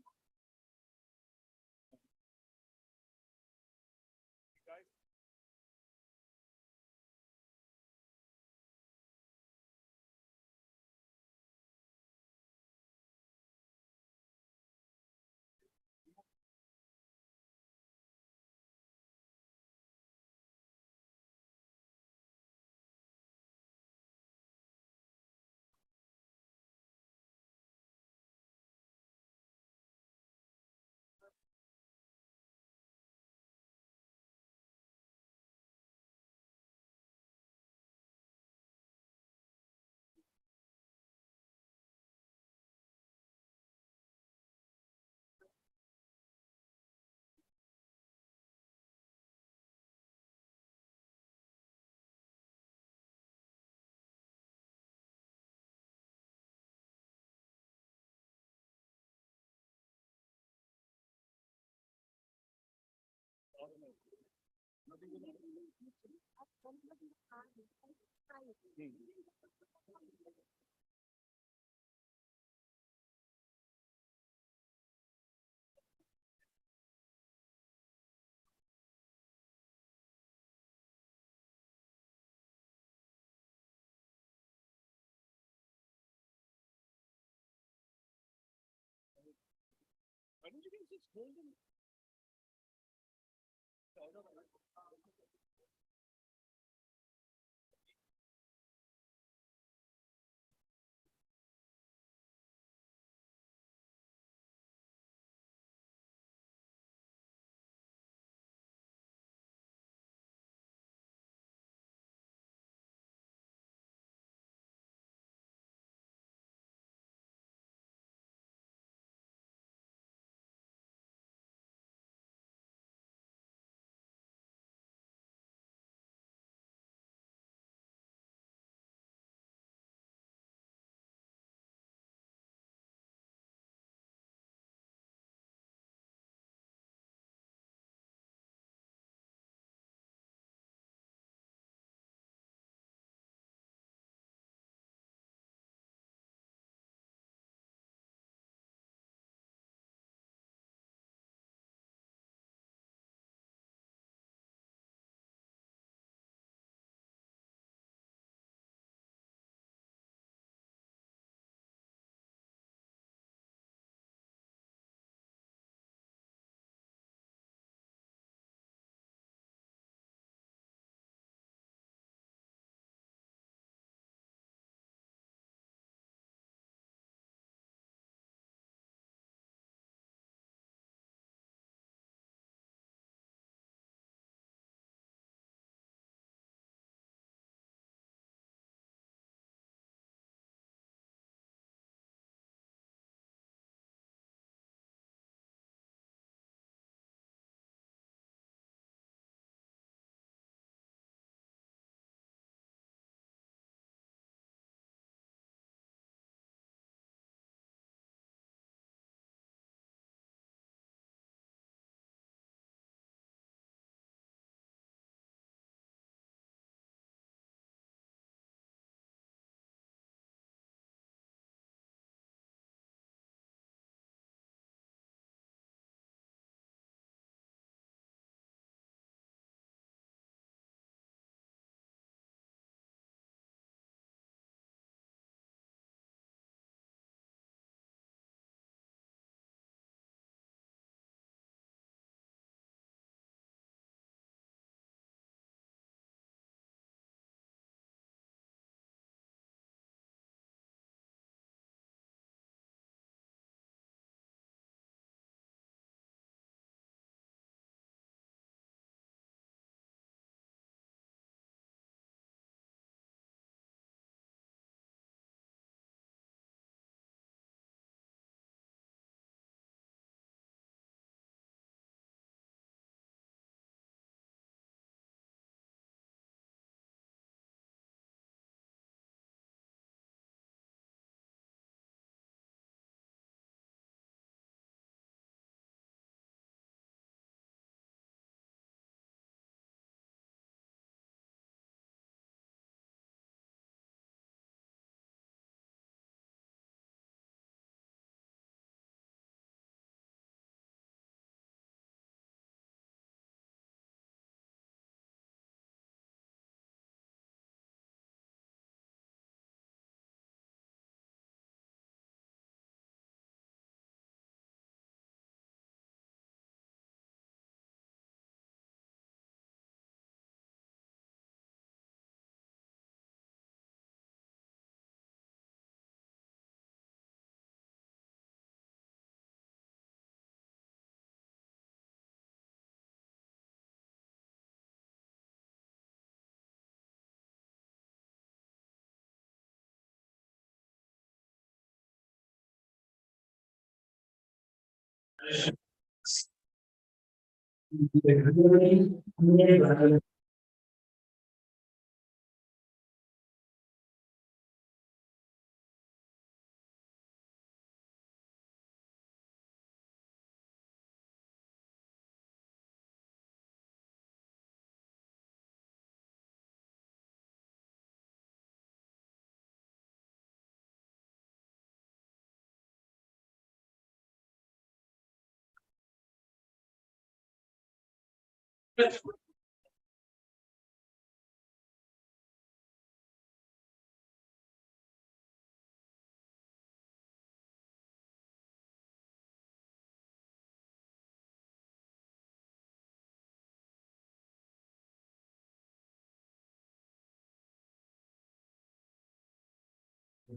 Why don't you guys just hold them?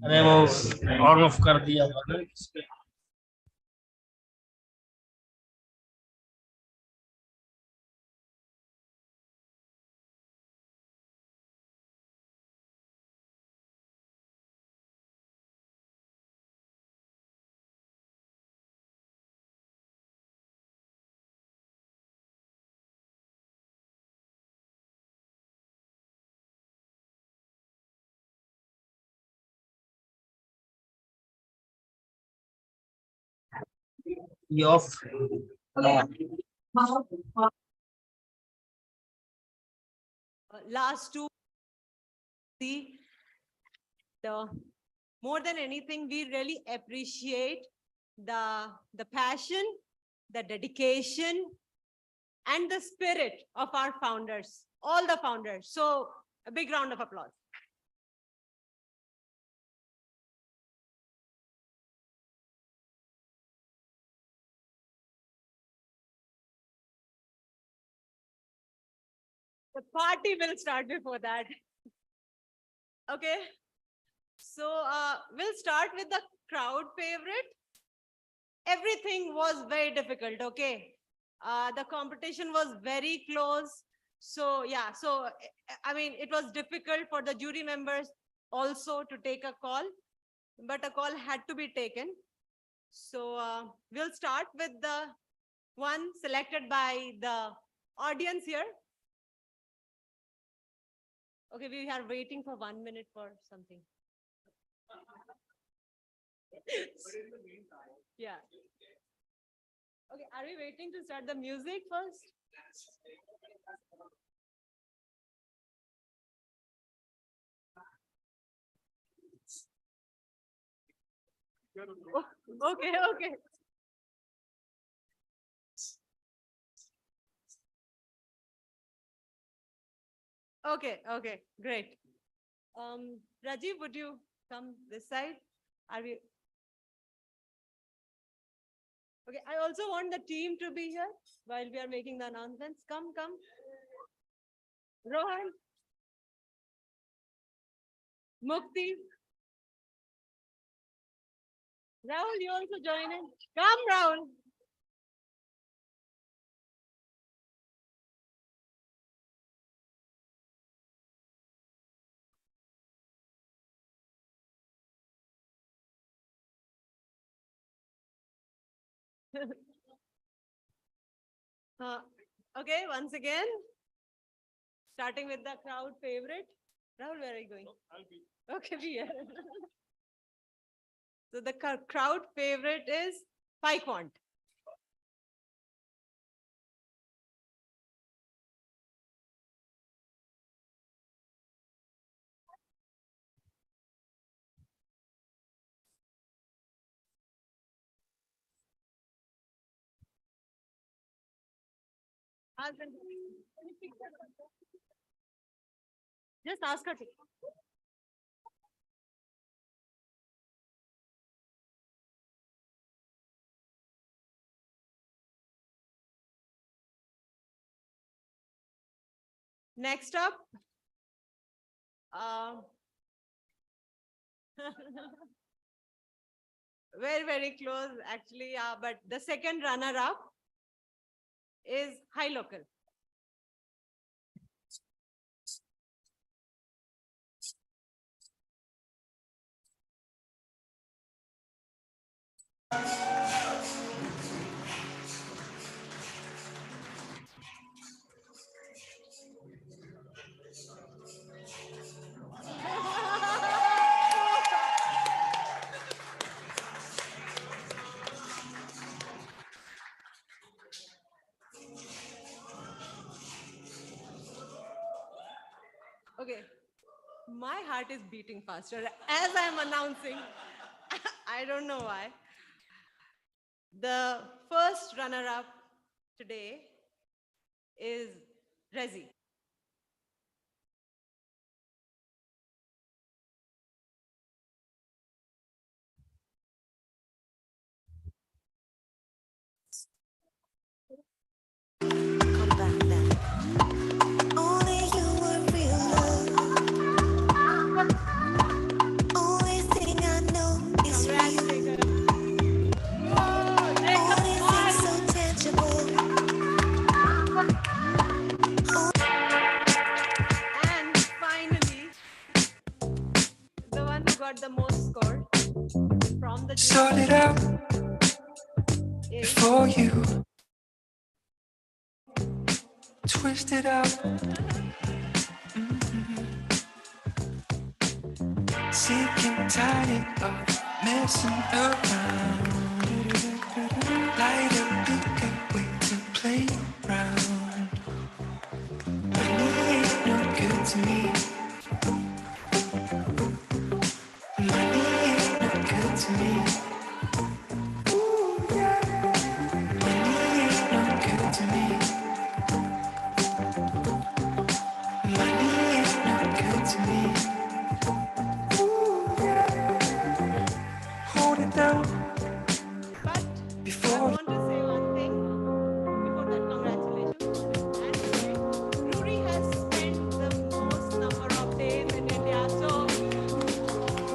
अरे वो on off कर दिया होगा ना इस पे। ये of Last two, see, more than anything, we really appreciate the passion, the dedication, and the spirit of our founders, all the founders. So a big round of applause. The party will start before that. Okay. So we'll start with the crowd favorite. Everything was very difficult, okay? The competition was very close. So yeah, so I mean, it was difficult for the jury members also to take a call, but a call had to be taken. So we'll start with the one selected by the audience here. Okay, we are waiting for 1 minute for something. Yeah. Okay, are we waiting to start the music first? Oh, okay, okay. Okay, okay, great. Rajiv, would you come this side? Are we? Okay, I also want the team to be here while we are making the announcements. Come, come. Rohan. Mukti. Rahul, you also join in. Come, Rahul. Okay, once again, starting with the crowd favorite. Rahul, where are you going? I'll be. Okay, be here. So the crowd favorite is PyQuant. Just ask her to. Next up, very, very close actually, but the second runner up is High Local. My heart is beating faster as I'm announcing. I don't know why. The first runner-up today is Rezi. Only you were real love. Only thing I know is real. Only thing so tangible. And finally, the one who got the most score from the Sort it out is before you twist it out. Sick and tired of messing around. Light a bigger way to play around. Money ain't no good to me. Money ain't no good to me. Ooh, yeah. Money ain't no good to me. Money ain't no good to me. Ooh, yeah. Hold it down But I before. want to say one thing before that, congratulations, Ruri. And Ruri has spent the most number of days in India. So,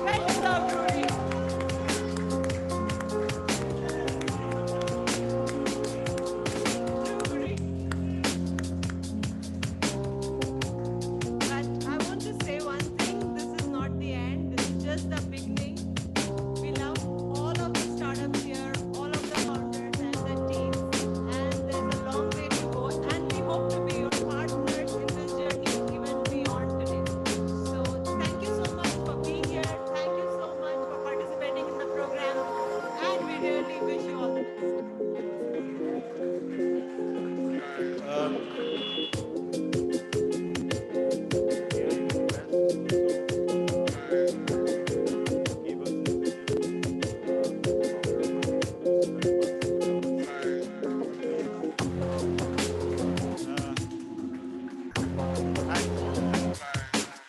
well deserved, Ruri. Ruri. But I want to say one thing. This is not the end. This is just the beginning. We love all of the startups here, all of the founders and the teams. And there's a long way to go. And we hope to be your partners in this journey even beyond today. So thank you so much for being here. Thank you so much for participating in the program. And we really wish you all the best.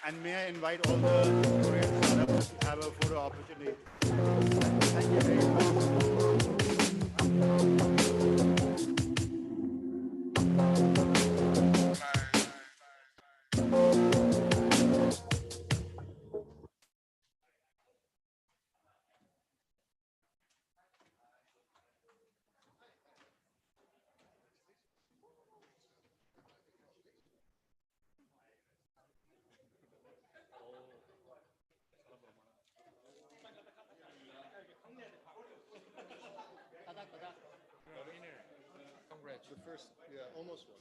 And may I invite all the Korean startups to have a photo opportunity. Thank you very much. Congrats. The first, yeah, almost one.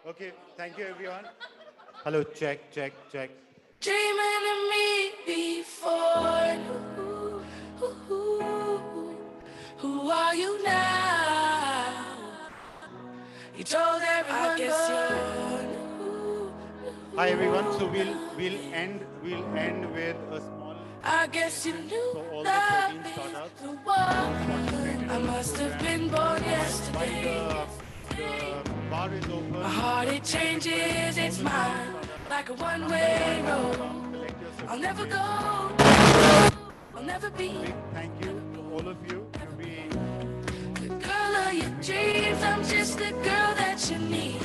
Okay, thank you everyone. Hello, check, check, check. Dreaming of me before. Who are you now? You told everyone, I guess Hi everyone. So we'll end with a small I guess you knew for all the love 13 is startups the who one. participated I in this must have program. been born yesterday. While the bar is open, My heart, it please changes request all its the 13 mind startups like a come and one-way road. collect your I'll never certificates. go, I'll never be A big thank you to all of you to be the girl of your dreams. I'm just the girl that you need.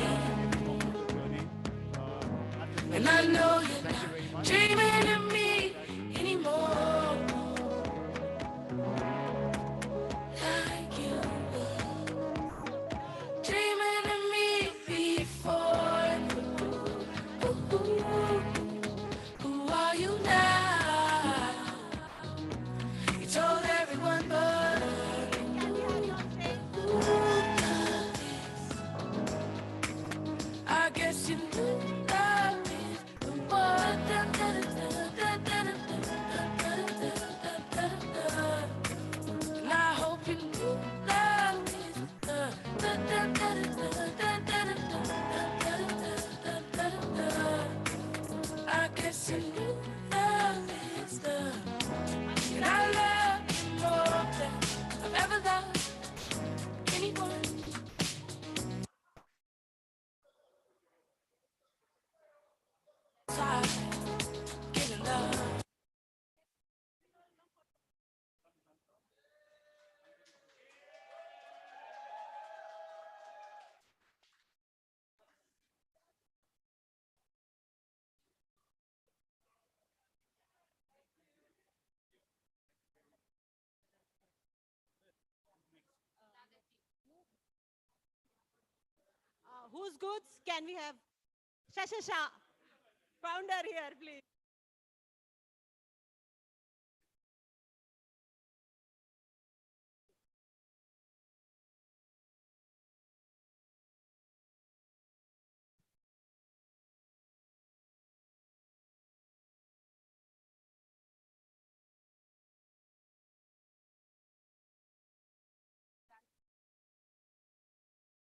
And I know you're not dreaming of me anymore. Like you dreaming of me before. Who are you now? You told everyone but I guess you knew love is the one. And I hope you knew love is I guess you knew love is the and I love you more than I've ever loved anyone. Getting love. Whose goods can we have? Shashasha, founder here, please.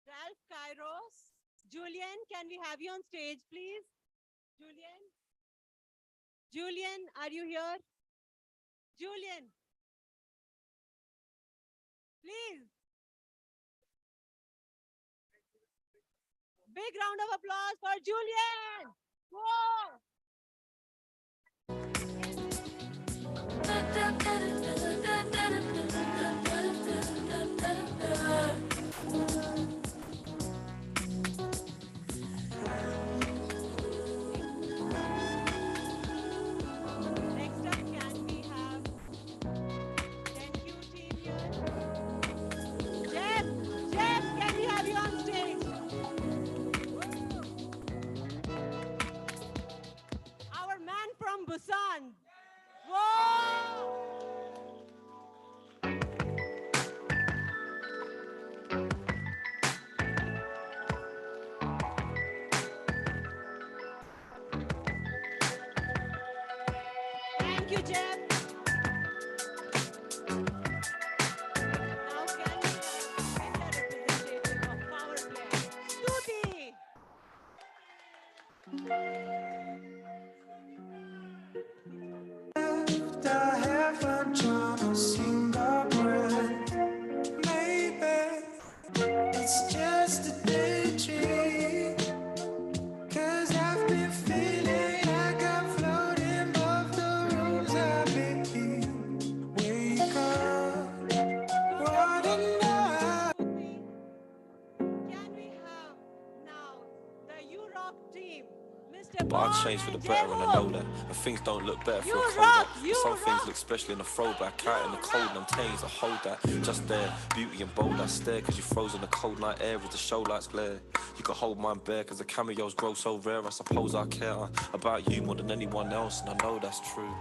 Ralph Kairos. Julian, can we have you on stage, please? Julian? Julian, are you here? Julian? Please. Big round of applause for Julian. Whoa. Next up, can we have 10Q team here? Jeff, can we have you on stage? Our man from Busan. Whoa! Thank you, Jeff. Now can we have India representative of Power Play, Stuti? I haven't drawn a single breath. Maybe it's just a daydream. 'Cause I've been feeling like I'm floating above the rooms I've been in. Wake up, wanna know. Can we have now the Europe team, Mr. But I Bond changed for the and better and I know Jehu? that. And things don't look better for You a cold rock, up. you Some things rock. look special in a throwback. Out in the cold and I'm tames, I hold that. Just there, beauty and bold, I stare. Cause you froze in the cold night air as the show lights glare. You can hold mine bare cause the cameos grow so rare. I suppose I care about you more than anyone else. And I know that's true.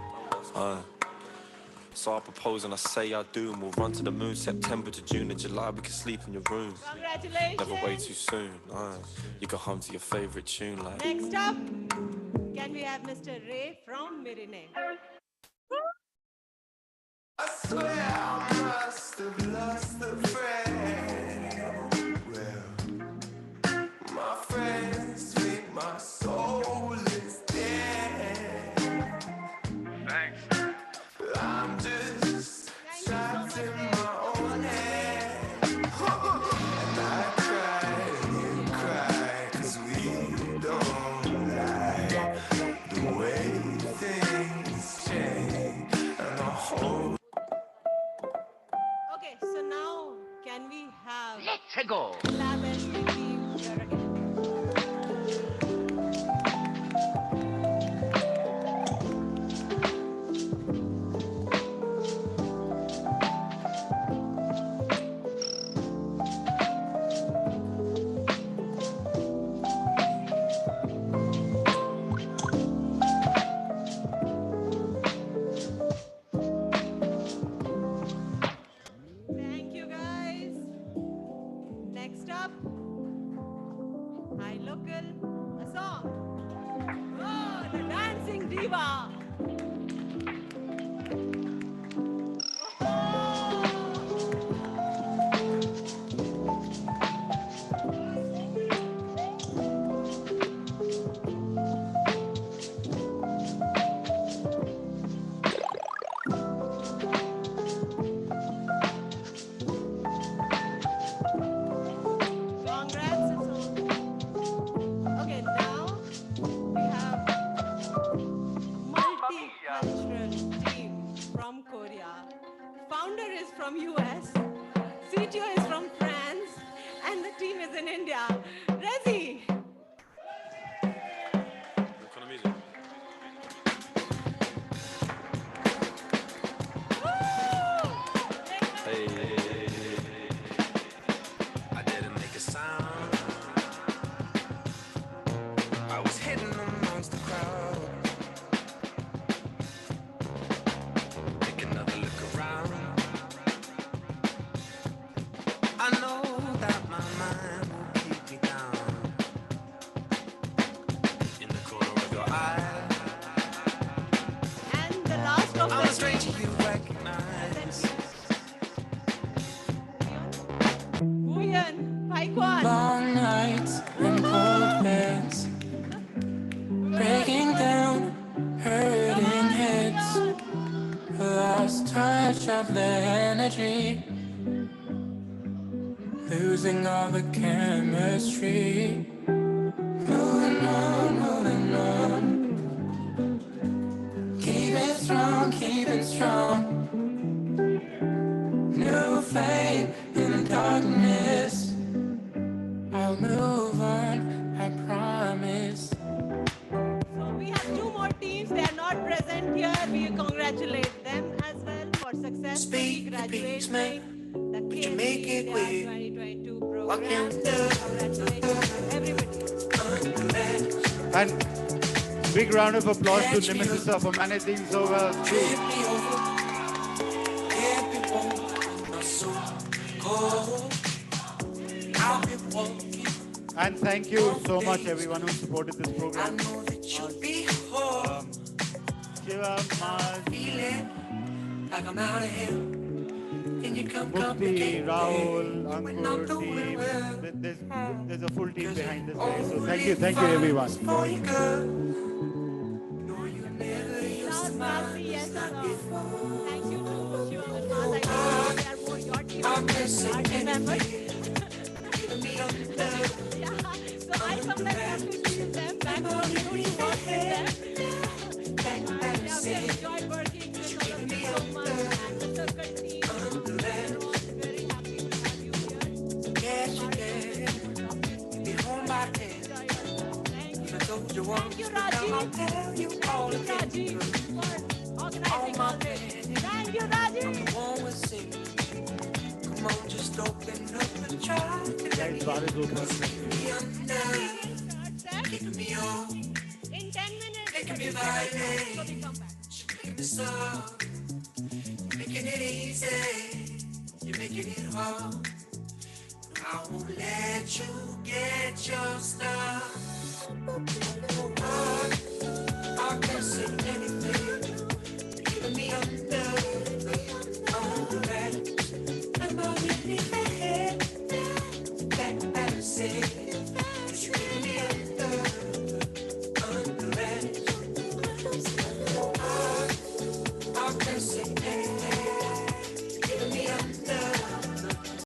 So I propose and I say I do. And we'll run to the moon September to June and July. We can sleep in your room. Congratulations. Never way too soon. You can hum to your favorite tune like. Next up, can we have Mr. Ray from Mirine? I swear I must have lost a friend. Well, Lego. Lab SVP here again. Thank you, guys. Next up, High Local, a song. Oh, the dancing diva. Congrats. Okay, now we have multicultural team from Korea. Founder is from US, CTO is from France, and the team is in India. Rezi. I didn't make a sound. I was hidden amongst the crowd. Take another look around. I know that my mind will keep me down. In the corner of your eye. And the last of I'm the a stranger you recognize. Huyen, Paikwan. Long nights and cold beds, breaking down, hurting heads, lost touch of the energy, losing all the chemistry. Moving on, keep it strong, new flame in the darkness. I'll move on, I promise. So we have two more teams. They are not present here. We congratulate them as well for successfully graduating the KSC India 2022 program. Congratulations to everybody. And big round of applause to Nemesis for managing so well too. And thank you so much everyone who supported this program. Shiva, Maz, Like I'm out of here. Can you come Mukti, Rahul, Ankur, team. There's a full team behind this day. So thank you everyone. Last, Kasi, yes, thank you to Shiva and Maz. I know they are more your team, our team members. Yeah, so I sometimes have to tease them back home to work with them. Yeah, we have enjoyed working with all of you so much, and the circuit team. We're all very happy to have you here. Yes, you can. Be home by 10. Thank you. I told you once, Thank you, but now Rajiv. I'll tell you all Thank you, again. Rajiv, for organizing all this. Thank you, Rajiv. One will sing. Come on, just open up and try to let me under. Keeping me on. In 10 minutes, Making me so violate. we come back. Making me soft. Making it easy. You're making it hard. I won't let you get your stuff. I can't say anything. Keeping me under. I'm already ahead. That I say.